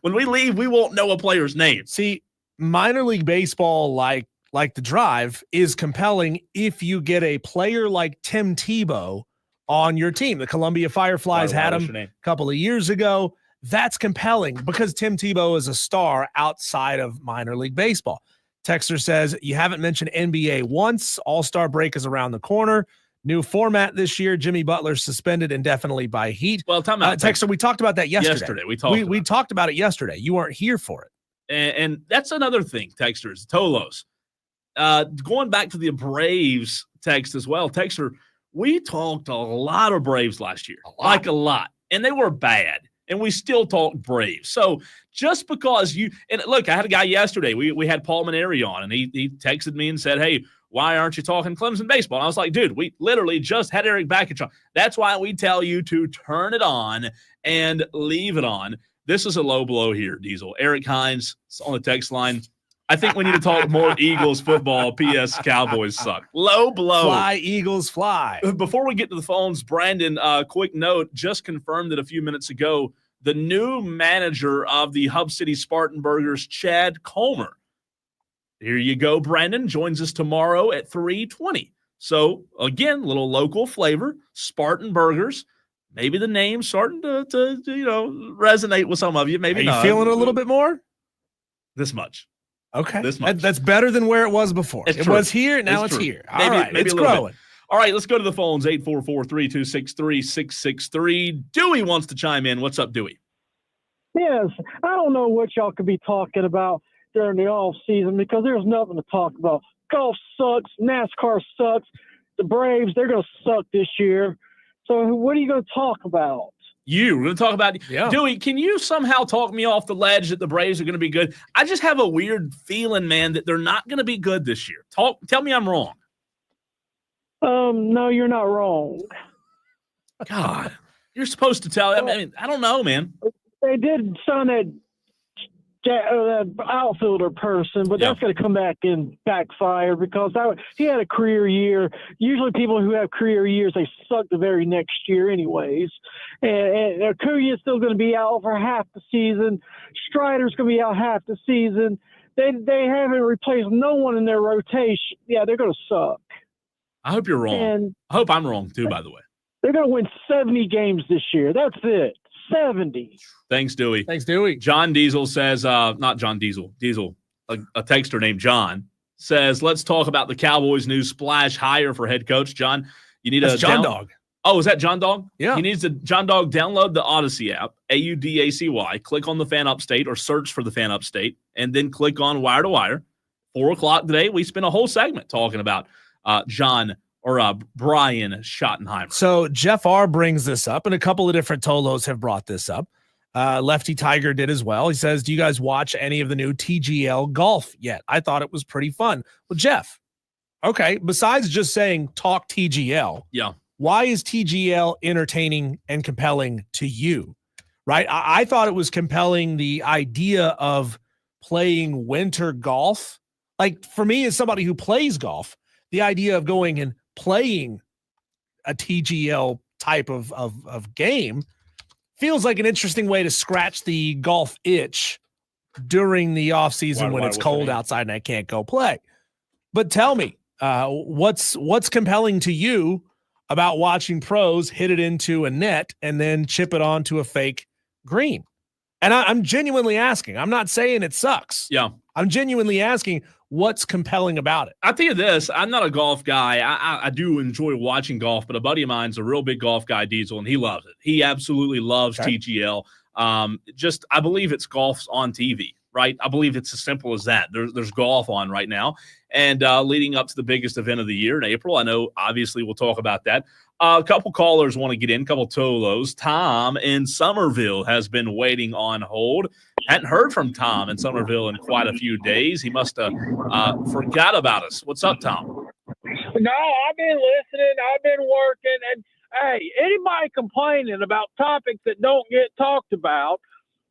we leave, we won't know a player's name. See, minor league baseball, like the Drive, is compelling if you get a player like Tim Tebow on your team. The Columbia Fireflies had him a couple of years ago. That's compelling because Tim Tebow is a star outside of minor league baseball. Texter says, you haven't mentioned NBA once. All-Star break is around the corner. New format this year. Jimmy Butler suspended indefinitely by heat. Well, time out. Texter, we talked about that yesterday. We talked about it yesterday. You weren't here for it. And that's another thing, Texters, Tolos. Going back to the Braves text as well. Texter, we talked a lot of Braves last year. A lot. And they were bad. And we still talk Braves. So just because and look, I had a guy yesterday. We had Paul Maneri on, and he texted me and said, hey, why aren't you talking Clemson baseball? And I was like, dude, we literally just had Eric Bakich on. That's why we tell you to turn it on and leave it on. This is a low blow here, Diesel. Eric Hines on the text line. I think we need to talk more Eagles football. P.S. Cowboys suck. Low blow. Fly, Eagles, fly. Before we get to the phones, Brandon, quick note, just confirmed it a few minutes ago. The new manager of the Hub City Spartan Burgers, Chad Comer. Here you go, Brandon. Joins us tomorrow at 3:20. So, again, little local flavor, Spartan Burgers. Maybe the name's starting to resonate with some of you. Maybe not. Are you feeling it a little bit more? This much. Okay. This much. That's better than where it was before. It was here, now it's here. All right, it's growing. All right, let's go to the phones, 844-326-3663. Dewey wants to chime in. What's up, Dewey? Yes, I don't know what y'all could be talking about during the off season because there's nothing to talk about. Golf sucks. NASCAR sucks. The Braves, they're going to suck this year. So what are you going to talk about? We're going to talk about Dewey, can you somehow talk me off the ledge that the Braves are going to be good? I just have a weird feeling, man, that they're not going to be good this year. Tell me I'm wrong. No, you're not wrong. God, you're supposed to tell. I mean, I don't know, man. They did sign that outfielder person, but that's going to come back and backfire because he had a career year. Usually people who have career years, they suck the very next year anyways. And Acuña's still going to be out for half the season. Strider's going to be out half the season. They haven't replaced no one in their rotation. Yeah, they're going to suck. I hope you're wrong. And I hope I'm wrong too, by the way. They're going to win 70 games this year. That's it. 70. Thanks, Dewey. Thanks, Dewey. John Diesel says, not John Diesel, a texter named John says, let's talk about the Cowboys' new splash hire for head coach. John, you need John Dog. Oh, is that John Dog? Yeah. He needs to, John Dog, download the Odyssey app, AUDACY, click on the Fan Upstate or search for the Fan Upstate, and then click on Wire to Wire. 4 o'clock today, we spent a whole segment talking about Brian Schottenheimer. So Jeff R. brings this up, and a couple of different Tolos have brought this up. Lefty Tiger did as well. He says, do you guys watch any of the new TGL golf yet? I thought it was pretty fun. Well, Jeff, okay, besides just saying talk TGL, why is TGL entertaining and compelling to you? Right? I thought it was compelling, the idea of playing winter golf. Like, for me, as somebody who plays golf, the idea of going and playing a TGL type of game feels like an interesting way to scratch the golf itch during the off season when it's cold outside and I can't go play. But tell me, what's compelling to you about watching pros hit it into a net and then chip it onto a fake green? And I'm genuinely asking. I'm not saying it sucks. Yeah. I'm genuinely asking, what's compelling about it? I'll tell you this. I'm not a golf guy. I do enjoy watching golf, but a buddy of mine's a real big golf guy, Diesel, and he loves it. He absolutely loves TGL. I believe it's golf's on TV, right? I believe it's as simple as that. There's golf on right now. And leading up to the biggest event of the year in April, I know obviously we'll talk about that. A couple callers want to get in, a couple Tolos. Tom in Somerville has been waiting on hold. Hadn't heard from Tom in Somerville in quite a few days. He must have forgot about us. What's up, Tom? No, I've been listening. I've been working. And, hey, anybody complaining about topics that don't get talked about,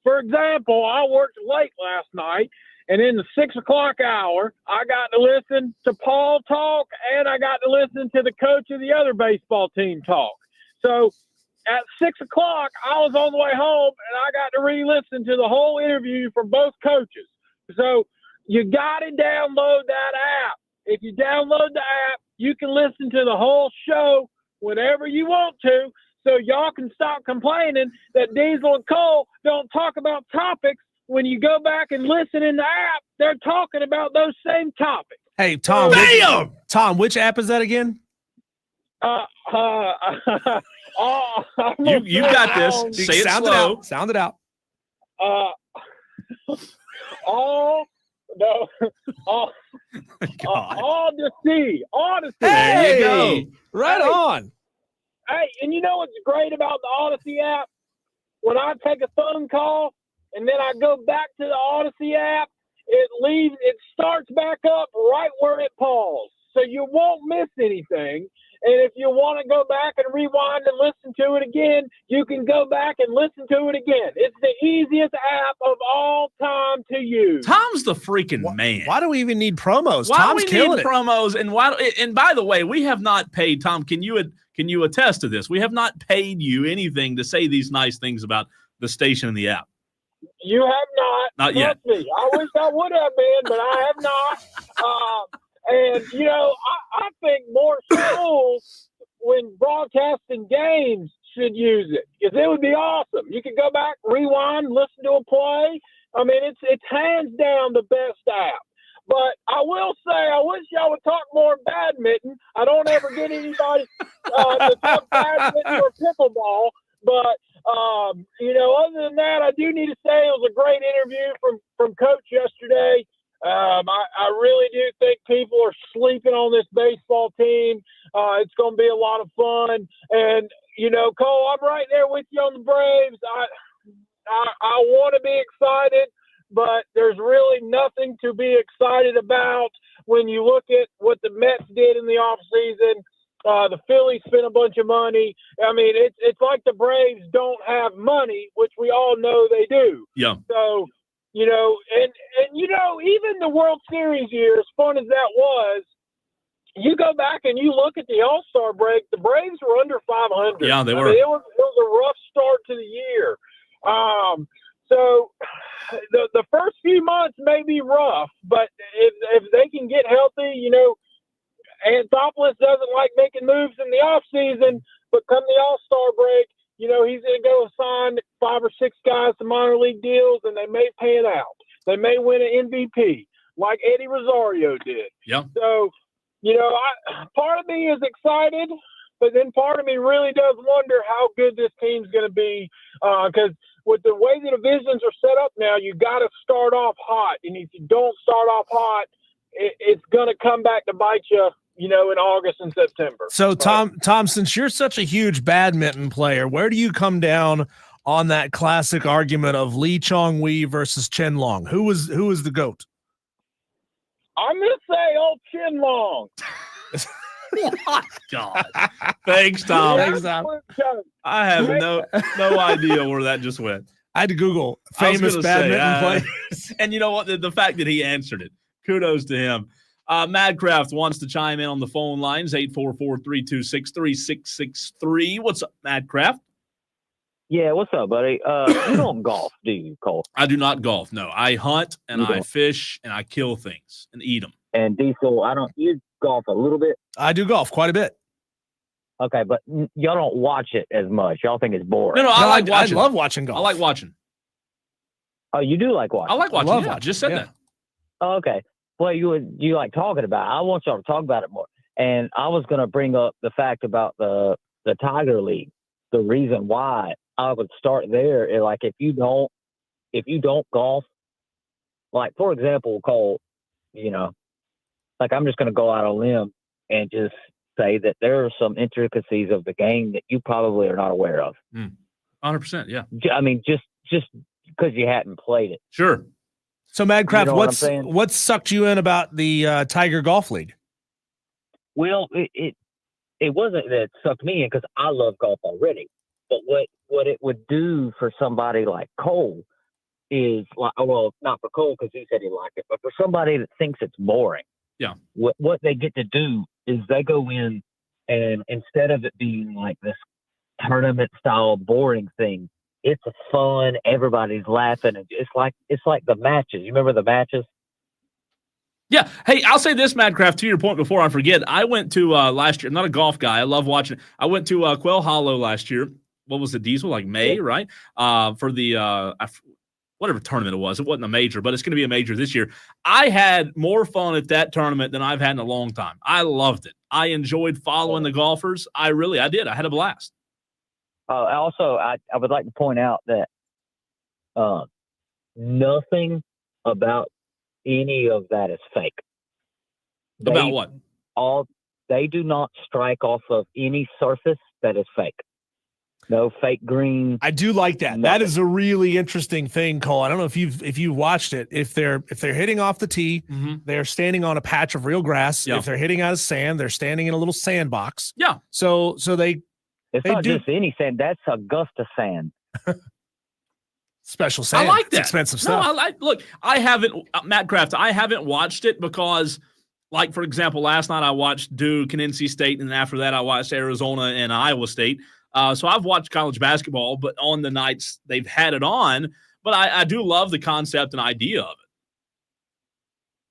for example, I worked late last night, and in the 6 o'clock hour, I got to listen to Paul talk, and I got to listen to the coach of the other baseball team talk. So at 6 o'clock, I was on the way home, and I got to re-listen to the whole interview from both coaches. So you got to download that app. If you download the app, you can listen to the whole show whenever you want to, so y'all can stop complaining that Diesel and Cole don't talk about topics. When you go back and listen in the app, they're talking about those same topics. Hey, Tom. Tom, which app is that again? You got this. Say it slow. Sound it out. Odyssey. There you go. Right on. Hey, and you know what's great about the Odyssey app? When I take a phone call and then I go back to the Odyssey app, it starts back up right where it paused. So you won't miss anything. And if you want to go back and rewind and listen to it again, you can go back and listen to it again. It's the easiest app of all time to use. Tom's the freaking man. Why do we even need promos? Why Tom's do we killing need it. promos? And by the way, we have not paid Tom. Can you attest to this? We have not paid you anything to say these nice things about the station and the app. You have not. Not yet. Trust me. I wish I would have been, but I have not. And, you know, I think more schools, when broadcasting games, should use it because it would be awesome. You could go back, rewind, listen to a play. I mean, it's hands down the best app. But I will say, I wish y'all would talk more badminton. I don't ever get anybody to talk badminton or pickleball. But other than that, I do need to say it was a great interview from Coach yesterday. I really do think people are sleeping on this baseball team. It's going to be a lot of fun. And, Cole, I'm right there with you on the Braves. I want to be excited, but there's really nothing to be excited about when you look at what the Mets did in the offseason. The Phillies spent a bunch of money. I mean, it's like the Braves don't have money, which we all know they do. Yeah. So, even the World Series year, as fun as that was, you go back and you look at the All-Star break, the Braves were under 500. Yeah, they were. I mean, it was a rough start to the year. So the first few months may be rough, but if they can get healthy, Anthopoulos doesn't like making moves in the offseason, but come the All-Star break, he's going to go assign 5 or 6 guys to minor league deals, and they may pan out. They may win an MVP like Eddie Rosario did. Yeah. So, part of me is excited, but then part of me really does wonder how good this team's going to be because with the way the divisions are set up now, you got to start off hot. And if you don't start off hot, it's going to come back to bite you, in August and September. So, Tom, since you're such a huge badminton player, where do you come down on that classic argument of Lee Chong-wei versus Chen Long? Who was the GOAT? I'm going to say old Chen Long. Oh, God. Thanks, Tom. Thanks, Tom. I have no idea where that just went. I had to Google famous badminton players. And you know what? The fact that he answered it, kudos to him. Madcraft wants to chime in on the phone lines, 844-326-3663. What's up, Madcraft? Yeah, what's up, buddy? You don't golf, do you, Cole? I do not golf, no. I hunt, and I fish, and I kill things and eat them. And Diesel, you golf a little bit? I do golf quite a bit. Okay, but y'all don't watch it as much. Y'all think it's boring. No, I like watching. I love watching golf. I like watching. Oh, you do like watching? I like watching. I just said that. Oh, okay. Well, you like talking about it. I want y'all to talk about it more. And I was going to bring up the fact about the Tiger League. The reason why I would start there is like if you don't golf, like for example, Cole, like I'm just going to go out on a limb and just say that there are some intricacies of the game that you probably are not aware of. 100%, yeah. I mean, just because you hadn't played it. Sure. So, Madcraft, what sucked you in about the Tiger Golf League? Well, it wasn't that it sucked me in because I love golf already. But what it would do for somebody like Cole is, like, well, not for Cole because he said he liked it, but for somebody that thinks it's boring. Yeah. What they get to do is they go in and instead of it being like this tournament style boring thing, it's a fun, everybody's laughing. And it's like the matches. You remember the matches? Yeah. Hey, I'll say this, Madcraft, to your point before I forget. I went to last year. I'm not a golf guy. I love watching. I went to Quail Hollow last year. What was the Diesel? Like May, right? For the whatever tournament it was. It wasn't a major, but it's going to be a major this year. I had more fun at that tournament than I've had in a long time. I loved it. I enjoyed following the golfers. I did. I had a blast. Also, I would like to point out that nothing about any of that is fake. About what? They do not strike off of any surface that is fake. No fake green. I do like that. Nothing. That is a really interesting thing, Cole. I don't know if you've watched it. If they're hitting off the tee, they're standing on a patch of real grass. Yeah. If they're hitting out of sand, they're standing in a little sandbox. Yeah. So they. It's not just any sand. That's Augusta sand. Special sand. I like that. It's expensive stuff. No, I haven't, Madcraft, I haven't watched it because, like, for example, last night I watched Duke and NC State, and after that I watched Arizona and Iowa State. So I've watched college basketball, but on the nights they've had it on. But I do love the concept and idea of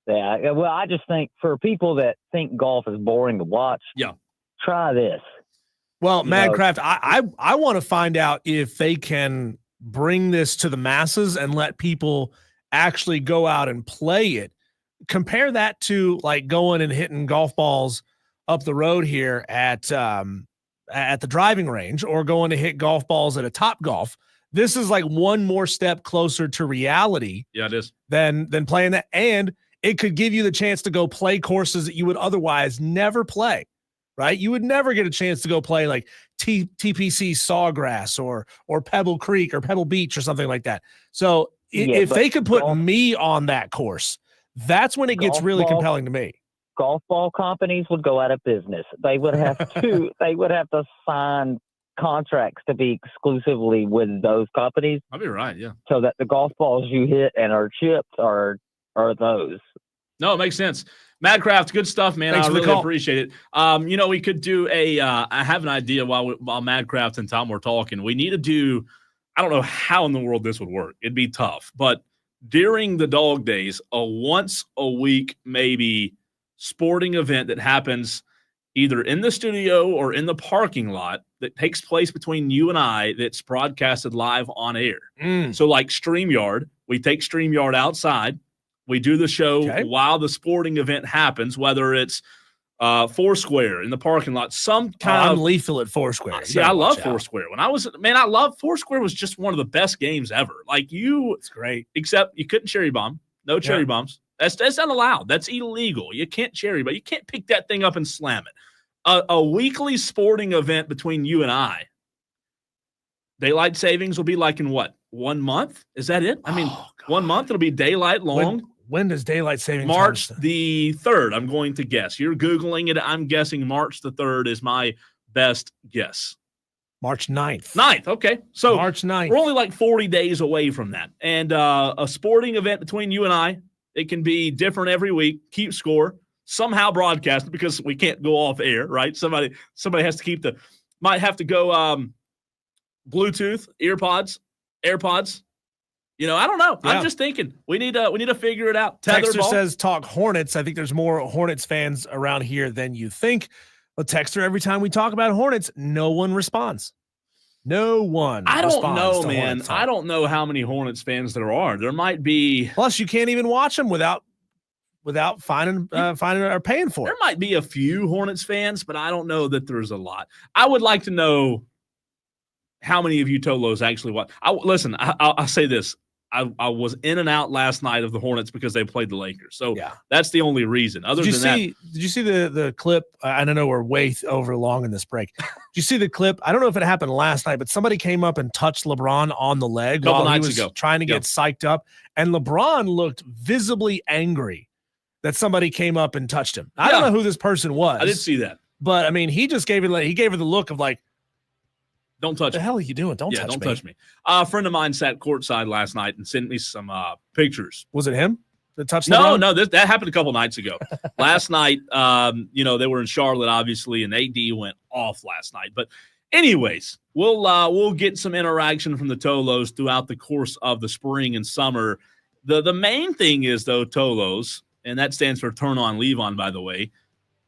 it. Yeah, well, I just think for people that think golf is boring to watch, try this. Well, Madcraft, I want to find out if they can bring this to the masses and let people actually go out and play it. Compare that to like going and hitting golf balls up the road here at at the driving range or going to hit golf balls at a Top Golf. This is like one more step closer to reality. Yeah, it is. Than playing that. And it could give you the chance to go play courses that you would otherwise never play, right? You would never get a chance to go play like TPC Sawgrass or Pebble Creek or Pebble Beach or something like that. So if they could put me on that course, that's when it gets really compelling to me. Golf ball companies would go out of business. They would have to sign contracts to be exclusively with those companies. I'll be right, yeah. So that the golf balls you hit and are chipped are those. No, it makes sense. Madcraft, good stuff, man. Thanks I for the really call. appreciate it. We could do I have an idea while Madcraft and Tom were talking. We need to do, I don't know how in the world this would work. It'd be tough. But during the dog days, a once a week maybe sporting event that happens either in the studio or in the parking lot that takes place between you and I that's broadcasted live on air. So like StreamYard, we take StreamYard outside. We do the show while the sporting event happens, whether it's Foursquare in the parking lot, some kind I'm of lethal at Foursquare. See, I love Foursquare. I love Foursquare was just one of the best games ever. It's great. Except you couldn't cherry bomb. No cherry bombs. That's not allowed. That's illegal. You can't cherry bomb. You can't pick that thing up and slam it. A weekly sporting event between you and I. Daylight savings will be like in what? 1 month? Is that it? I mean, 1 month, it'll be daylight long. When does daylight savings March the 3rd, I'm going to guess. You're Googling it. I'm guessing March the 3rd is my best guess. March 9th. 9th, okay. So March 9th. We're only like 40 days away from that. And a sporting event between you and I, it can be different every week. Keep score. Somehow broadcast because we can't go off air, right? Somebody has to keep might have to go Bluetooth, earpods, AirPods. I don't know. Yeah. I'm just thinking we need to figure it out. Texter says talk Hornets. I think there's more Hornets fans around here than you think. But Texter, every time we talk about Hornets, no one responds. No one. I don't know, to man. Hornets. I don't know how many Hornets fans there are. There might be. Plus, you can't even watch them without finding or paying for it. There might be a few Hornets fans, but I don't know that there's a lot. I would like to know how many of you Tolos actually watch. Listen, I'll say this. I was in and out last night of the Hornets because they played the Lakers. So that's the only reason. Did you see the clip? I don't know we're way over long in this break. Did you see the clip? I don't know if it happened last night, but somebody came up and touched LeBron on the leg while he was trying to get psyched up. And LeBron looked visibly angry that somebody came up and touched him. I don't know who this person was. I didn't see that. But I mean, he just gave her the look of like, don't touch me. What the hell are you doing? Don't touch me. A friend of mine sat courtside last night and sent me some pictures. Was it him that touched LeBron? No, that happened a couple nights ago. Last night, they were in Charlotte, obviously, and AD went off last night. But anyways, we'll get some interaction from the Tolos throughout the course of the spring and summer. The main thing is, though, Tolos, and that stands for Turn On, Leave On, by the way,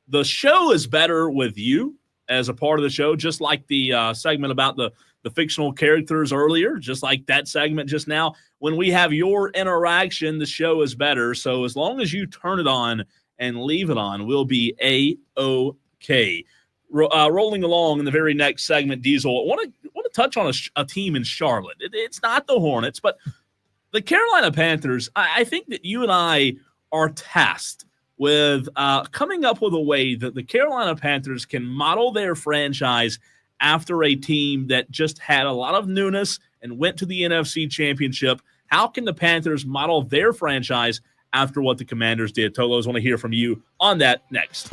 the show is better with you as a part of the show, just like the segment about the fictional characters earlier, just like that segment just now. When we have your interaction, the show is better. So as long as you turn it on and leave it on, we'll be A-OK. Rolling along in the very next segment, Diesel, I want to touch on a team in Charlotte. It's not the Hornets, but the Carolina Panthers. I think that you and I are tasked with coming up with a way that the Carolina Panthers can model their franchise after a team that just had a lot of newness and went to the NFC Championship. How can the Panthers model their franchise after what the Commanders did? Tolos, want to hear from you on that next.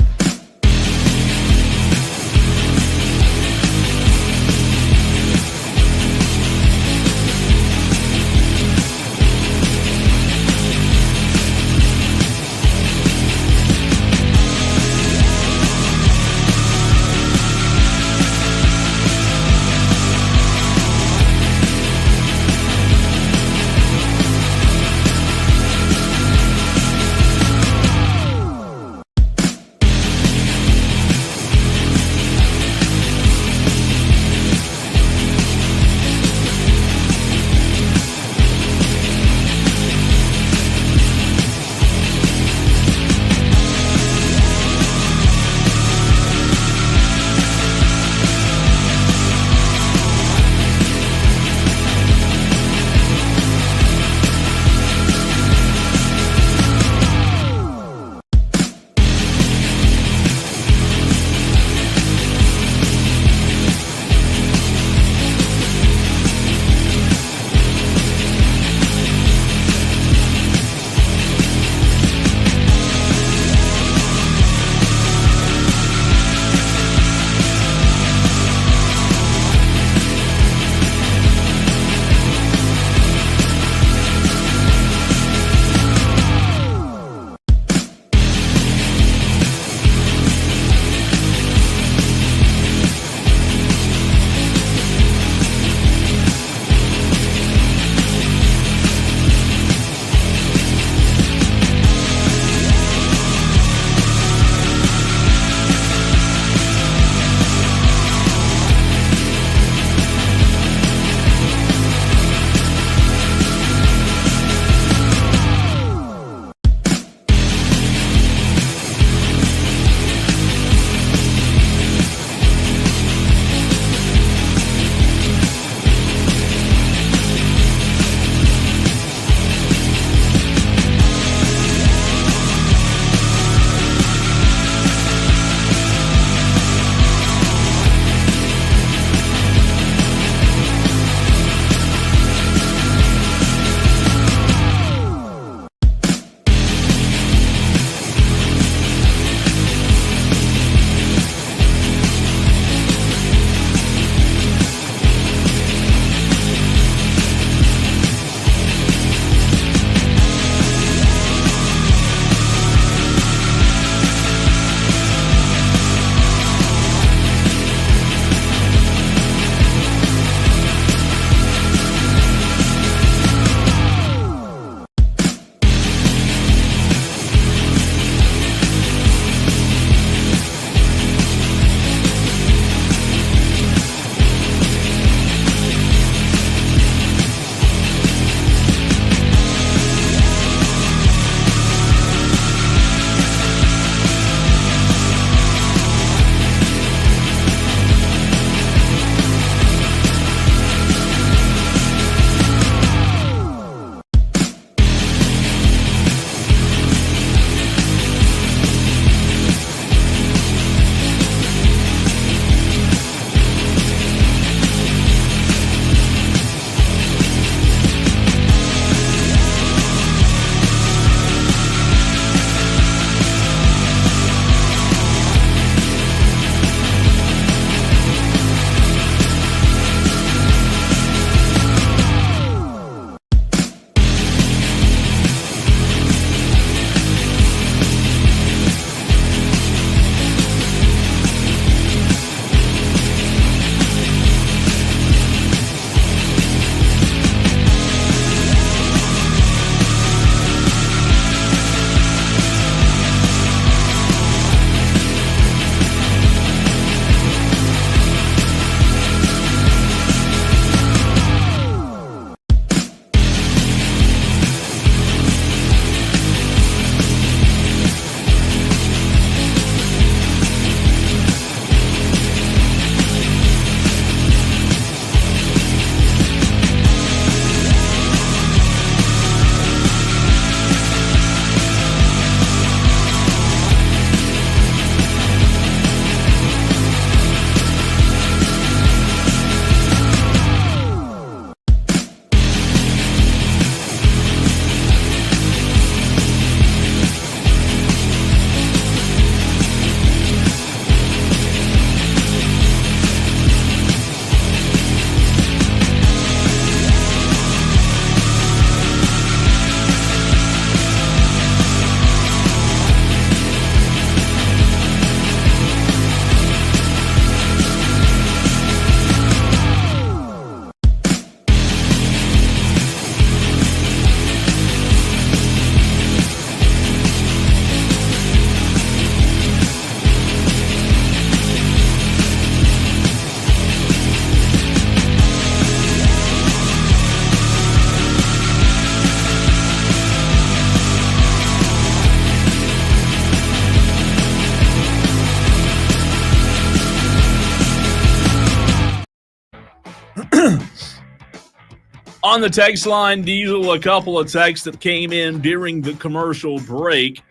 On the text line, Diesel, a couple of texts that came in during the commercial break.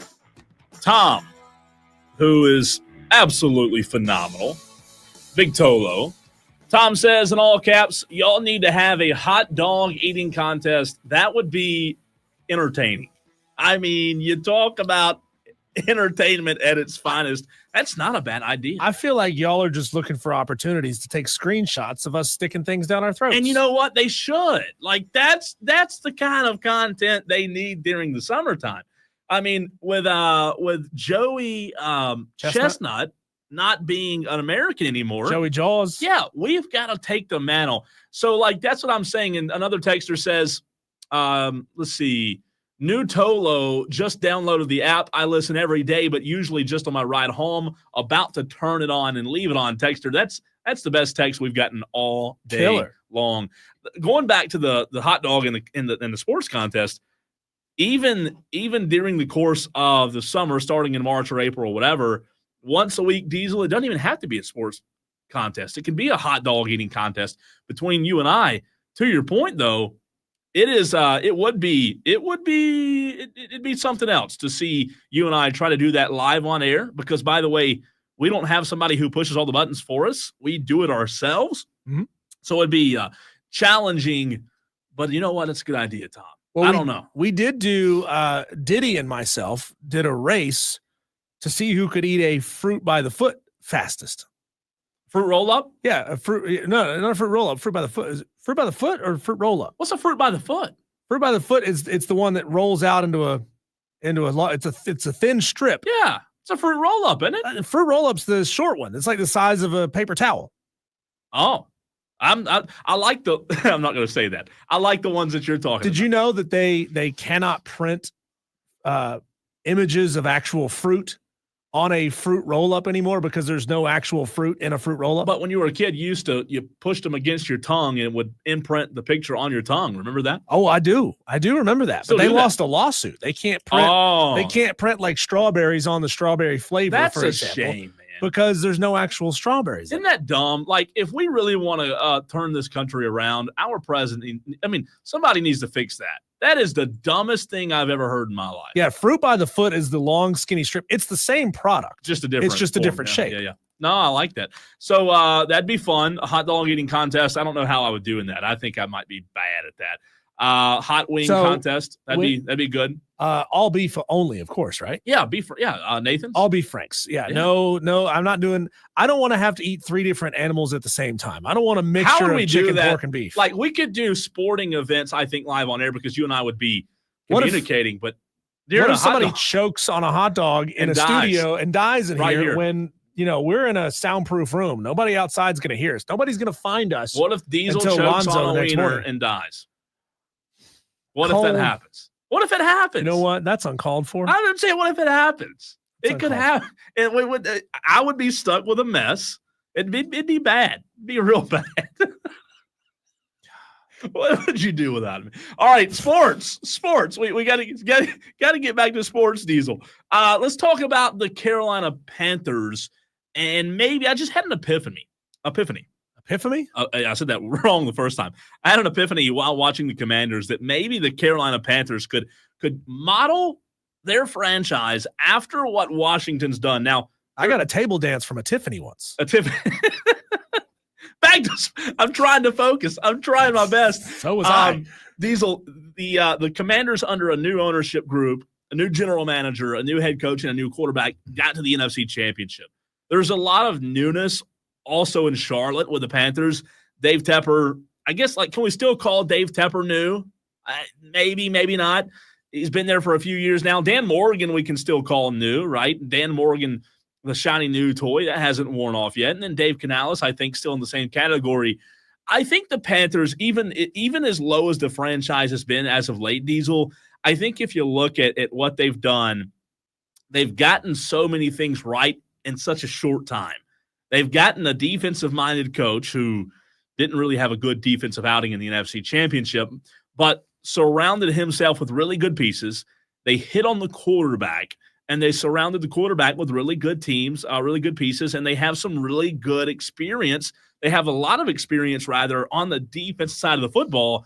Tom, who is absolutely phenomenal, Big Tolo. Tom says in all caps, y'all need to have a hot dog eating contest. That would be entertaining. I mean, you talk about entertainment at its finest. That's not a bad idea. I feel like y'all are just looking for opportunities to take screenshots of us sticking things down our throats. And you know what? They should. Like, that's the kind of content they need during the summertime. I mean, with Joey Chestnut not being an American anymore. Joey Jaws. Yeah, we've got to take the mantle. So, like, that's what I'm saying. And another texter says, let's see, New Tolo just downloaded the app. I listen every day, but usually just on my ride home, about to turn it on and leave it on. Texter, that's the best text we've gotten all day long. Going back to the hot dog in the sports contest, even during the course of the summer, starting in March or April or whatever, once a week, Diesel, it doesn't even have to be a sports contest. It can be a hot dog eating contest between you and I. To your point, though, it'd be something else to see you and I try to do that live on air, because, by the way, we don't have somebody who pushes all the buttons for us. We do it ourselves. Mm-hmm. So it'd be challenging, but you know what? It's a good idea, Tom. Well, I don't know. We did do Diddy and myself did a race to see who could eat a fruit by the foot fastest. Fruit roll up? Yeah, a fruit. No, not a fruit roll up. Fruit by the foot. Is it fruit by the foot or fruit roll up? What's a fruit by the foot? Fruit by the foot it's the one that rolls out into a it's a thin strip. Yeah, it's a fruit roll up, isn't it? Fruit roll up's the short one. It's like the size of a paper towel. Oh, I like the. I'm not going to say that. I like the ones that you're talking. Did you know that they cannot print images of actual fruit on a fruit roll-up anymore because there's no actual fruit in a fruit roll-up? But when you were a kid, you pushed them against your tongue and it would imprint the picture on your tongue. Remember that? Oh, I do remember that. Still but they lost a lawsuit. They can't print. Oh. They can't print like strawberries on the strawberry flavor. That's for a example, shame, man. because there's no actual strawberries. Isn't that dumb? Like, if we really want to turn this country around, our president, I mean, somebody needs to fix that. That is the dumbest thing I've ever heard in my life. Yeah, fruit by the foot is the long, skinny strip. It's the same product. Just a different. It's just a different shape. Yeah. No, I like that. So that'd be fun. A hot dog eating contest. I don't know how I would do in that. I think I might be bad at that. Hot wing contest. That'd be good. All beef only, of course, right? Yeah, beef. Yeah, Nathan's. All beef Franks. Yeah. No, I'm not doing. I don't want to have to eat 3 different animals at the same time. I don't want a mixture of chicken, pork, and beef. Like, we could do sporting events, I think, live on air, because you and I would be communicating. But what if somebody chokes on a hot dog in a studio and dies in here when we're in a soundproof room? Nobody outside's going to hear us. Nobody's going to find us. What if Diesel chokes on a wiener and dies? What if that happens? What if it happens? You know what? That's uncalled for. I didn't say what if it happens. It could happen. And I would be stuck with a mess. It'd be bad. It'd be real bad. What would you do without me? All right, sports. We got to get back to sports, Diesel. Let's talk about the Carolina Panthers. And maybe I just had an epiphany. Epiphany? I said that wrong the first time. I had an epiphany while watching the Commanders that maybe the Carolina Panthers could model their franchise after what Washington's done. Now, I got a table dance from a Tiffany once. A Tiffany. I'm trying to focus. I'm trying my best. So was I. Diesel, the Commanders, under a new ownership group, a new general manager, a new head coach, and a new quarterback, got to the NFC Championship. There's a lot of newness also in Charlotte with the Panthers. Dave Tepper, I guess, can we still call Dave Tepper new? Maybe not. He's been there for a few years now. Dan Morgan, we can still call new, right? Dan Morgan, the shiny new toy, that hasn't worn off yet. And then Dave Canales, I think, still in the same category. I think the Panthers, even as low as the franchise has been as of late, Diesel, I think if you look at what they've done, they've gotten so many things right in such a short time. They've gotten a defensive-minded coach who didn't really have a good defensive outing in the NFC Championship, but surrounded himself with really good pieces. They hit on the quarterback, and they surrounded the quarterback with really good teams, really good pieces, and they have some really good experience. They have a lot of experience, rather, on the defensive side of the football.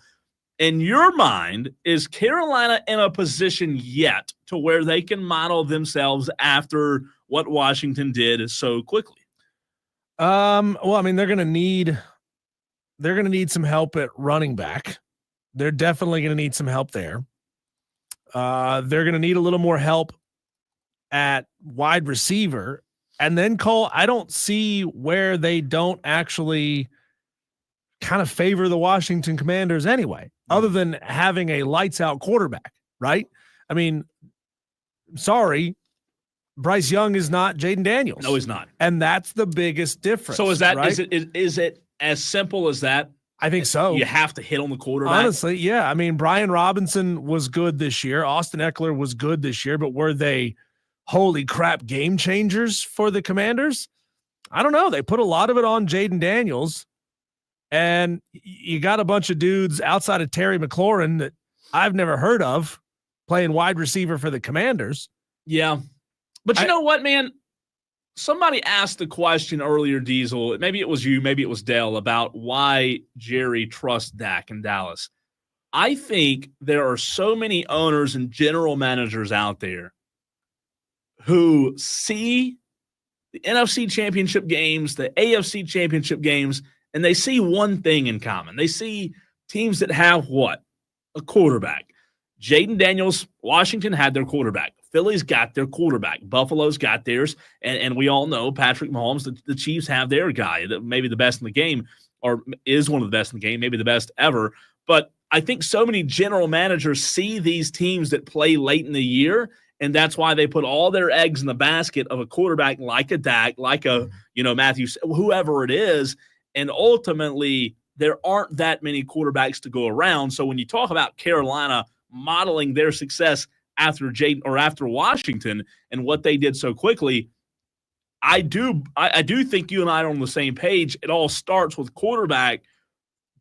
in your mind, is Carolina in a position yet to where they can model themselves after what Washington did so quickly? Well, I mean, they're going to need some help at running back. They're definitely going to need some help there. They're going to need a little more help at wide receiver. And then, Cole, I don't see where they don't actually kind of favor the Washington Commanders anyway, other than having a lights out quarterback, right? I mean, sorry, Bryce Young is not Jaden Daniels. No, he's not. And that's the biggest difference. So is that, right? is it as simple as that? I think so. You have to hit on the quarterback. Honestly, yeah. I mean, Brian Robinson was good this year. Austin Eckler was good this year, but were they holy crap game changers for the Commanders? I don't know. They put a lot of it on Jaden Daniels, and you got a bunch of dudes outside of Terry McLaurin that I've never heard of playing wide receiver for the Commanders. Yeah. But you know what, man? Somebody asked the question earlier, Diesel. Maybe it was you, maybe it was Dell, about why Jerry trusts Dak in Dallas. I think there are so many owners and general managers out there who see the NFC championship games, the AFC championship games, and they see one thing in common. They see teams that have what? A quarterback. Jaden Daniels, Washington had their quarterback. Philly's got their quarterback. Buffalo's got theirs. And we all know Patrick Mahomes, the Chiefs have their guy, maybe the best in the game, or is one of the best in the game, maybe the best ever. But I think so many general managers see these teams that play late in the year, and that's why they put all their eggs in the basket of a quarterback like a Dak, like a Matthew, whoever it is. And ultimately, there aren't that many quarterbacks to go around. So when you talk about Carolina modeling their success after Washington and what they did so quickly, I do think you and I are on the same page. It all starts with quarterback,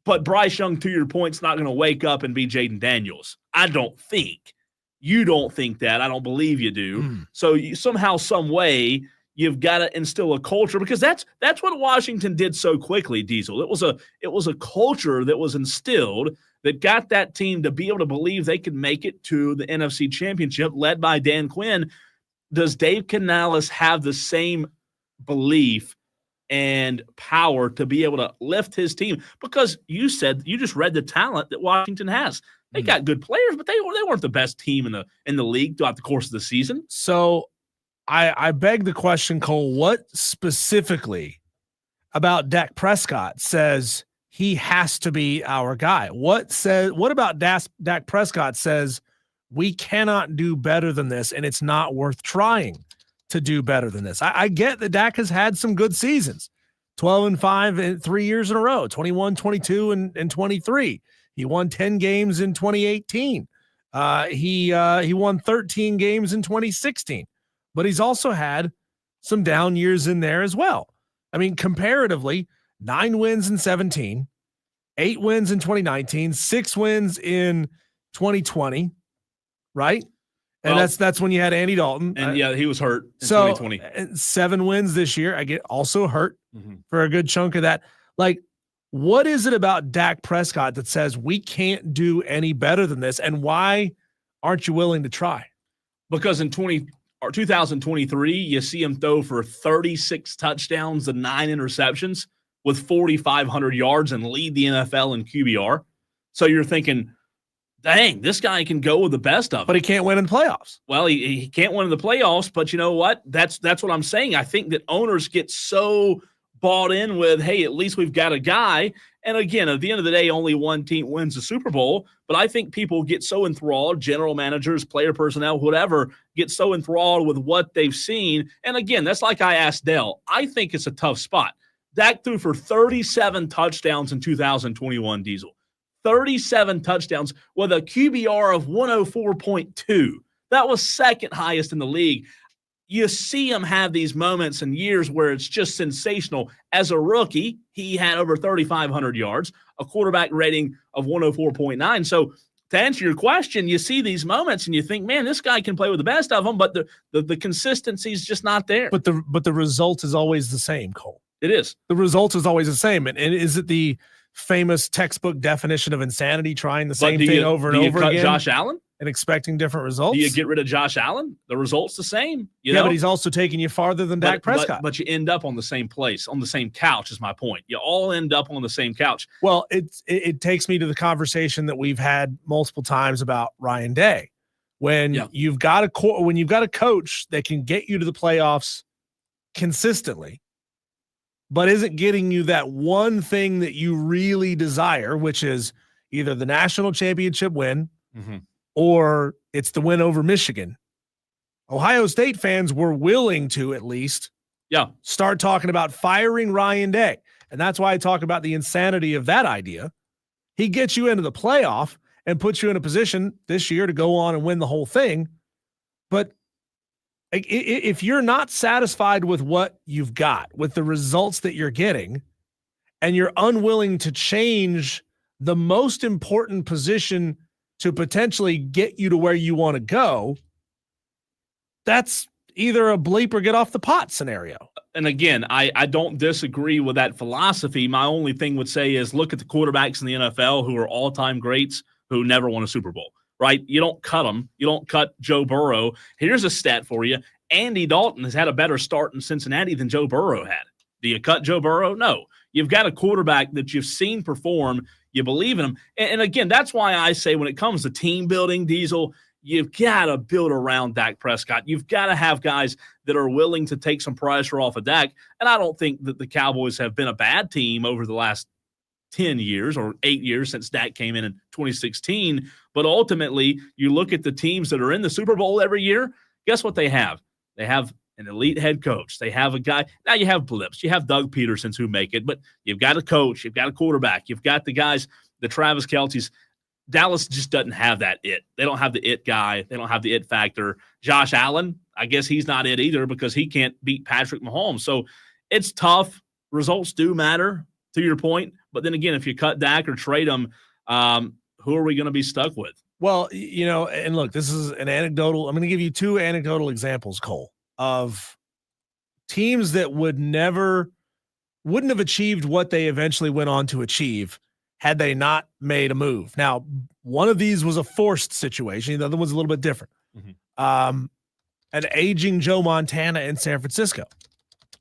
but Bryce Young, to your point, is not going to wake up and be Jaden Daniels. I don't think. You don't think that. I don't believe you do. So somehow, some way, you've got to instill a culture, because that's what Washington did so quickly, Diesel. It was a culture that was instilled that got that team to be able to believe they could make it to the NFC Championship, led by Dan Quinn. Does Dave Canales have the same belief and power to be able to lift his team? Because you just read the talent that Washington has. They got good players, but they weren't the best team in the league throughout the course of the season. So I beg the question, Cole, what specifically about Dak Prescott says he has to be our guy? What about Dak Prescott says we cannot do better than this, and it's not worth trying to do better than this? I get that Dak has had some good seasons, 12-5 in 3 years in a row, 21, 22, and 23. He won 10 games in 2018. He won 13 games in 2016, but he's also had some down years in there as well. I mean, comparatively, 9 wins in 17, 8 wins in 2019, 6 wins in 2020, right? And that's when you had Andy Dalton. And he was hurt in 2020. 7 wins this year. I get also hurt for a good chunk of that. Like, what is it about Dak Prescott that says we can't do any better than this? And why aren't you willing to try? Because in 2023, you see him throw for 36 touchdowns and 9 interceptions with 4,500 yards and lead the NFL in QBR. So you're thinking, dang, this guy can go with the best of them. But he can't win in the playoffs. Well, he can't win in the playoffs, but you know what? That's what I'm saying. I think that owners get so bought in with, hey, at least we've got a guy. And again, at the end of the day, only one team wins the Super Bowl. But I think people get so enthralled, general managers, player personnel, whatever, get so enthralled with what they've seen. And again, that's like I asked Dell. I think it's a tough spot. Dak threw for 37 touchdowns in 2021, Diesel. 37 touchdowns with a QBR of 104.2. That was second highest in the league. You see him have these moments and years where it's just sensational. As a rookie, he had over 3,500 yards, a quarterback rating of 104.9. So to answer your question, you see these moments and you think, man, this guy can play with the best of them, but the consistency is just not there. But the result is always the same, Cole. It is. The result is always the same. And is it the famous textbook definition of insanity, trying the same do thing you- over do and you over cut again Josh Allen? and expecting different results. Do you get rid of Josh Allen? The result's the same. You Yeah, know? but he's also taking you farther than Dak Prescott. But you end up on the same place, on the same couch is my point. You all end up on the same couch. Well, it takes me to the conversation that we've had multiple times about Ryan Day. When you've got a coach that can get you to the playoffs consistently, but isn't getting you that one thing that you really desire, which is either the national championship win or it's the win over Michigan. Ohio State fans were willing to at least start talking about firing Ryan Day. And that's why I talk about the insanity of that idea. He gets you into the playoff and puts you in a position this year to go on and win the whole thing. But if you're not satisfied with what you've got, with the results that you're getting, and you're unwilling to change the most important position to potentially get you to where you want to go, that's either a bleep or get off the pot scenario. And again, I don't disagree with that philosophy. My only thing would say is look at the quarterbacks in the NFL who are all-time greats who never won a Super Bowl, right? You don't cut them. You don't cut Joe Burrow. Here's a stat for you. Andy Dalton has had a better start in Cincinnati than Joe Burrow had. Do you cut Joe Burrow? No. You've got a quarterback that you've seen perform. You believe in him. And again, that's why I say when it comes to team building, Diesel, you've got to build around Dak Prescott. You've got to have guys that are willing to take some pressure off of Dak. And I don't think that the Cowboys have been a bad team over the last 10 years or 8 years since Dak came in 2016. But ultimately, you look at the teams that are in the Super Bowl every year, guess what they have? They have an elite head coach. They have a guy. Now you have blips. You have Doug Petersons who make it, but you've got a coach. You've got a quarterback. You've got the guys, the Travis Kelce's. Dallas just doesn't have that it. They don't have the it guy. They don't have the it factor. Josh Allen, I guess he's not it either because he can't beat Patrick Mahomes. So it's tough. Results do matter, to your point. But then again, if you cut Dak or trade him, who are we going to be stuck with? Well, you know, and look, this is an anecdotal. I'm going to give you two anecdotal examples, Cole, of teams that wouldn't have achieved what they eventually went on to achieve had they not made a move. Now, one of these was a forced situation. The other one's a little bit different. An aging Joe Montana in San Francisco.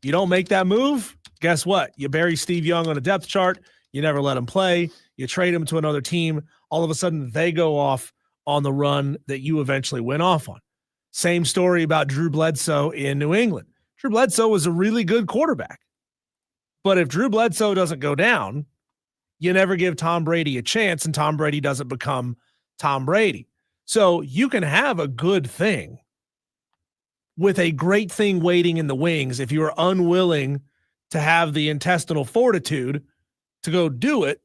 You don't make that move, guess what? You bury Steve Young on a depth chart. You never let him play. You trade him to another team. All of a sudden, they go off on the run that you eventually went off on. Same story about Drew Bledsoe in New England. Drew Bledsoe was a really good quarterback. But if Drew Bledsoe doesn't go down, you never give Tom Brady a chance, and Tom Brady doesn't become Tom Brady. So you can have a good thing with a great thing waiting in the wings if you are unwilling to have the intestinal fortitude to go do it.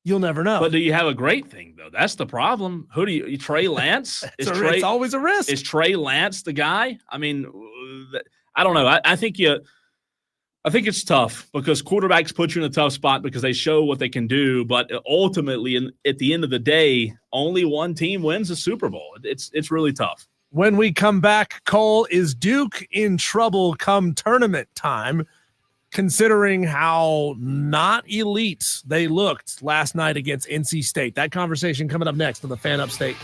You'll never know. But do you have a great thing, though? That's the problem. Who do you Trey Lance? It's always a risk. Is Trey Lance the guy? I mean, I don't know. I think it's tough because quarterbacks put you in a tough spot because they show what they can do. But ultimately, at the end of the day, only one team wins the Super Bowl. It's really tough. When we come back, Cole, is Duke in trouble come tournament time, considering how not elite they looked last night against NC State? That conversation coming up next on the Fan Upstate.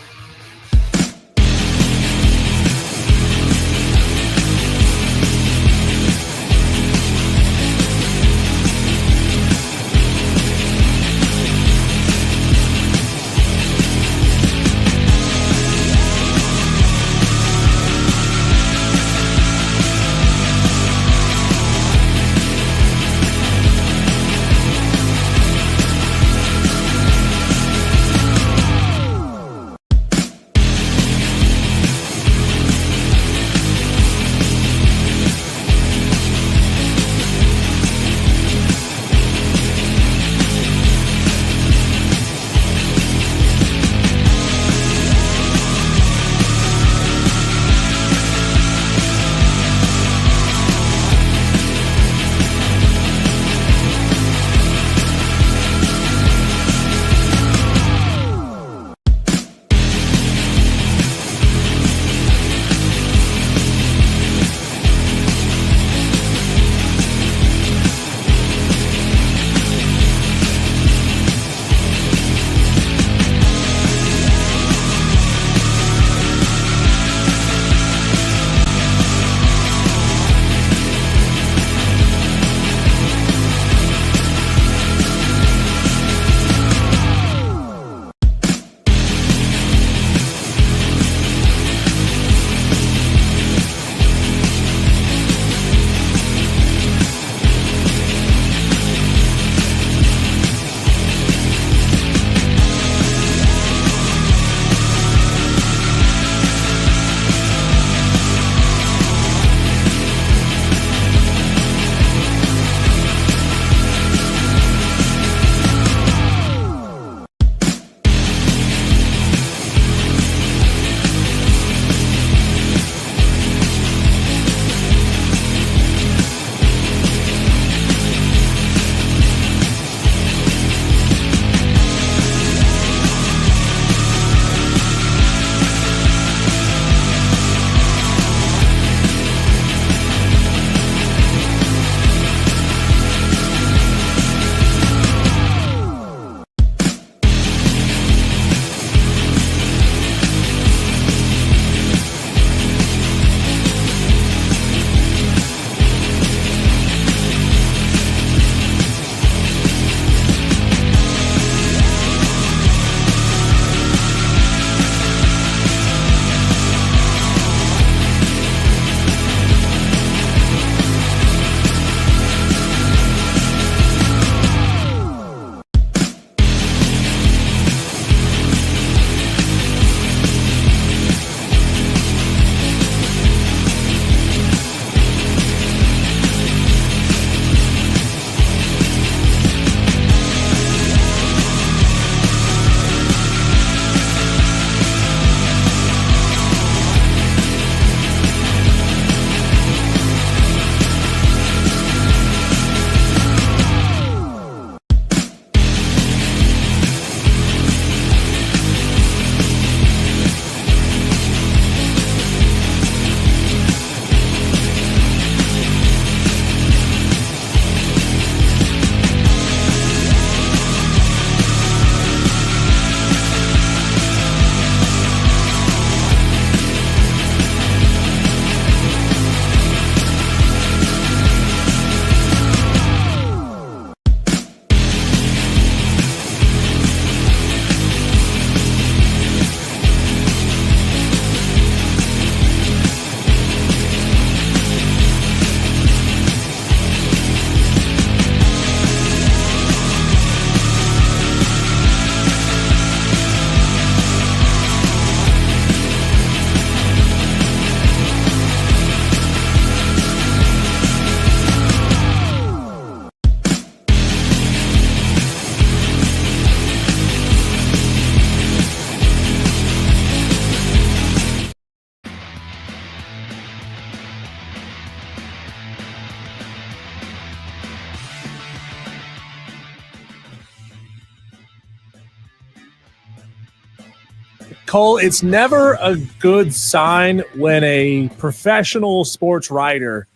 Cole, it's never a good sign when a professional sports writer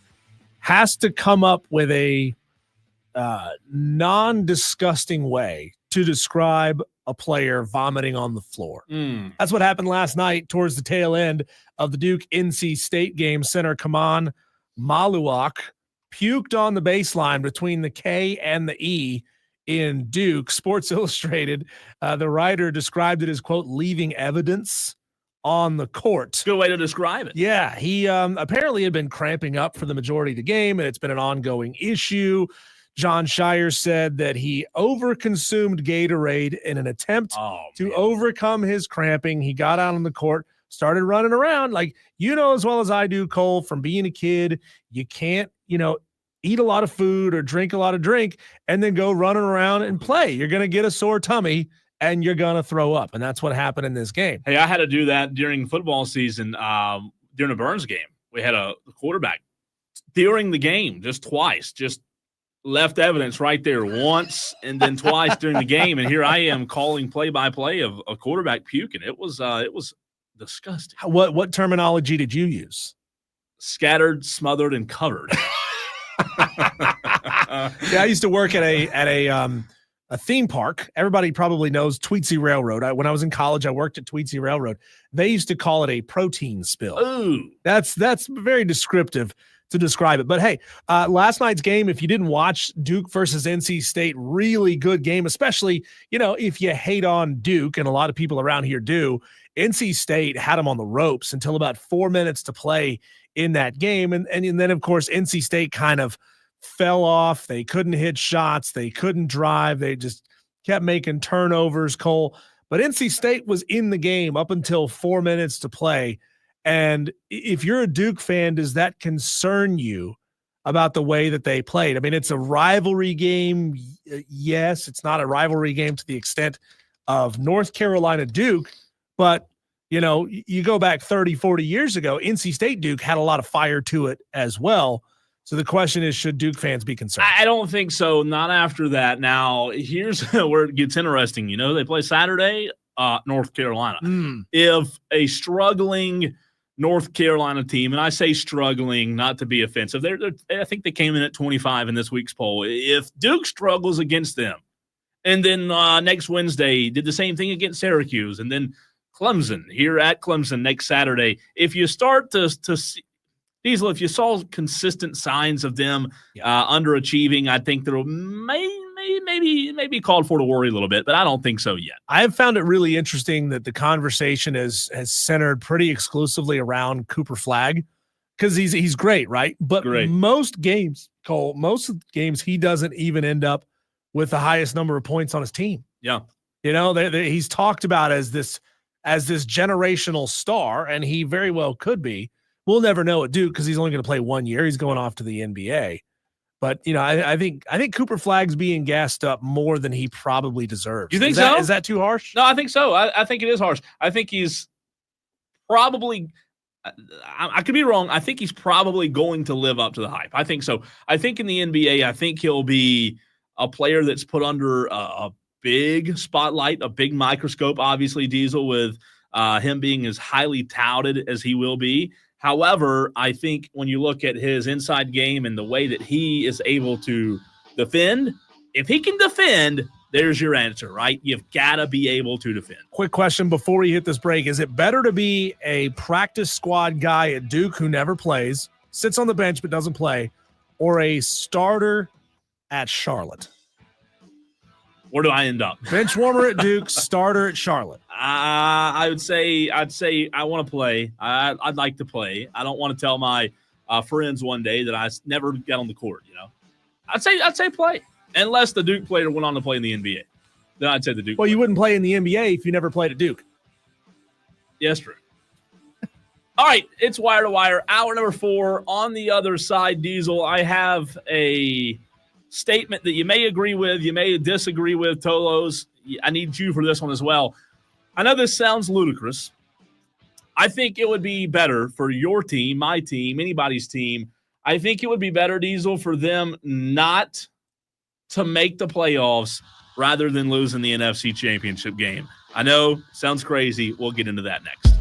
has to come up with a non-disgusting way to describe a player vomiting on the floor. That's what happened last night towards the tail end of the Duke-NC State game. Center Kaman Maluak puked on the baseline between the K and the E in Duke. Sports Illustrated, the writer described it as, quote, leaving evidence on the court. Good way to describe it. Yeah, he apparently had been cramping up for the majority of the game, and it's been an ongoing issue. John Shire said that he overconsumed Gatorade in an attempt to overcome his cramping. He got out on the court, started running around. Like, you know as well as I do, Cole, from being a kid, you can't, eat a lot of food or drink a lot of drink and then go running around and play. You're going to get a sore tummy and you're going to throw up. And that's what happened in this game. Hey, I had to do that during football season, during a Burns game. We had a quarterback during the game, just twice, just left evidence right there once and then twice during the game. And here I am calling play-by-play of a quarterback puking. It was disgusting. What terminology did you use? Scattered, smothered, and covered. Yeah, I used to work at a theme park. Everybody probably knows Tweetsie Railroad. When I was in college, I worked at Tweetsie Railroad. They used to call it a protein spill. Ooh. That's very descriptive to describe it. But hey, last night's game, if you didn't watch Duke versus NC State, really good game, especially, if you hate on Duke, and a lot of people around here do. NC State had them on the ropes until about 4 minutes to play in that game. And then, of course, NC State kind of fell off. They couldn't hit shots. They couldn't drive. They just kept making turnovers, Cole. But NC State was in the game up until 4 minutes to play. And if you're a Duke fan, does that concern you about the way that they played? I mean, it's a rivalry game. Yes, it's not a rivalry game to the extent of North Carolina Duke, but you go back 30, 40 years ago, NC State Duke had a lot of fire to it as well. So the question is, should Duke fans be concerned? I don't think so. Not after that. Now, here's where it gets interesting. They play Saturday, North Carolina. If a struggling North Carolina team, and I say struggling not to be offensive, I think they came in at 25 in this week's poll. If Duke struggles against them, and then next Wednesday did the same thing against Syracuse, and then Clemson here at Clemson next Saturday, if you start to see, Diesel, if you saw consistent signs of them underachieving, I think there maybe called for to worry a little bit, but I don't think so yet. I have found it really interesting that the conversation has centered pretty exclusively around Cooper Flagg, because he's great, right? But most games, Cole, he doesn't even end up with the highest number of points on his team. Yeah, he's talked about as this generational star, and he very well could be. We'll never know at Duke because he's only going to play 1 year. He's going off to the NBA. But, I think Cooper Flagg's being gassed up more than he probably deserves. You think so? Is that too harsh? No, I think so. I think it is harsh. I think he's probably I could be wrong. I think he's probably going to live up to the hype. I think so. I think in the NBA, I think he'll be a player that's put under a big spotlight, a big microscope, obviously, Diesel, with him being as highly touted as he will be. However, I think when you look at his inside game and the way that he is able to defend, if he can defend, there's your answer, right? You've got to be able to defend. Quick question before we hit this break. Is it better to be a practice squad guy at Duke who never plays, sits on the bench but doesn't play, or a starter at Charlotte? Where do I end up? Bench warmer at Duke, starter at Charlotte. I'd say I want to play. I'd like to play. I don't want to tell my friends one day that I never got on the court. I'd say play, unless the Duke player went on to play in the NBA. Then I'd say the Duke. Well, you wouldn't play in the NBA if you never played at Duke. Yes, true. All right, it's Wire to Wire, hour number 4. On the other side, Diesel, I have a statement that you may agree with, you may disagree with, Tolos. I need you for this one as well. I know this sounds ludicrous. I think it would be better for your team, my team, anybody's team. I think it would be better, Diesel, for them not to make the playoffs rather than losing the NFC Championship game. I know, sounds crazy. We'll get into that next.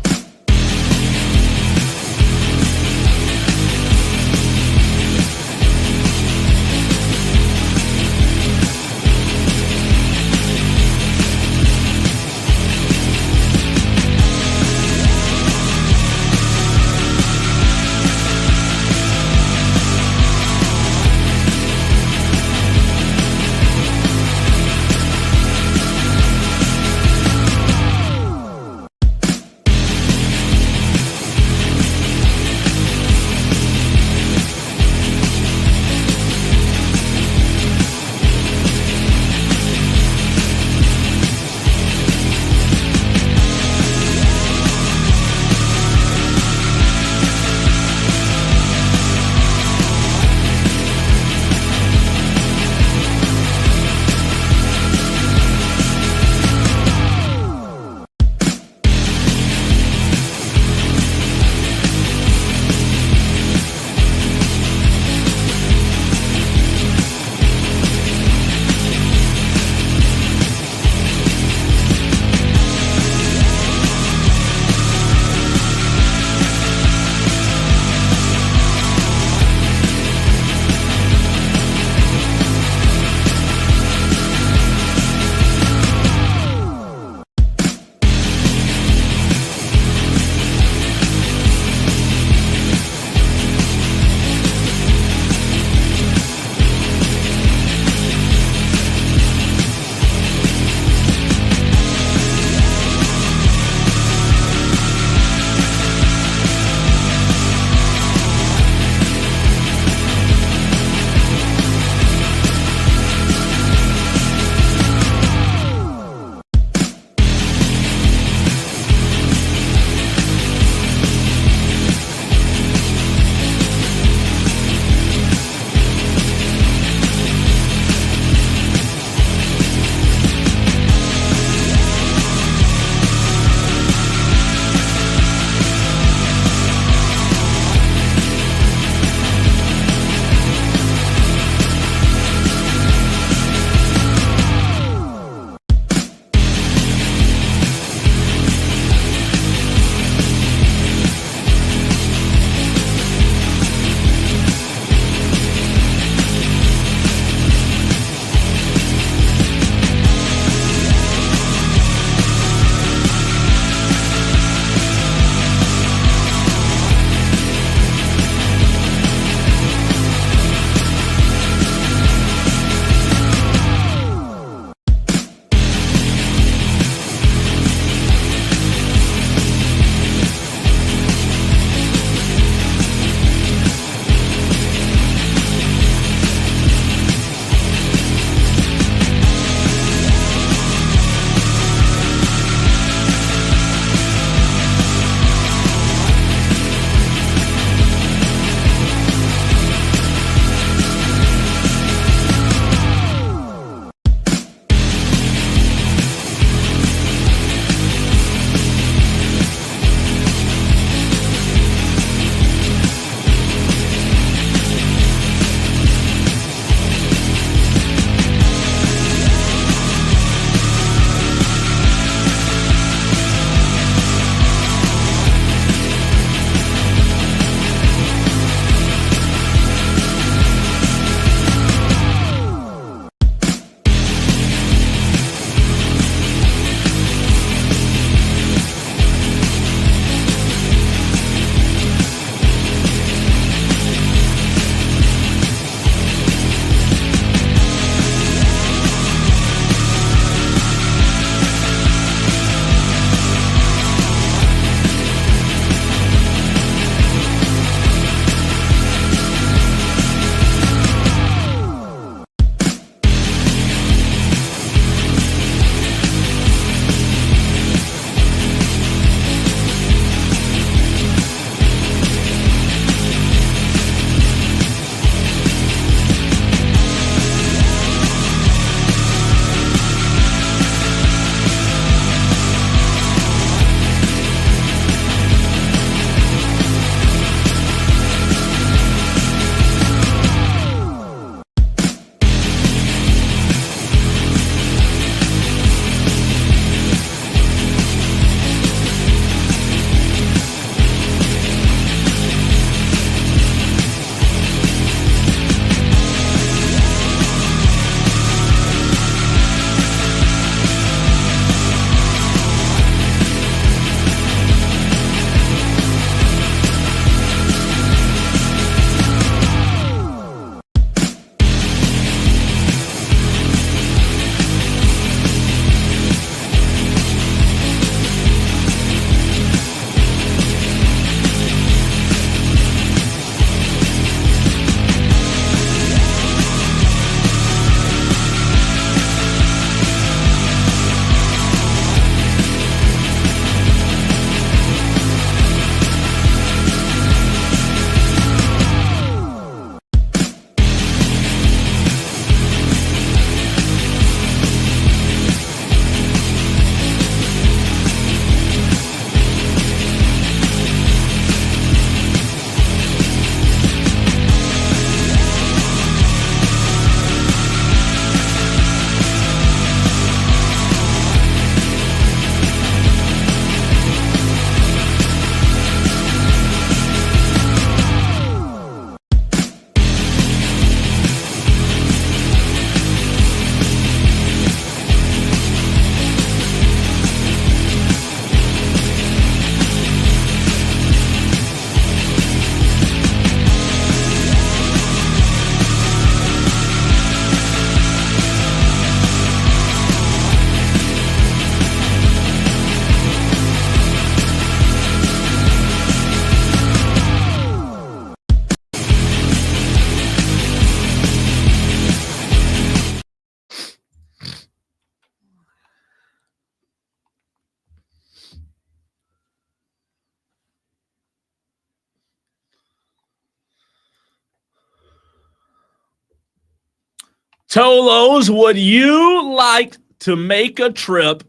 Tolos, would you like to make a trip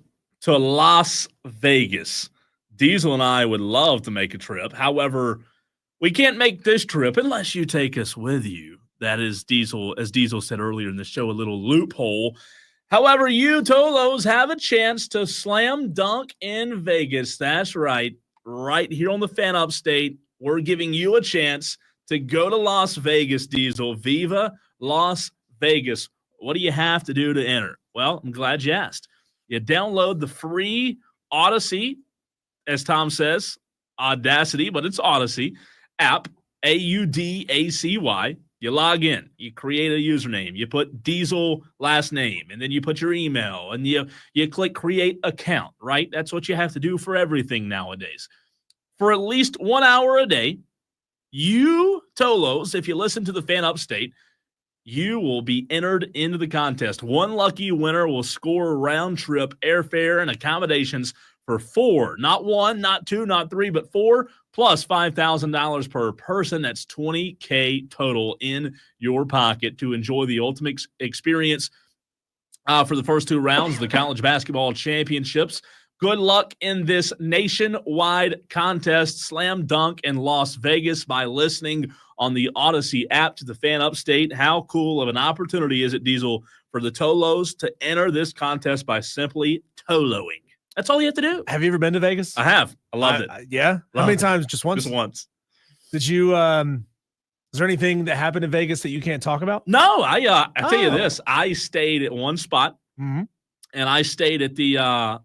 to Las Vegas? Diesel and I would love to make a trip. However, we can't make this trip unless you take us with you. That is Diesel, as Diesel said earlier in the show, a little loophole. However, you Tolos have a chance to slam dunk in Vegas. That's right. Right here on the Fan Upstate, we're giving you a chance to go to Las Vegas, Diesel. Viva Las Vegas. What do you have to do to enter? Well, I'm glad you asked. You download the free Odyssey, as Tom says, Audacity, but it's Odyssey app, Audacy. You log in, you create a username, you put Diesel last name, and then you put your email, and you click create account, right? That's what you have to do for everything nowadays. For at least 1 hour a day, you Tolos, if you listen to the Fan Upstate, you will be entered into the contest. One lucky winner will score round-trip airfare and accommodations for 4, not 1, not 2, not 3, but 4, plus $5,000 per person. That's $20K total in your pocket to enjoy the ultimate experience for the first 2 rounds of the college basketball championships. Good luck in this nationwide contest. Slam dunk in Las Vegas by listening on the Odyssey app to the Fan Upstate. How cool of an opportunity is it, Diesel, for the Tolos to enter this contest by simply Toloing? That's all you have to do. Have you ever been to Vegas? I have. I loved it. Yeah? How many times? Just once? Just once. Did you is there anything that happened in Vegas that you can't talk about? No, I tell you this. I stayed at one spot, and I stayed at the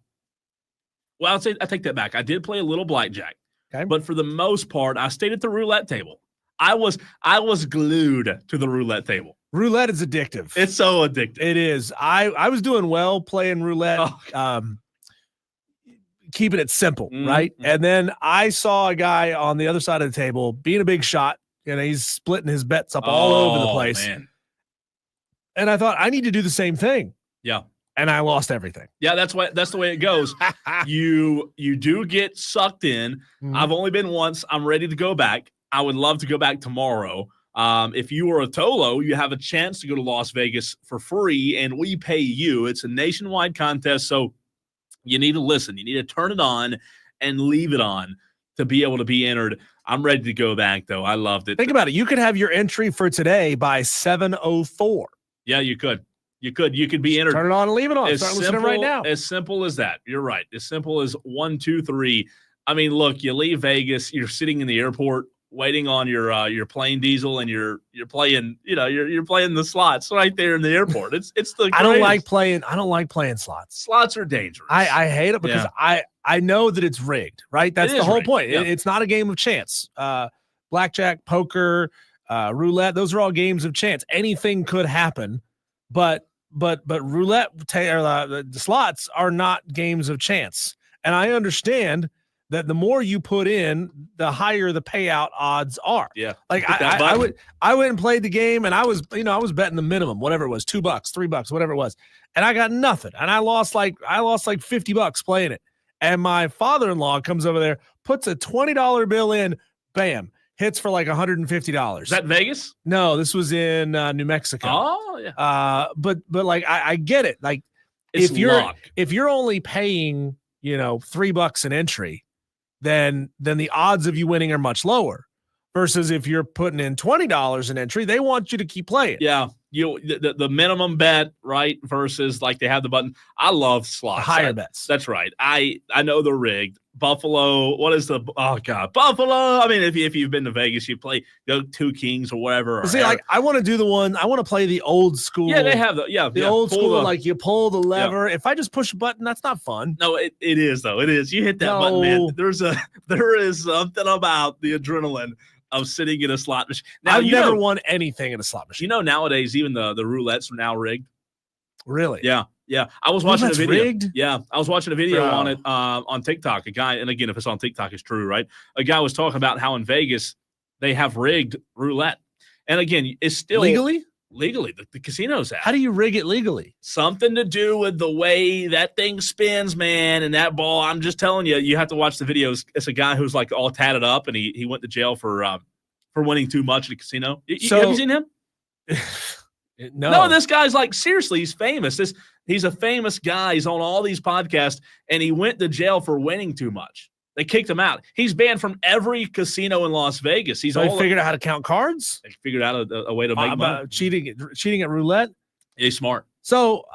well, I take that back. I did play a little blackjack. Okay. But for the most part, I stayed at the roulette table. I was glued to the roulette table. Roulette is addictive. It's so addictive. It is. I was doing well playing roulette. Keeping it simple, right? And then I saw a guy on the other side of the table being a big shot, and he's splitting his bets up all over the place. Man. And I thought, I need to do the same thing. Yeah. And I lost everything. Yeah, that's the way it goes. You do get sucked in. I've only been once. I'm ready to go back. I would love to go back tomorrow. If you are a Tolo, you have a chance to go to Las Vegas for free, and we pay you. It's a nationwide contest, so you need to listen. You need to turn it on and leave it on to be able to be entered. I'm ready to go back, though. I loved it. Think about it. You could have your entry for today by 7:04. Yeah, you could. You could be entered. Turn it on and leave it on. Start listening right now. As simple as that. You're right. As simple as 1, 2, 3. I mean, look, you leave Vegas. You're sitting in the airport waiting on your plane, Diesel, and you're playing. You're playing the slots right there in the airport. It's the. I don't like playing slots. Slots are dangerous. I hate it because I know that it's rigged. Right. That's the whole point. Yeah. It's not a game of chance. Blackjack, poker, roulette. Those are all games of chance. Anything could happen. But roulette the slots are not games of chance. And I understand that the more you put in, the higher the payout odds are. Yeah. Like I went and played the game, and I was betting the minimum, whatever it was, $2, $3, whatever it was. And I got nothing. And I lost like $50 playing it. And my father-in-law comes over there, puts a $20 bill in, bam. Hits for like $150. Is that Vegas? No, this was in New Mexico. Oh, yeah. But like I get it. Like it's if you're only paying, $3 an entry, then the odds of you winning are much lower. Versus if you're putting in $20 an entry, they want you to keep playing. Yeah. The minimum bet, right? Versus like they have the button. I love slots. Higher bets. That's right. I know they're rigged. Buffalo. What is Buffalo? I mean, if you've been to Vegas, you go 2 Kings or whatever. See, like I want to do the one. I want to play the old school. Yeah, they have the old school. Like you pull the lever. Yeah. If I just push a button, that's not fun. No, it is though. It is. You hit that button, man. There is something about the adrenaline of sitting in a slot machine. Now, I've never won anything in a slot machine. Nowadays, even the roulettes are now rigged. Really? Yeah. I was watching a video. Rigged? Yeah, I was watching a video on it on TikTok. A guy, and again, if it's on TikTok, it's true, right? A guy was talking about how in Vegas they have rigged roulette, and again, it's still legally. The casinos have. How do you rig it legally? Something to do with the way that thing spins, man, and that ball. I'm just telling you, you have to watch the videos. It's a guy who's like all tatted up, and he went to jail for winning too much at a casino. Have you seen him? No, this guy's like, seriously, he's famous. He's a famous guy. He's on all these podcasts, and he went to jail for winning too much. They kicked him out. He's banned from every casino in Las Vegas. They figured out how to count cards? They figured out a way to make money. Cheating at roulette? He's smart. So,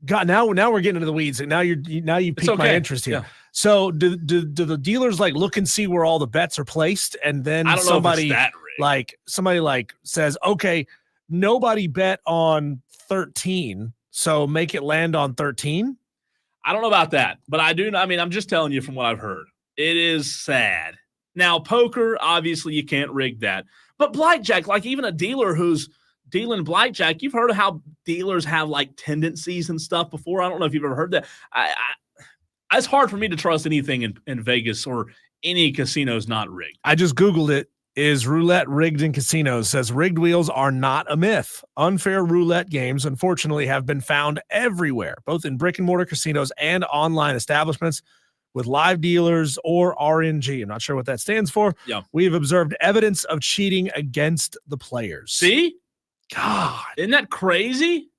now we're getting into the weeds. And now you piqued my interest here. Yeah. So do the dealers look and see where all the bets are placed, and then I don't know if it's that rigged. somebody says, okay, nobody bet on 13, so make it land on 13? I don't know about that, but I do. I mean, I'm just telling you from what I've heard. It is sad. Now, poker, obviously, you can't rig that. But blackjack, even a dealer who's dealing blackjack, you've heard of how dealers have tendencies and stuff before. I don't know if you've ever heard that. It's hard for me to trust anything in Vegas or any casinos not rigged. I just Googled it. Is roulette rigged in casinos? Says rigged wheels are not a myth. Unfair roulette games, unfortunately, have been found everywhere, both in brick and mortar casinos and online establishments with live dealers or RNG. I'm not sure what that stands for. Yeah. We have observed evidence of cheating against the players. See? God, isn't that crazy?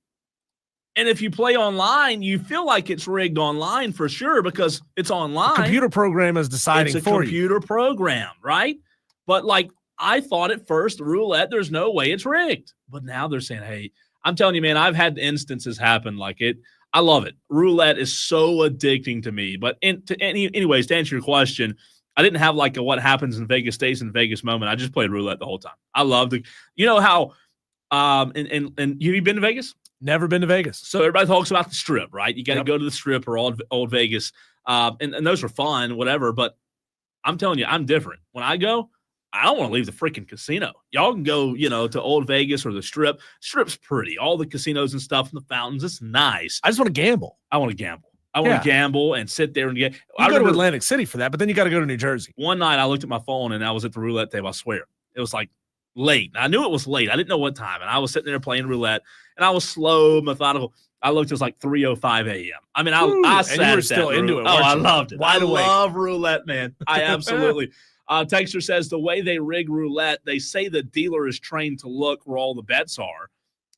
And if you play online, you feel like it's rigged online for sure because it's online. A computer program is deciding for you. It's a computer program, right? But I thought at first, roulette, there's no way it's rigged. But now they're saying, hey, I'm telling you, man, I've had instances happen like it. I love it. Roulette is so addicting to me. But anyways, to answer your question, I didn't have a what happens in Vegas stays in Vegas moment. I just played roulette the whole time. I loved it. You know how and have you been to Vegas? Never been to Vegas. So everybody talks about the Strip, right? You got to go to the Strip or old Vegas. And those are fun, whatever. But I'm telling you, I'm different. When I go, I don't want to leave the freaking casino. Y'all can go, to Old Vegas or the Strip. Strip's pretty. All the casinos and stuff and the fountains. It's nice. I just want to gamble. I want to gamble. I want to gamble and sit there and get. I go to Atlantic City for that, but then you got to go to New Jersey. One night I looked at my phone and I was at the roulette table. I swear. It was late. I knew it was late. I didn't know what time. And I was sitting there playing roulette and I was slow, methodical. I looked, it was 3:05 a.m. I mean, I sat and you were still into it. Oh, I loved it. Wide awake. Love roulette, man. I absolutely. Texter says the way they rig roulette, they say the dealer is trained to look where all the bets are,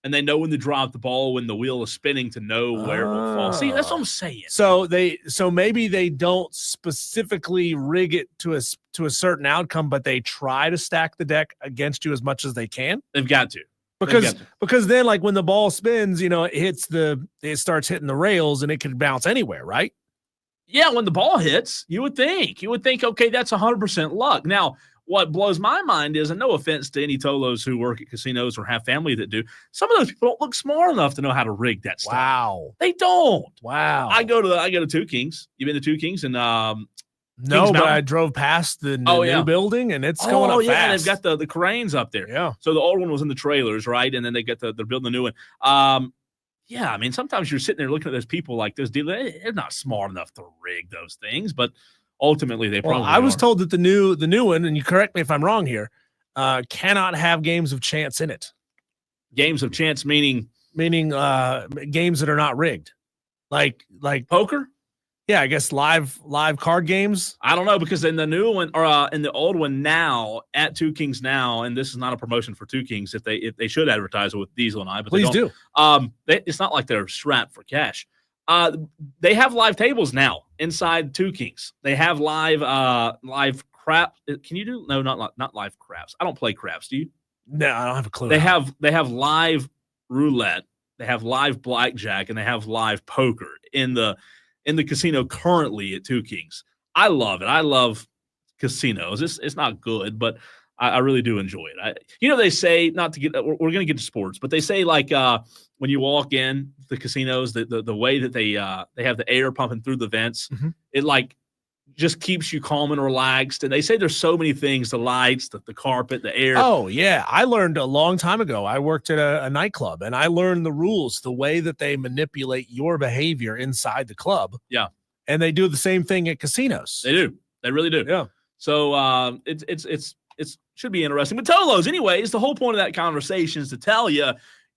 and they know when to drop the ball when the wheel is spinning to know where it will fall. See, that's what I'm saying. So maybe they don't specifically rig it to a certain outcome, but they try to stack the deck against you as much as they can. They've got to. Because then when the ball spins, it starts hitting the rails and it can bounce anywhere, right? Yeah, when the ball hits, you would think, okay, that's 100% luck. Now, what blows my mind is, and no offense to any Tolos who work at casinos or have family that do, some of those people don't look smart enough to know how to rig that stuff. Wow. They don't. Wow. I go to Two Kings. You been to Two Kings? And no, but I drove past the new building and it's going up fast. They've got the cranes up there. Yeah. So the old one was in the trailers, right? And then they're building the new one. Yeah, I mean, sometimes you're sitting there looking at those people like those dealers. They're not smart enough to rig those things, but ultimately they probably I was are. told that the new one, and you correct me if I'm wrong here, cannot have games of chance in it. Games of chance meaning games that are not rigged. Like poker? Yeah, I guess live card games. I don't know, because in the new one or in the old one now at Two Kings now, and this is not a promotion for Two Kings if they should advertise it with Diesel and I, but please do. It's not like they're strapped for cash. They have live tables now inside Two Kings. They have live crap. Can you do not live craps? I don't play craps. Do you? No, I don't have a clue. They have live roulette. They have live blackjack, and they have live poker in the casino currently at Two Kings. I love it. I love casinos. It's not good, but I really do enjoy it. They say, not to get, we're going to get to sports, but they say when you walk in the casinos, the way that they have the air pumping through the vents, it just keeps you calm and relaxed. And they say there's so many things, the lights, the carpet, the air. Oh, yeah. I learned a long time ago. I worked at a nightclub, and I learned the rules, the way that they manipulate your behavior inside the club. Yeah. And they do the same thing at casinos. They do. They really do. Yeah. So it should be interesting. But Tolos, anyways, the whole point of that conversation is to tell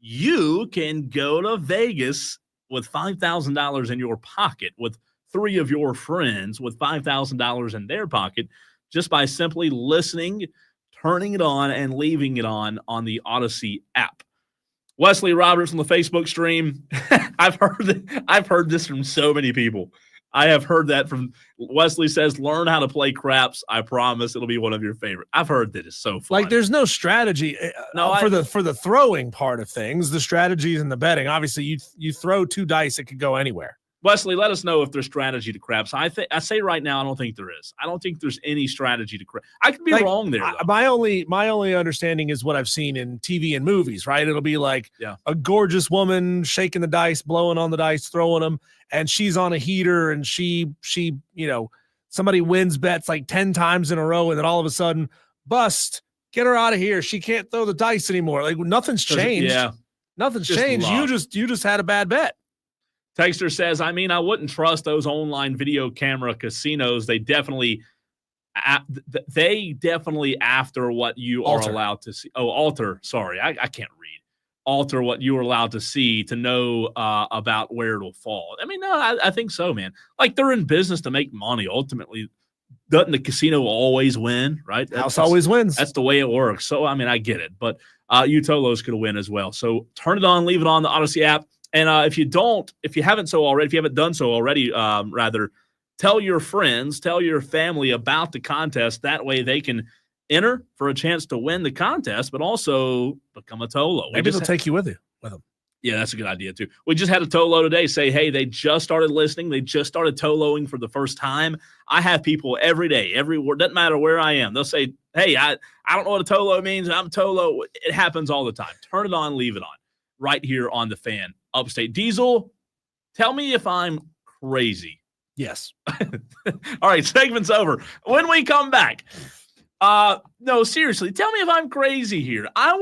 you can go to Vegas with $5,000 in your pocket, with 3 of your friends with $5,000 in their pocket, just by simply listening, turning it on, and leaving it on the Odyssey app. Wesley Roberts on the Facebook stream. I've heard this from so many people. I have heard that from Wesley says, learn how to play craps. I promise it'll be one of your favorite. I've heard that it's so fun. Like there's no strategy for the throwing part of things. The strategy is in the betting. Obviously, you throw 2 dice, it could go anywhere. Wesley, let us know if there's strategy to craps. I say right now, I don't think there is. I don't think there's any strategy to craps. I could be wrong there, though. My only understanding is what I've seen in TV and movies, right? It'll be like a gorgeous woman shaking the dice, blowing on the dice, throwing them, and she's on a heater, and she somebody wins bets like 10 times in a row, and then all of a sudden, bust, get her out of here. She can't throw the dice anymore. Like nothing's changed. Yeah. Nothing's Just changed. luck. You just had a bad bet. Texter says, I mean, I wouldn't trust those online video camera casinos. They definitely after what you are allowed to see. Oh, alter. Sorry, I can't read. Alter what you are allowed to see to know about where it'll fall. I mean, no, I think so, man. Like they're in business to make money. Ultimately, doesn't the casino always win, right? House always wins. That's the way it works. So, I mean, I get it. But Utolos could win as well. So turn it on, leave it on the Odyssey app. And if you haven't done so already, tell your friends, tell your family about the contest. That way they can enter for a chance to win the contest, but also become a Tolo. Maybe they'll take you with them. Yeah, that's a good idea too. We just had a Tolo today say, hey, they just started listening. They just started Toloing for the first time. I have people every day, everywhere, doesn't matter where I am. They'll say, hey, I don't know what a Tolo means. I'm Tolo. It happens all the time. Turn it on, leave it on. Right here on the Fan. Upstate. Diesel, tell me if I'm crazy. Yes. All right, segment's over. When we come back, no, seriously, tell me if I'm crazy here. I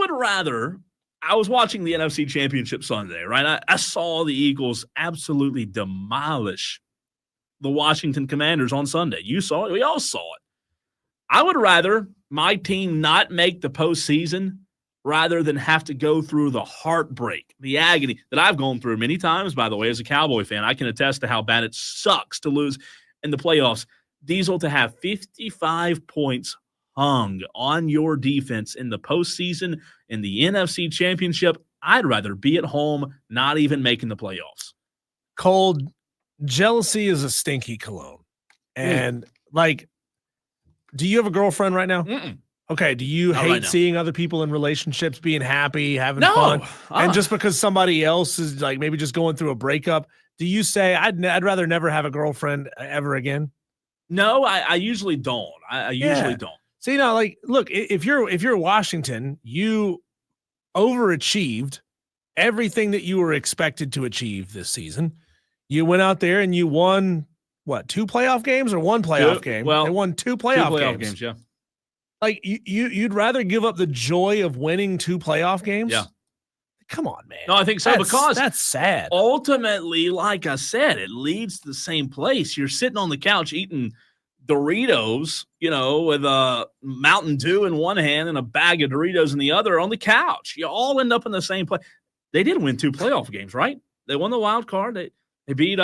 was watching the NFC Championship Sunday, right? I saw the Eagles absolutely demolish the Washington Commanders on Sunday. You saw it. We all saw it. I would rather my team not make the postseason rather than have to go through the heartbreak, the agony that I've gone through many times, by the way, as a Cowboy fan. I can attest to how bad it sucks to lose in the playoffs. Diesel, to have 55 points hung on your defense in the postseason, in the NFC Championship, I'd rather be at home, not even making the playoffs. Cold, jealousy is a stinky cologne. And, do you have a girlfriend right now? Mm-mm. Okay, do you hate seeing other people in relationships being happy, having fun? And just because somebody else is maybe just going through a breakup, do you say, I'd rather never have a girlfriend ever again? No, I usually don't. I usually don't. See, look, if you're Washington, you overachieved everything that you were expected to achieve this season. You went out there and you won, 2 playoff games or 1 playoff game? Well, they won 2 playoff games, yeah. You'd rather give up the joy of winning 2 playoff games? Yeah. Come on, man. No, I think so, because that's sad. Ultimately, like I said, it leads to the same place. You're sitting on the couch eating Doritos, with a Mountain Dew in one hand and a bag of Doritos in the other on the couch. You all end up in the same place. They did win 2 playoff games, right? They won the wild card. They beat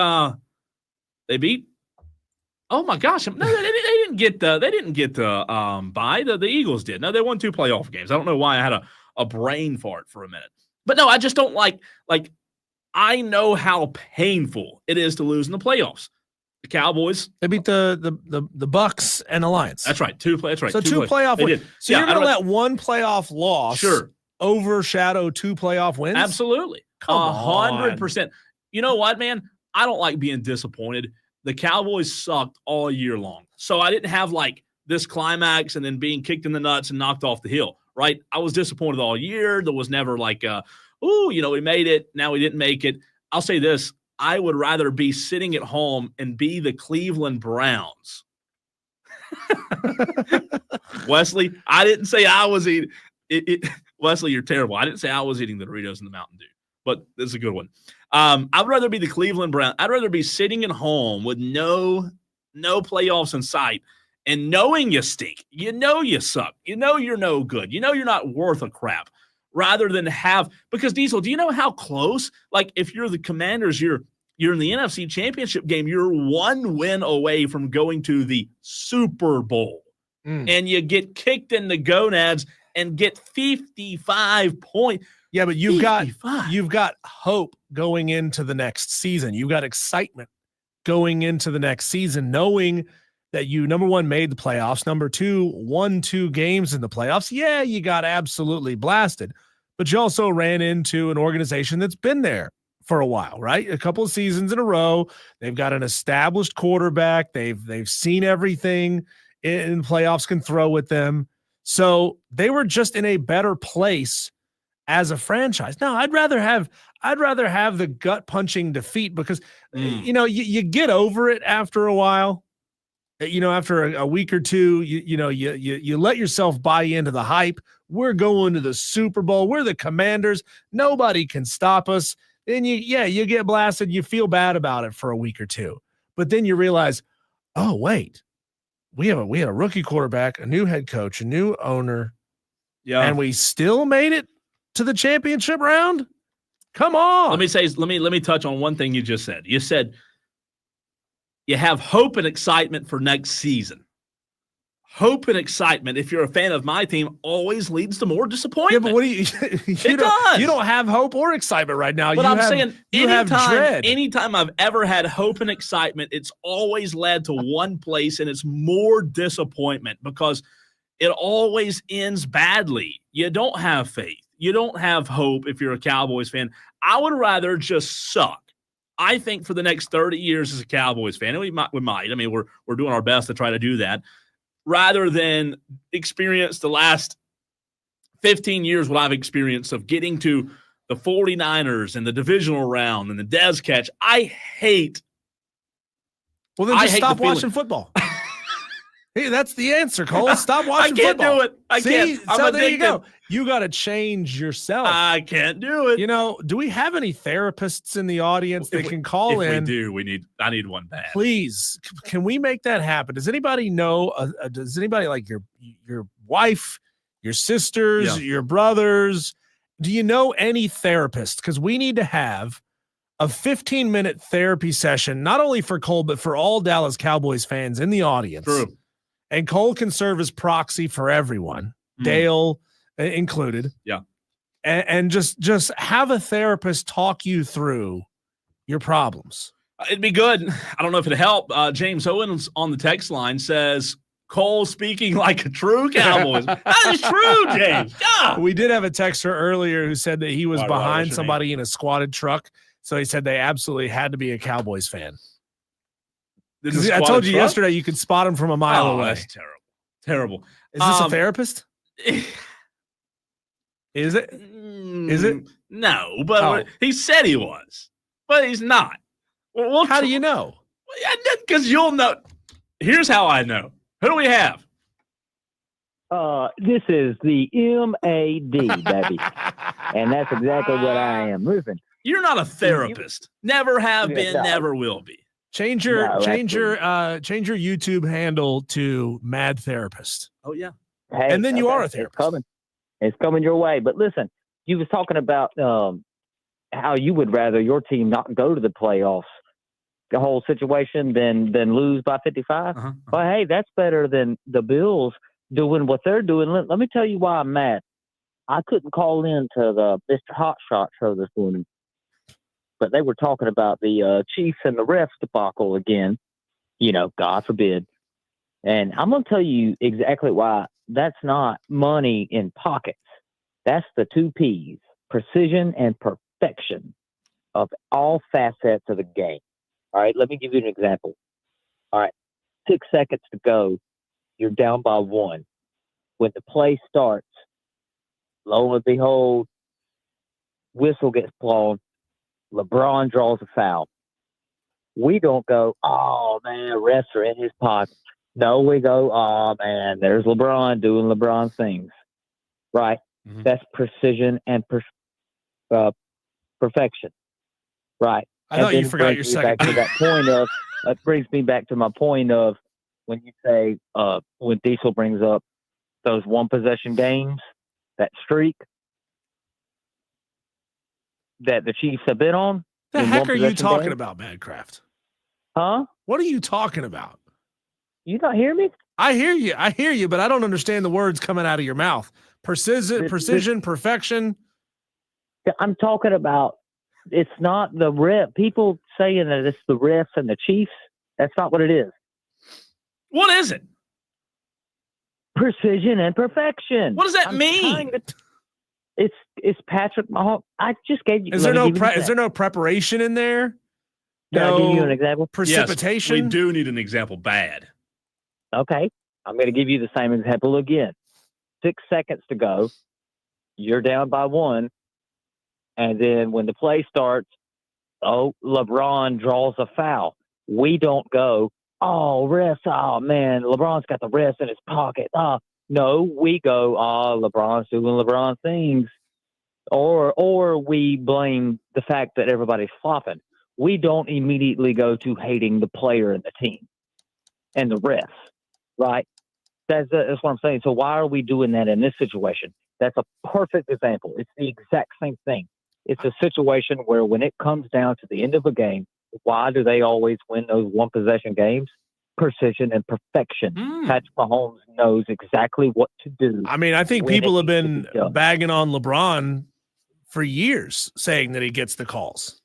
oh my gosh! No, they didn't get bye. The Eagles did. No, they won 2 playoff games. I don't know why I had a brain fart for a minute, but no, I just don't like. I know how painful it is to lose in the playoffs. The Cowboys, they beat the Bucks and the Lions. That's right. That's right. So 2 playoff wins. So you're going to let 1 playoff loss overshadow 2 playoff wins? Absolutely. 100%. You know what, man? I don't like being disappointed. The Cowboys sucked all year long. So I didn't have this climax and then being kicked in the nuts and knocked off the hill, right? I was disappointed all year. There was never we made it. Now we didn't make it. I'll say this. I would rather be sitting at home and be the Cleveland Browns. Wesley, I didn't say I was eating it. Wesley, you're terrible. I didn't say I was eating the Doritos and the Mountain Dew, but this is a good one. I'd rather be the Cleveland Browns. I'd rather be sitting at home with no playoffs in sight and knowing you stink. You know you suck. You know you're no good. You know you're not worth a crap. Rather than because Diesel, do you know how close? If you're the Commanders, you're in the NFC Championship game. You're 1 win away from going to the Super Bowl, and you get kicked in the gonads and get 55 points. Yeah, but you've got hope going into the next season. You've got excitement going into the next season, knowing that you, number one, made the playoffs, number two, won 2 games in the playoffs. Yeah, you got absolutely blasted, but you also ran into an organization that's been there for a while, right? A couple of seasons in a row. They've got an established quarterback. They've seen everything in playoffs can throw with them. So they were just in a better place as a franchise. Now, I'd rather have the gut punching defeat because you get over it after a while. After a week or two, you let yourself buy into the hype. We're going to the Super Bowl. We're the Commanders. Nobody can stop us. Then you get blasted. You feel bad about it for a week or two, but then you realize, oh wait, we had a rookie quarterback, a new head coach, a new owner, and we still made it to the championship round. Come on. Let me touch on one thing you just said. You said you have hope and excitement for next season. Hope and excitement, if you're a fan of my team, always leads to more disappointment. Yeah, but what do you don't have hope or excitement right now. But I'm saying anytime I've ever had hope and excitement, it's always led to one place, and it's more disappointment because it always ends badly. You don't have faith. You don't have hope if you're a Cowboys fan. I would rather just suck. I think for the next 30 years as a Cowboys fan, and we might. I mean, we're doing our best to try to do that, rather than experience the last 15 years what I've experienced of getting to the 49ers and the divisional round and the Dez catch. I hate. Well, then just stop watching football. Hey, that's the answer, Cole. Stop watching football. I can't do it. I can't. So there you go. You got to change yourself. I can't do it. Do we have any therapists in the audience that can call in? If we do, I need one bad. Please, can we make that happen? Does anybody know? Does anybody like your wife, your sisters, your brothers? Do you know any therapists? Because we need to have a 15-minute therapy session, not only for Cole, but for all Dallas Cowboys fans in the audience. True. And Cole can serve as proxy for everyone, Dale included. Yeah. And just have a therapist talk you through your problems. It'd be good. I don't know if it'd help. James Owens on the text line says, Cole speaking like a true Cowboys. That is true, James. Yeah. We did have a texter earlier who said that he was behind somebody in a squatted truck. So he said they absolutely had to be a Cowboys fan. I told you yesterday you could spot him from a mile away. That's terrible. Terrible. Is this a therapist? Is it? Is it? No, but he said he was, but he's not. How do you know? Because you'll know. Here's how I know. Who do we have? This is the MAD, baby. And that's exactly what I am. Listen. You're not a therapist. Never have been, never will be. Change your YouTube handle to Mad Therapist. Oh yeah. Hey, and then you are a therapist. It's coming your way. But listen, you was talking about how you would rather your team not go to the playoffs, the whole situation, than lose by 55. Well, hey, that's better than the Bills doing what they're doing. Let me tell you why I'm mad. I couldn't call in to the Mr. Hotshot show this morning, but they were talking about the Chiefs and the refs debacle again, God forbid. And I'm going to tell you exactly why that's not money in pockets. That's the 2 P's, precision and perfection of all facets of the game. All right, let me give you an example. All right, 6 seconds to go. You're down by 1. When the play starts, lo and behold, whistle gets blown. LeBron draws a foul. We don't go, oh, man, refs are in his pocket. No, we go, oh, man, there's LeBron doing LeBron things. Right? Mm-hmm. That's precision and perfection. Right. I thought you forgot your second. Back to that point of, that brings me back to my point of when you say, when Diesel brings up those one-possession games, that streak that the Chiefs have been on. The heck are you talking about, Madcraft? Huh? What are you talking about? You not hear me? I hear you, but I don't understand the words coming out of your mouth. Precision, perfection. I'm talking about it's not the ref. People saying that it's the refs and the Chiefs. That's not what it is. What is it? Precision and perfection. What does that mean? It's Patrick Mahomes. I just gave you. Is there no preparation in there? Can I give you an example? Precipitation. Yes, we do need an example bad. Okay, I'm going to give you the same example again. 6 seconds to go. You're down by 1. And then when the play starts, LeBron draws a foul. We don't go, refs, man, LeBron's got the refs in his pocket. No, we go, LeBron's doing LeBron things. Or we blame the fact that everybody's flopping. We don't immediately go to hating the player and the team and the refs, right? That's what I'm saying. So why are we doing that in this situation? That's a perfect example. It's the exact same thing. It's a situation where when it comes down to the end of a game, why do they always win those one-possession games? Precision and perfection. Patrick Mahomes knows exactly what to do. I mean, I think people have been bagging on LeBron for years, saying that he gets the calls.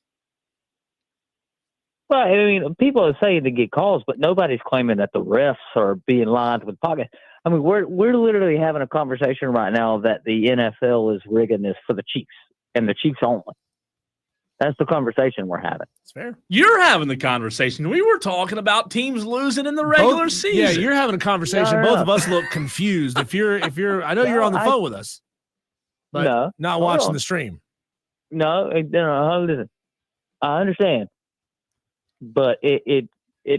Well, I mean, people are saying to get calls, but nobody's claiming that the refs are being lined with pockets. I mean, we're literally having a conversation right now that the NFL is rigging this for the Chiefs and the Chiefs only. That's the conversation we're having. It's fair. You're having the conversation. We were talking about teams losing in the regular season. Yeah, you're having a conversation. No. Both of us look confused. If you're, I know you're on the phone with us, but not watching the stream. No, listen. I understand, but it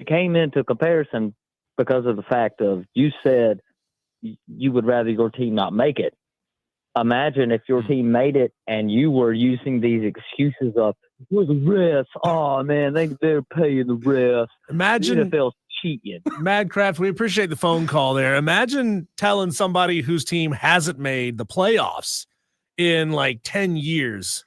came into comparison because of the fact of you said you would rather your team not make it. Imagine if your team made it and you were using these excuses of, well, the refs, oh, man, they're paying the refs. Imagine the NFL's cheating. Madcraft, we appreciate the phone call there. Imagine telling somebody whose team hasn't made the playoffs in like 10 years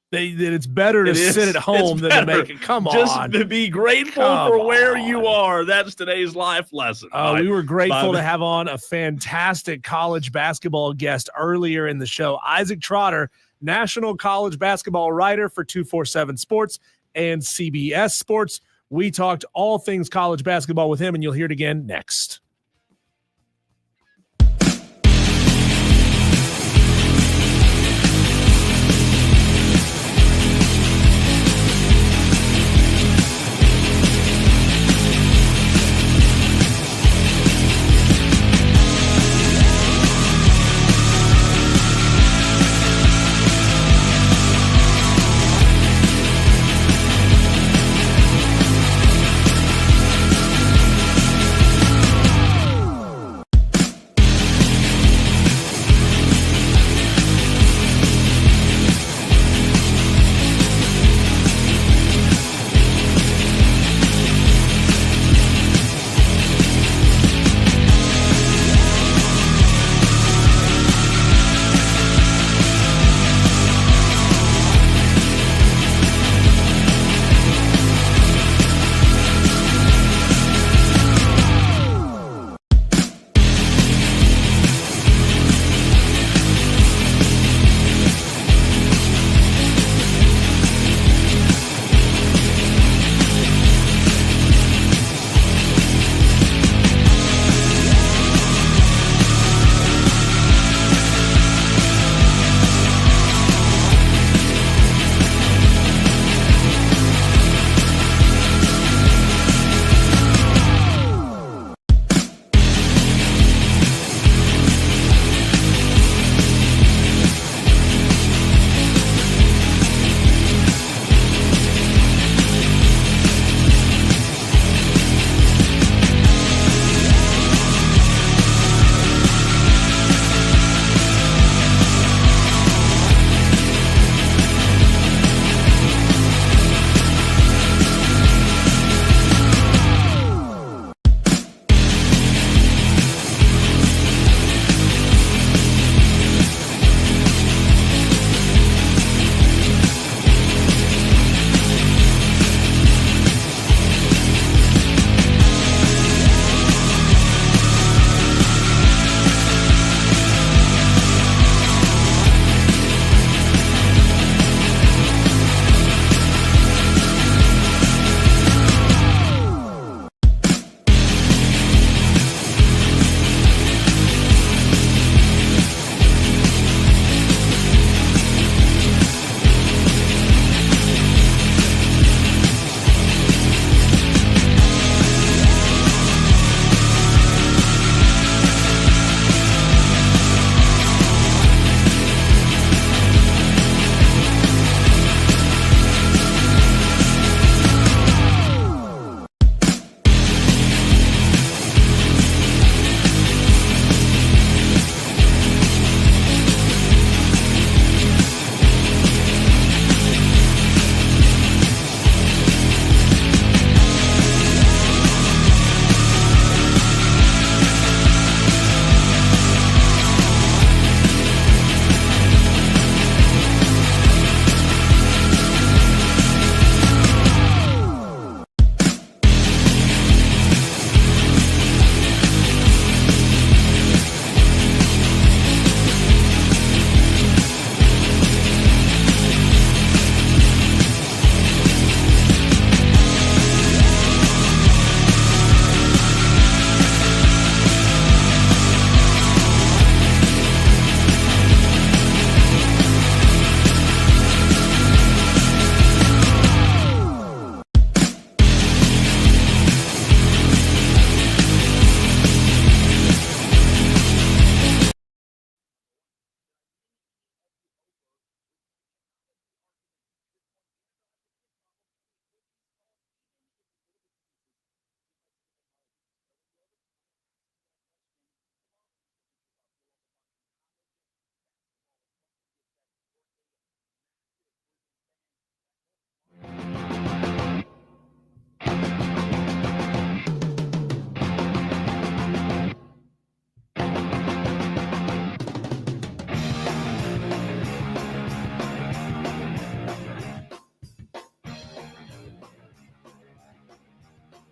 that it's better to sit at home than to make it. Come on. Just to be grateful for where you are. That's today's life lesson. We were grateful to have on a fantastic college basketball guest earlier in the show, Isaac Trotter, national college basketball writer for 247 Sports and CBS Sports. We talked all things college basketball with him, and you'll hear it again next.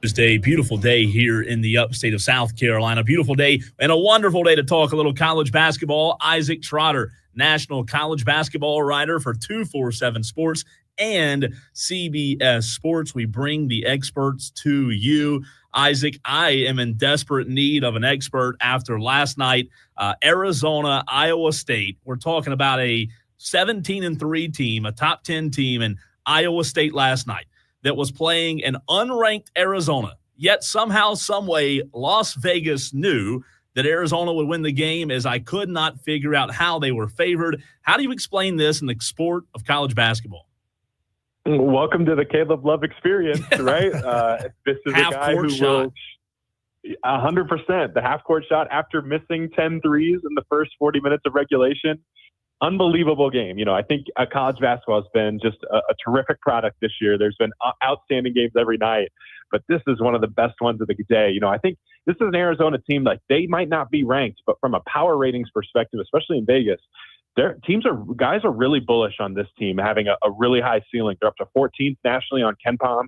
A beautiful day here in the upstate of South Carolina. Beautiful day and a wonderful day to talk a little college basketball. Isaac Trotter, national college basketball writer for 247 Sports and CBS Sports. We bring the experts to you. Isaac, I am in desperate need of an expert after last night. Arizona, Iowa State. We're talking about a 17-3 team, a top 10 team in Iowa State last night that was playing an unranked Arizona. Yet somehow, someway, Las Vegas knew that Arizona would win the game, as I could not figure out how they were favored. How do you explain this in the sport of college basketball? Welcome to the Caleb Love experience, right? This is a guy who will 100%. The half-court shot after missing 10 threes in the first 40 minutes of regulation. Unbelievable game. I think college basketball has been just a terrific product this year. There's been outstanding games every night, but this is one of the best ones of the day. I think this is an Arizona team, like, they might not be ranked, but from a power ratings perspective, especially in Vegas, guys are really bullish on this team having a really high ceiling. They're up to 14th nationally on KenPom.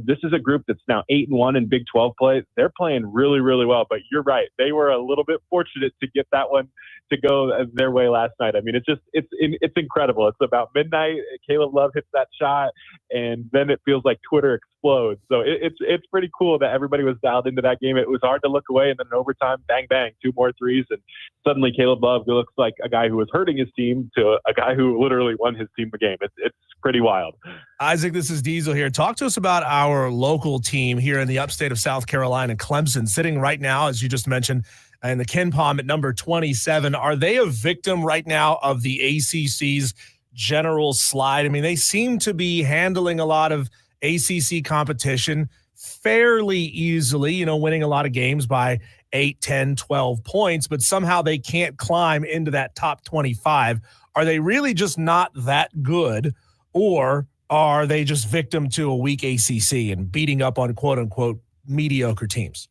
This is a group that's now 8-1 in Big 12 play. They're playing really, really well, but you're right. They were a little bit fortunate to get that one to go their way last night. I mean, it's incredible. It's about midnight. Caleb Love hits that shot, and then it feels like Twitter explodes. So it's pretty cool that everybody was dialed into that game. It was hard to look away, and then in overtime, bang, bang, 2 more threes, and suddenly Caleb Love looks like a guy who was hurting his team to a guy who literally won his team the game. It's pretty wild. Isaac, this is Diesel here. Talk to us about our local team here in the upstate of South Carolina, Clemson, sitting right now, as you just mentioned, in the KenPom at number 27. Are they a victim right now of the ACC's general slide? I mean, they seem to be handling a lot of ACC competition fairly easily, winning a lot of games by 8, 10, 12 points, but somehow they can't climb into that top 25. Are they really just not that good, or are they just victim to a weak ACC and beating up on quote-unquote mediocre teams?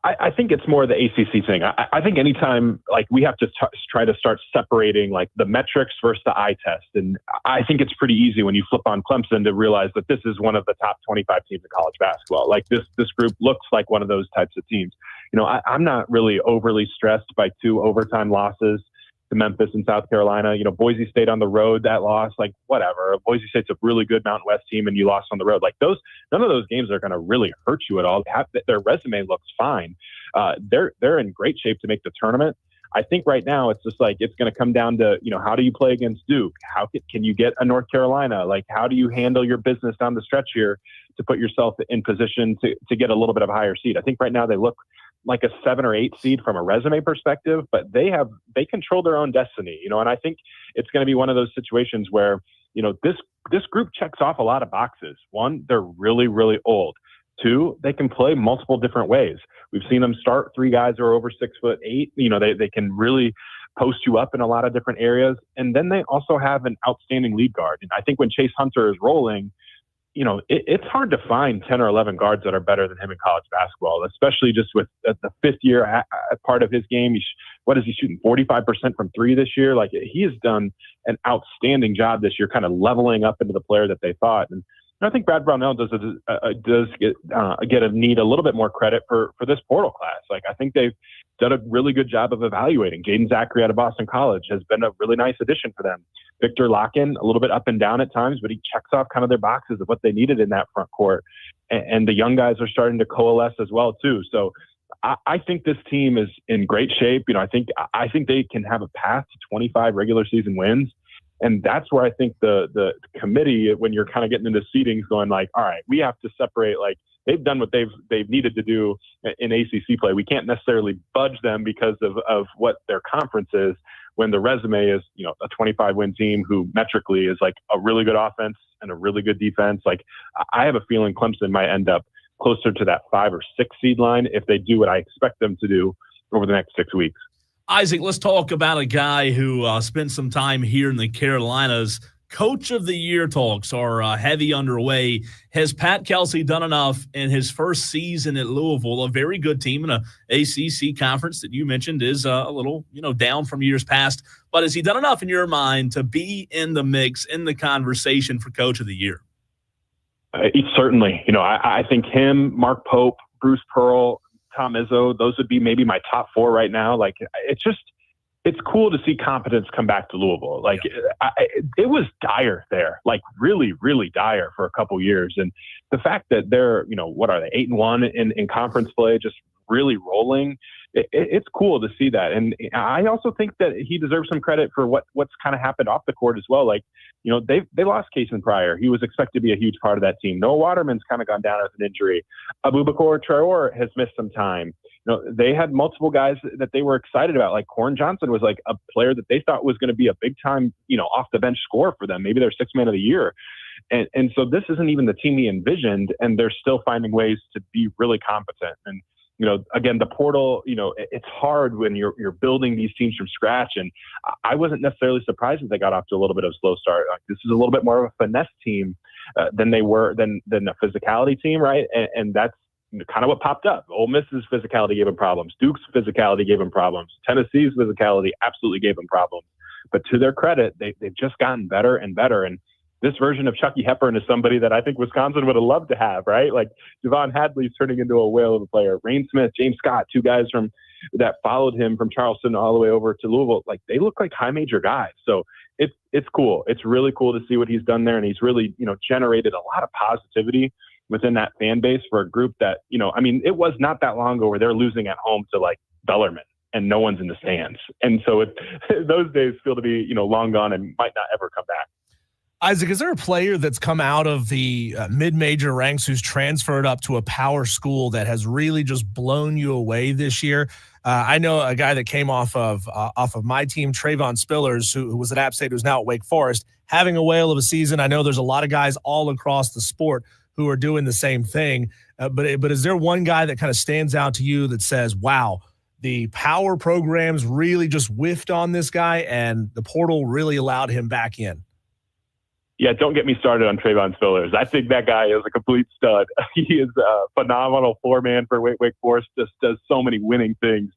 I think it's more the ACC thing. I think anytime, like, we have to try to start separating, like, the metrics versus the eye test. And I think it's pretty easy when you flip on Clemson to realize that this is one of the top 25 teams in college basketball. Like, this group looks like one of those types of teams. I'm not really overly stressed by 2 overtime losses to Memphis and South Carolina. Boise State on the road, that loss, like, whatever. Boise State's a really good Mountain West team, and you lost on the road. Like, none of those games are going to really hurt you at all. Their resume looks fine. They're in great shape to make the tournament. I think right now it's just like, it's going to come down to, how do you play against Duke? How can you get a North Carolina? Like, how do you handle your business down the stretch here to put yourself in position to get a little bit of a higher seed? I think right now they look like a 7 or 8 seed from a resume perspective, but they control their own destiny, and I think it's going to be one of those situations where, this group checks off a lot of boxes. 1, they're really, really old. 2, they can play multiple different ways. We've seen them start 3 guys who are over 6'8". They can really post you up in a lot of different areas. And then they also have an outstanding lead guard. And I think when Chase Hunter is rolling, it's hard to find 10 or 11 guards that are better than him in college basketball, especially just with the 5th year part of his game. What is he shooting? 45% from 3 this year. Like, he has done an outstanding job this year, kind of leveling up into the player that they thought. And I think Brad Brownell does need a little bit more credit for this portal class. Like, I think they've done a really good job of evaluating. Jaden Zachary out of Boston College has been a really nice addition for them. Victor Locken, a little bit up and down at times, but he checks off kind of their boxes of what they needed in that front court. And the young guys are starting to coalesce as well too. So I think this team is in great shape. I think they can have a path to 25 regular season wins. And that's where I think the committee, when you're kind of getting into seedings, going like, all right, we have to separate. Like, they've done what they've needed to do in ACC play. We can't necessarily budge them because of what their conference is, when the resume is, a 25-win team who metrically is like a really good offense and a really good defense. Like, I have a feeling Clemson might end up closer to that 5 or 6 seed line if they do what I expect them to do over the next 6 weeks. Isaac, let's talk about a guy who spent some time here in the Carolinas. Coach of the Year talks are heavy underway. Has Pat Kelsey done enough in his first season at Louisville, a very good team in a ACC conference that you mentioned is a little, down from years past, but has he done enough in your mind to be in the mix, in the conversation for Coach of the Year? Certainly. I think him, Mark Pope, Bruce Pearl, Tom Izzo, those would be maybe my top 4 right now. Like, it's cool to see competence come back to Louisville. Like, it was dire there, like really, really dire for a couple years. And the fact that they're, what are they, 8-1 in conference play, just really rolling. It's cool to see that. And I also think that he deserves some credit for what's kind of happened off the court as well. Like, they lost Kason Pryor. He was expected to be a huge part of that team. Noah Waterman's kind of gone down with an injury. Abubakar Traore has missed some time. They had multiple guys that they were excited about. Like Corn Johnson was like a player that they thought was going to be a big time, off the bench scorer for them. Maybe their 6th man of the year. And so this isn't even the team he envisioned, and they're still finding ways to be really competent. And, again, the portal, it's hard when you're building these teams from scratch. And I wasn't necessarily surprised that they got off to a little bit of a slow start. Like, this is a little bit more of a finesse team than they were than a physicality team, right? And that's kind of what popped up. Ole Miss's physicality gave them problems. Duke's physicality gave them problems. Tennessee's physicality absolutely gave them problems. But to their credit, they've just gotten better and better. And this version of Chucky Hepburn is somebody that I think Wisconsin would have loved to have, right? Like, Javon Hadley's turning into a whale of a player. Rain Smith, James Scott, 2 guys that followed him from Charleston all the way over to Louisville. Like, they look like high major guys. So it's cool. It's really cool to see what he's done there. And he's really, generated a lot of positivity within that fan base for a group that, it was not that long ago where they're losing at home to like Bellarmine and no one's in the stands. And so those days feel to be, long gone and might not ever come back. Isaac, is there a player that's come out of the mid-major ranks who's transferred up to a power school that has really just blown you away this year? I know a guy that came off of my team, Trayvon Spillers, who was at App State, who's now at Wake Forest, having a whale of a season. I know there's a lot of guys all across the sport who are doing the same thing. But is there one guy that kind of stands out to you that says, wow, the power programs really just whiffed on this guy and the portal really allowed him back in? Yeah, don't get me started on Trayvon Spillers. I think that guy is a complete stud. He is a phenomenal floor-man for Wake Forest, just does so many winning things.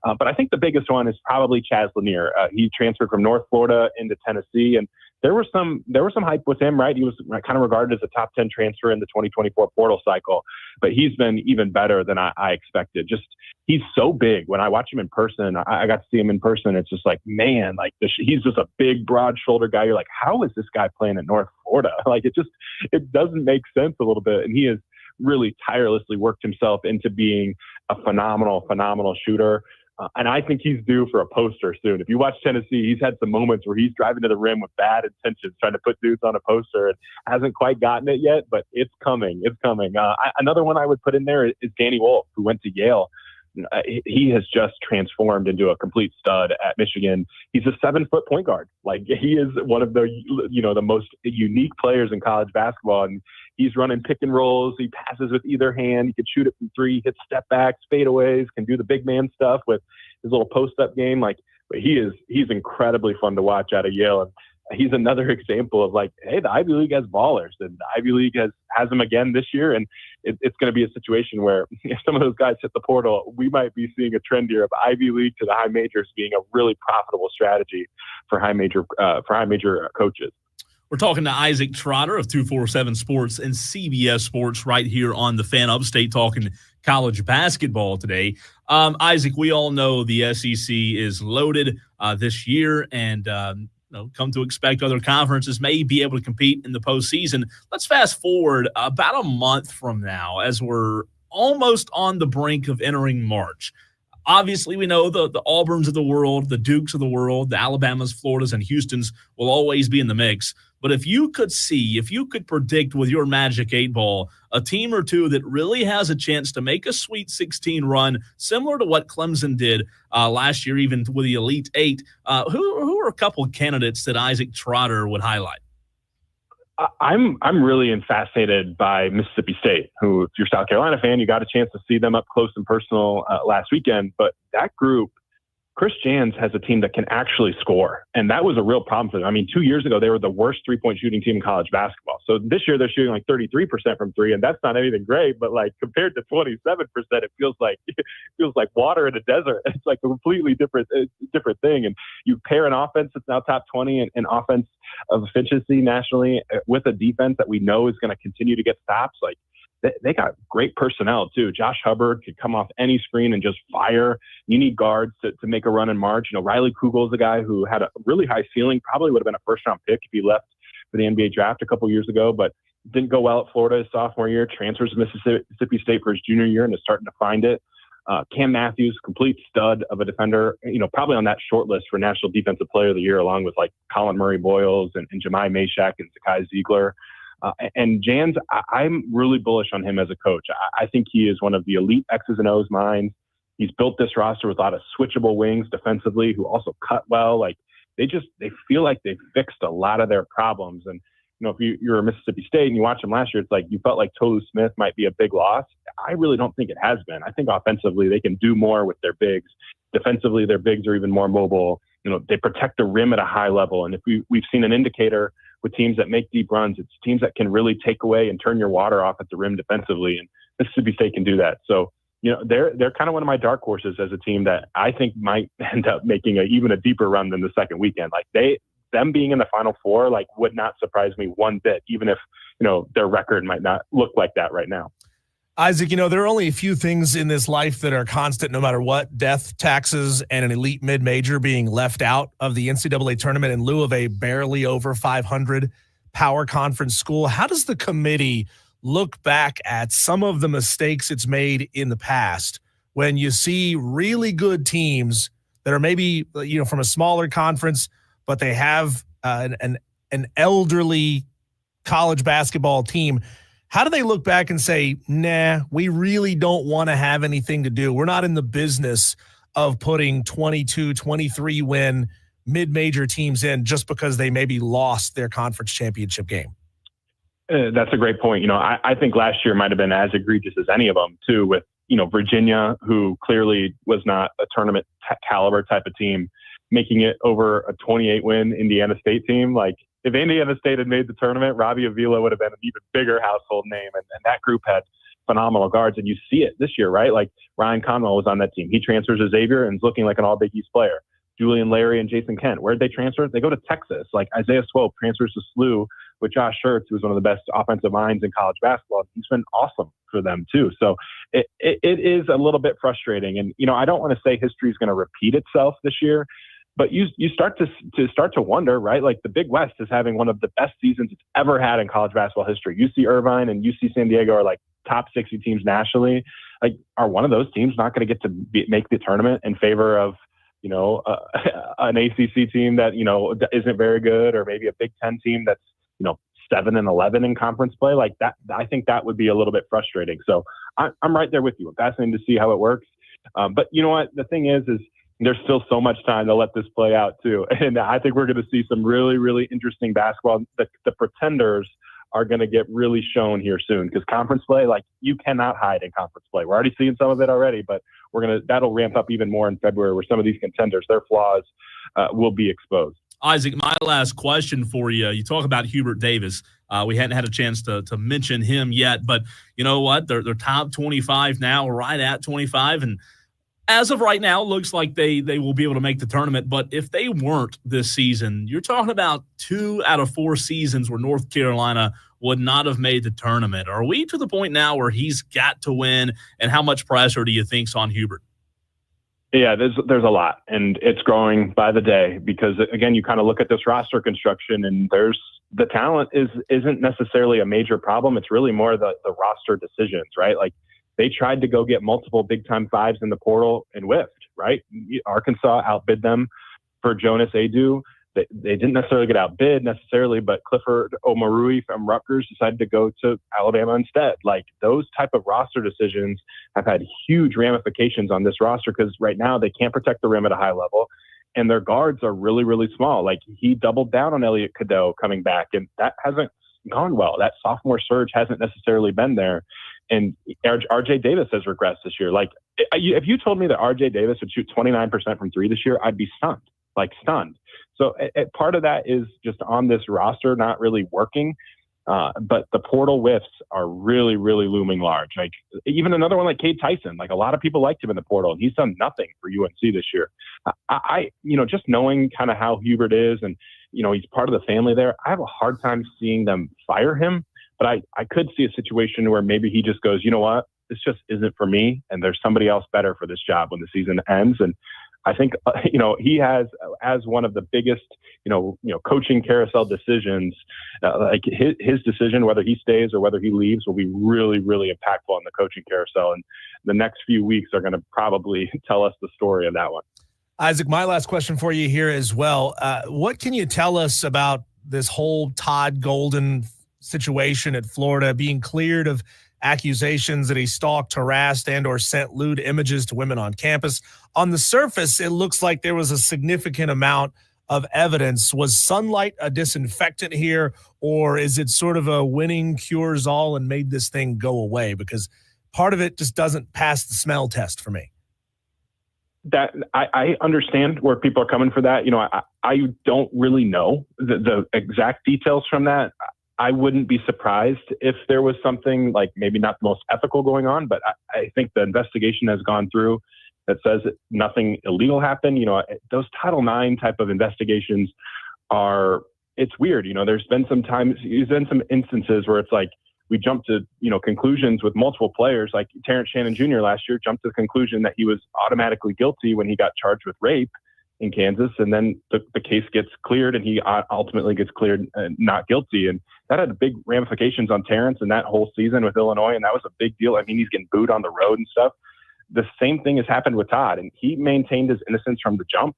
But I think the biggest one is probably Chaz Lanier. He transferred from North Florida into Tennessee, and there was some hype with him, right? He was kind of regarded as a top 10 transfer in the 2024 portal cycle, but he's been even better than I expected. Just, he's so big. When I watch him in person, I got to see him in person. It's just like, man, like he's just a big, broad shoulder guy. You're like, how is this guy playing at North Florida? Like, it doesn't make sense a little bit. And he has really tirelessly worked himself into being a phenomenal shooter. And I think he's due for a poster soon. If you watch Tennessee, he's had some moments where he's driving to the rim with bad intentions, trying to put dudes on a poster, and hasn't quite gotten it yet, but it's coming. It's coming. Another one I would put in there is Danny Wolf, who went to Yale. He has just transformed into a complete stud at Michigan. He's a 7-foot point guard. Like, he is one of the, the most unique players in college basketball. And he's running pick and rolls. He passes with either hand. He can shoot it from 3, hit step backs, fadeaways, can do the big man stuff with his little post up game. Like, but he's incredibly fun to watch out of Yale. And he's another example of like, hey, the Ivy League has ballers, and the Ivy League has them again this year. And it's going to be a situation where if some of those guys hit the portal, we might be seeing a trend here of Ivy League to the high majors being a really profitable strategy for high major coaches. We're talking to Isaac Trotter of 247 Sports and CBS Sports right here on the Fan Upstate, talking college basketball today. Isaac, we all know the SEC is loaded this year, and come to expect other conferences may be able to compete in the postseason. Let's fast forward about a month from now, as we're almost on the brink of entering March. Obviously, we know the Auburns of the world, the Dukes of the world, the Alabamas, Floridas, and Houstons will always be in the mix. But if you could predict with your Magic 8 Ball a team or two that really has a chance to make a Sweet 16 run, similar to what Clemson did last year, even with the Elite 8, who are a couple of candidates that Isaac Trotter would highlight? I'm really fascinated by Mississippi State, who, if you're a South Carolina fan, you got a chance to see them up close and personal last weekend. But that group Chris Jans has a team that can actually score. And that was a real problem for them. I mean, 2 years ago, they were the worst three-point shooting team in college basketball. So this year they're shooting like 33% from three, and that's not anything great, but like compared to 27%, it feels like water in a desert. It's like a completely different thing. And you pair an offense that's now top 20 and offense of efficiency nationally with a defense that we know is going to continue to get stops. Like, they got great personnel too. Josh Hubbard could come off any screen and just fire. You need guards to make a run in March. You know, Riley Kugel is a guy who had a really high ceiling, probably would have been a first-round pick if he left for the NBA draft a couple years ago, but didn't go well at Florida his sophomore year, transfers to Mississippi State for his junior year and is starting to find it. Cam Matthews, complete stud of a defender, you know, probably on that short list for National Defensive Player of the Year, along with like Colin Murray-Boyles and Jemai Mashak and Zakai Ziegler. And Jans, I'm really bullish on him as a coach. I think he is one of the elite X's and O's minds. He's built this roster with a lot of switchable wings defensively who also cut well. Like they feel like they've fixed a lot of their problems. And, you know, if you're a Mississippi State and you watch them last year, it's like you felt like Tolu Smith might be a big loss. I really don't think it has been. I think offensively they can do more with their bigs. Defensively, their bigs are even more mobile. You know, they protect the rim at a high level. And if we've seen an indicator with teams that make deep runs, it's teams that can really take away and turn your water off at the rim defensively. And Mississippi State can do that. So, you know, they're kind of one of my dark horses as a team that I think might end up making even a deeper run than the second weekend. Like them being in the Final Four, like would not surprise me one bit, even if, you know, their record might not look like that right now. Isaac, you know, there are only a few things in this life that are constant no matter what: death, taxes, and an elite mid-major being left out of the NCAA tournament in lieu of a barely over 500 power conference school. How does the committee look back at some of the mistakes it's made in the past when you see really good teams that are maybe, you know, from a smaller conference, but they have an elderly college basketball team? How do they look back and say, nah, we really don't want to have anything to do? We're not in the business of putting 22, 23 win mid-major teams in just because they maybe lost their conference championship game. That's a great point. You know, I think last year might have been as egregious as any of them too, with, you know, Virginia, who clearly was not a tournament caliber type of team, making it over a 28 win Indiana State team. Like, if Indiana State had made the tournament, Robbie Avila would have been an even bigger household name. And that group had phenomenal guards. And you see it this year, right? Like Ryan Conwell was on that team. He transfers to Xavier and is looking like an all Big East player. Julian Larry and Jason Kent, where'd they transfer? They go to Texas. Like Isaiah Swope transfers to SLU with Josh Schertz, who's one of the best offensive minds in college basketball. He's been awesome for them too. So it is a little bit frustrating. And, you know, I don't want to say history is going to repeat itself this year, but you start to wonder, right? Like the Big West is having one of the best seasons it's ever had in college basketball history. UC Irvine and UC San Diego are like top 60 teams nationally. Like, are one of those teams not going to get to make the tournament in favor of, you know, an ACC team that, you know, isn't very good, or maybe a Big Ten team that's, you know, 7-11 in conference play? Like that, I think that would be a little bit frustrating. So I'm right there with you. I'm fascinated to see how it works. But you know what? The thing is there's still so much time to let this play out too. And I think we're going to see some really, really interesting basketball. The pretenders are going to get really shown here soon, because conference play, like, you cannot hide in conference play. We're already seeing some of it already, but that'll ramp up even more in February, where some of these contenders, their flaws will be exposed. Isaac, my last question for you. You talk about Hubert Davis. We hadn't had a chance to mention him yet, but you know what? They're top 25 now, right at 25, and as of right now, looks like they will be able to make the tournament. But if they weren't this season, you're talking about 2 out of 4 seasons where North Carolina would not have made the tournament. Are we to the point now where he's got to win, and how much pressure do you think's on Hubert? Yeah, there's a lot, and it's growing by the day, because again, you kind of look at this roster construction, and the talent isn't necessarily a major problem. It's really more the roster decisions, right? Like, they tried to go get multiple big-time fives in the portal and whiffed, right? Arkansas outbid them for Jonas Adu. They didn't necessarily get outbid necessarily, but Clifford Omarui from Rutgers decided to go to Alabama instead. Like, those type of roster decisions have had huge ramifications on this roster, because right now they can't protect the rim at a high level, and their guards are really, really small. Like, he doubled down on Elliot Cadeau coming back, and that hasn't gone well. That sophomore surge hasn't necessarily been there. And RJ Davis has regressed this year. Like, if you told me that RJ Davis would shoot 29% from three this year, I'd be stunned. So part of that is just on this roster not really working. But the portal whiffs are really, really looming large. Like even another one like Cade Tyson, like a lot of people liked him in the portal, and he's done nothing for UNC this year. I just knowing kind of how Hubert is, and he's part of the family there, I have a hard time seeing them fire him. But I could see a situation where maybe he just goes, you know what, this just isn't for me, and there's somebody else better for this job when the season ends. And I think he has, as one of the biggest coaching carousel decisions, like his decision whether he stays or whether he leaves will be really, really impactful on the coaching carousel, and the next few weeks are going to probably tell us the story of that one. Isaac, my last question for you here as well. What can you tell us about this whole Todd Golden situation at Florida, being cleared of accusations that he stalked, harassed, and or sent lewd images to women on campus? On the surface, it looks like there was a significant amount of evidence. Was sunlight a disinfectant here, or is it sort of a winning cures all and made this thing go away? Because part of it just doesn't pass the smell test for me. That I understand where people are coming for that. I don't really know the exact details from that. I wouldn't be surprised if there was something like maybe not the most ethical going on, but I think the investigation has gone through that says that nothing illegal happened. Those Title IX type of investigations it's weird. There's been some instances where it's like we jump to, conclusions with multiple players, like Terrence Shannon Jr. last year jumped to the conclusion that he was automatically guilty when he got charged with rape in Kansas, and then the case gets cleared and he ultimately gets cleared not guilty. And that had big ramifications on Terrence and that whole season with Illinois, and that was a big deal. I mean, he's getting booed on the road and stuff. The same thing has happened with Todd, and he maintained his innocence from the jump.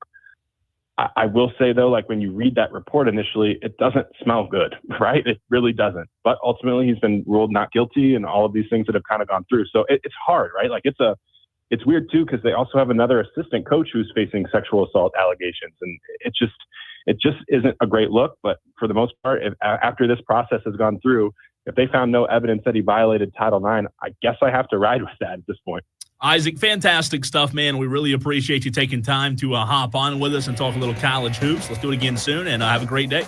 I will say, though, like when you read that report initially, it doesn't smell good, right? It really doesn't. But ultimately, he's been ruled not guilty and all of these things that have kind of gone through. So it's hard, right? Like it's weird, too, because they also have another assistant coach who's facing sexual assault allegations. And it just isn't a great look. But for the most part, after this process has gone through, if they found no evidence that he violated Title IX, I guess I have to ride with that at this point. Isaac, fantastic stuff, man. We really appreciate you taking time to hop on with us and talk a little college hoops. Let's do it again soon, and have a great day.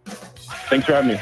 Thanks for having me.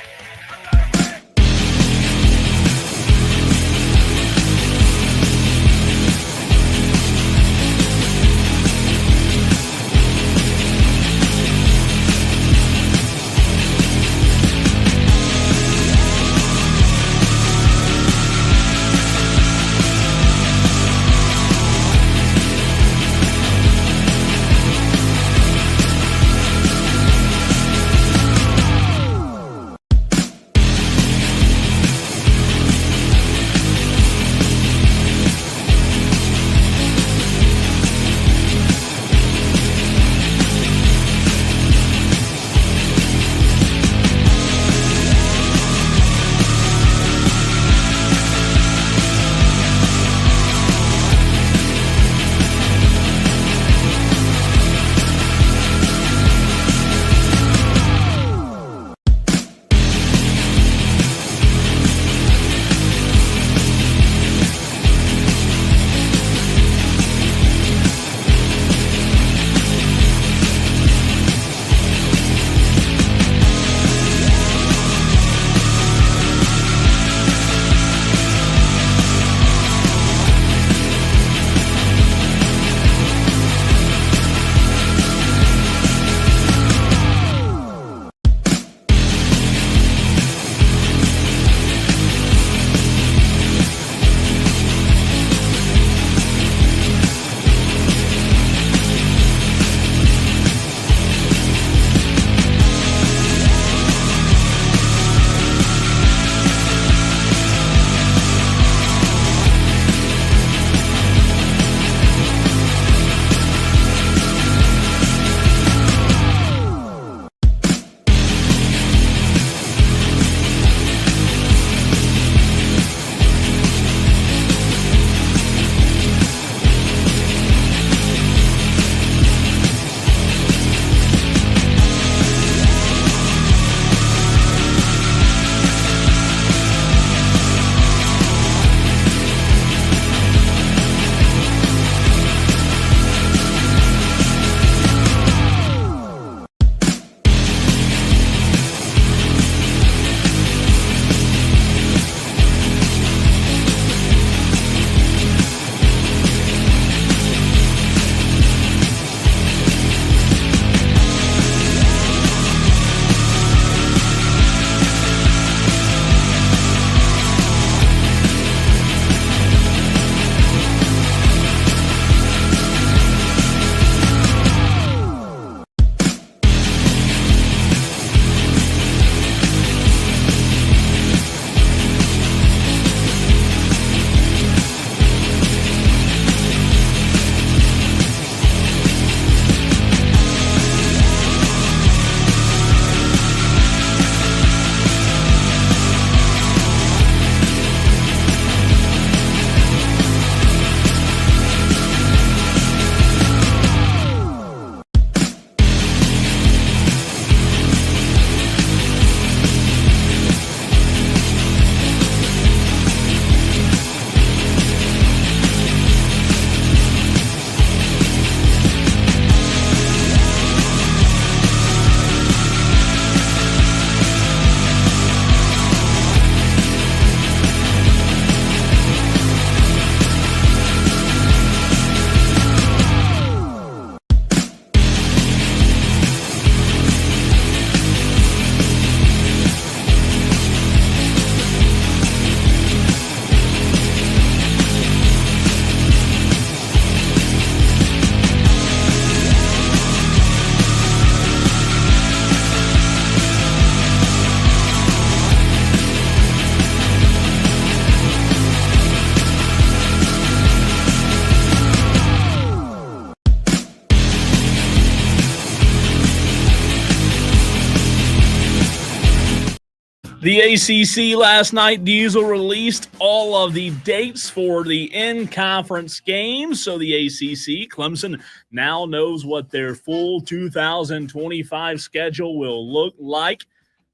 The ACC last night, Diesel released all of the dates for the in-conference games. So the ACC, Clemson, now knows what their full 2025 schedule will look like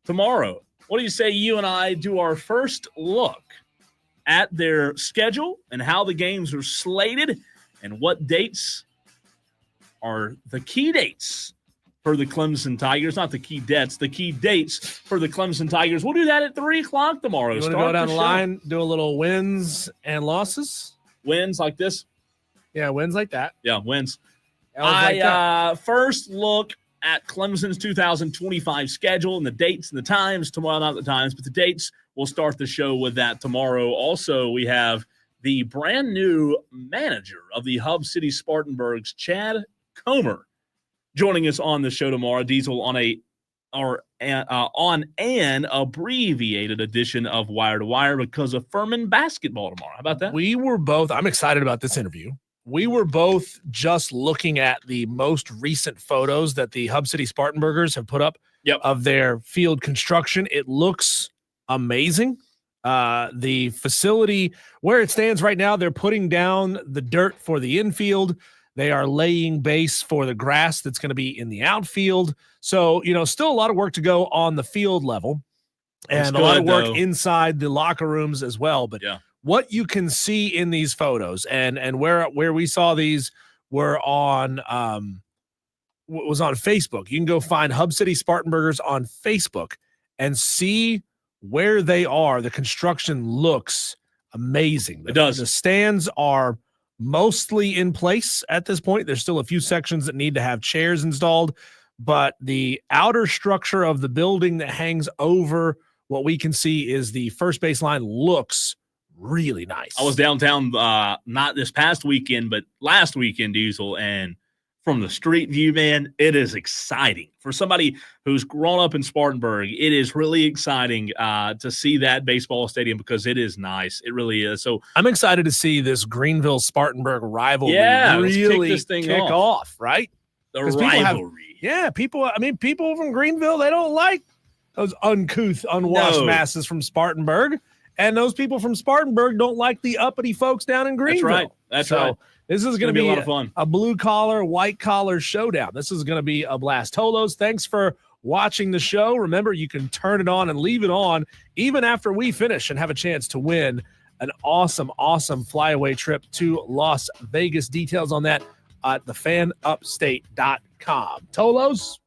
tomorrow. What do you say you and I do our first look at their schedule and how the games are slated and what dates are the key dates for the Clemson Tigers? Not the key dates for the Clemson Tigers. We'll do that at 3 o'clock tomorrow. You want to go down the line, do a little wins and losses? Wins like this? Yeah, wins like that. Yeah, wins. First First look at Clemson's 2025 schedule and the dates and the times. Tomorrow, not the times, but the dates. We'll start the show with that tomorrow. Also, we have the brand new manager of the Hub City Spartanburgs, Chad Comer, joining us on the show tomorrow. Diesel on an abbreviated edition of Wire to Wire because of Furman basketball tomorrow. How about that? I'm excited about this interview. We were both just looking at the most recent photos that the Hub City Spartanburgers have put up of their field construction. It looks amazing. The facility where it stands right now, they're putting down the dirt for the infield. They are laying base for the grass that's going to be in the outfield. So, still a lot of work to go on the field level and a lot of work inside the locker rooms as well. But what you can see in these photos and where we saw these were on was on Facebook. You can go find Hub City Spartanburgers on Facebook and see where they are. The construction looks amazing. It does. The stands are mostly in place at this point. There's still a few sections that need to have chairs installed, but the outer structure of the building that hangs over what we can see is the first baseline looks really nice. I was downtown not this past weekend, but last weekend, Diesel, and from the street view, man, it is exciting. For somebody who's grown up in Spartanburg, it is really exciting to see that baseball stadium because it is nice. It really is. So I'm excited to see this Greenville-Spartanburg rivalry really kick off, right? The rivalry. People from Greenville, they don't like those uncouth, unwashed masses from Spartanburg. And those people from Spartanburg don't like the uppity folks down in Greenville. That's right. This is going to be a lot of fun. A blue-collar, white-collar showdown. This is going to be a blast. Tolos, thanks for watching the show. Remember, you can turn it on and leave it on even after we finish and have a chance to win an awesome, awesome flyaway trip to Las Vegas. Details on that at thefanupstate.com. Tolos?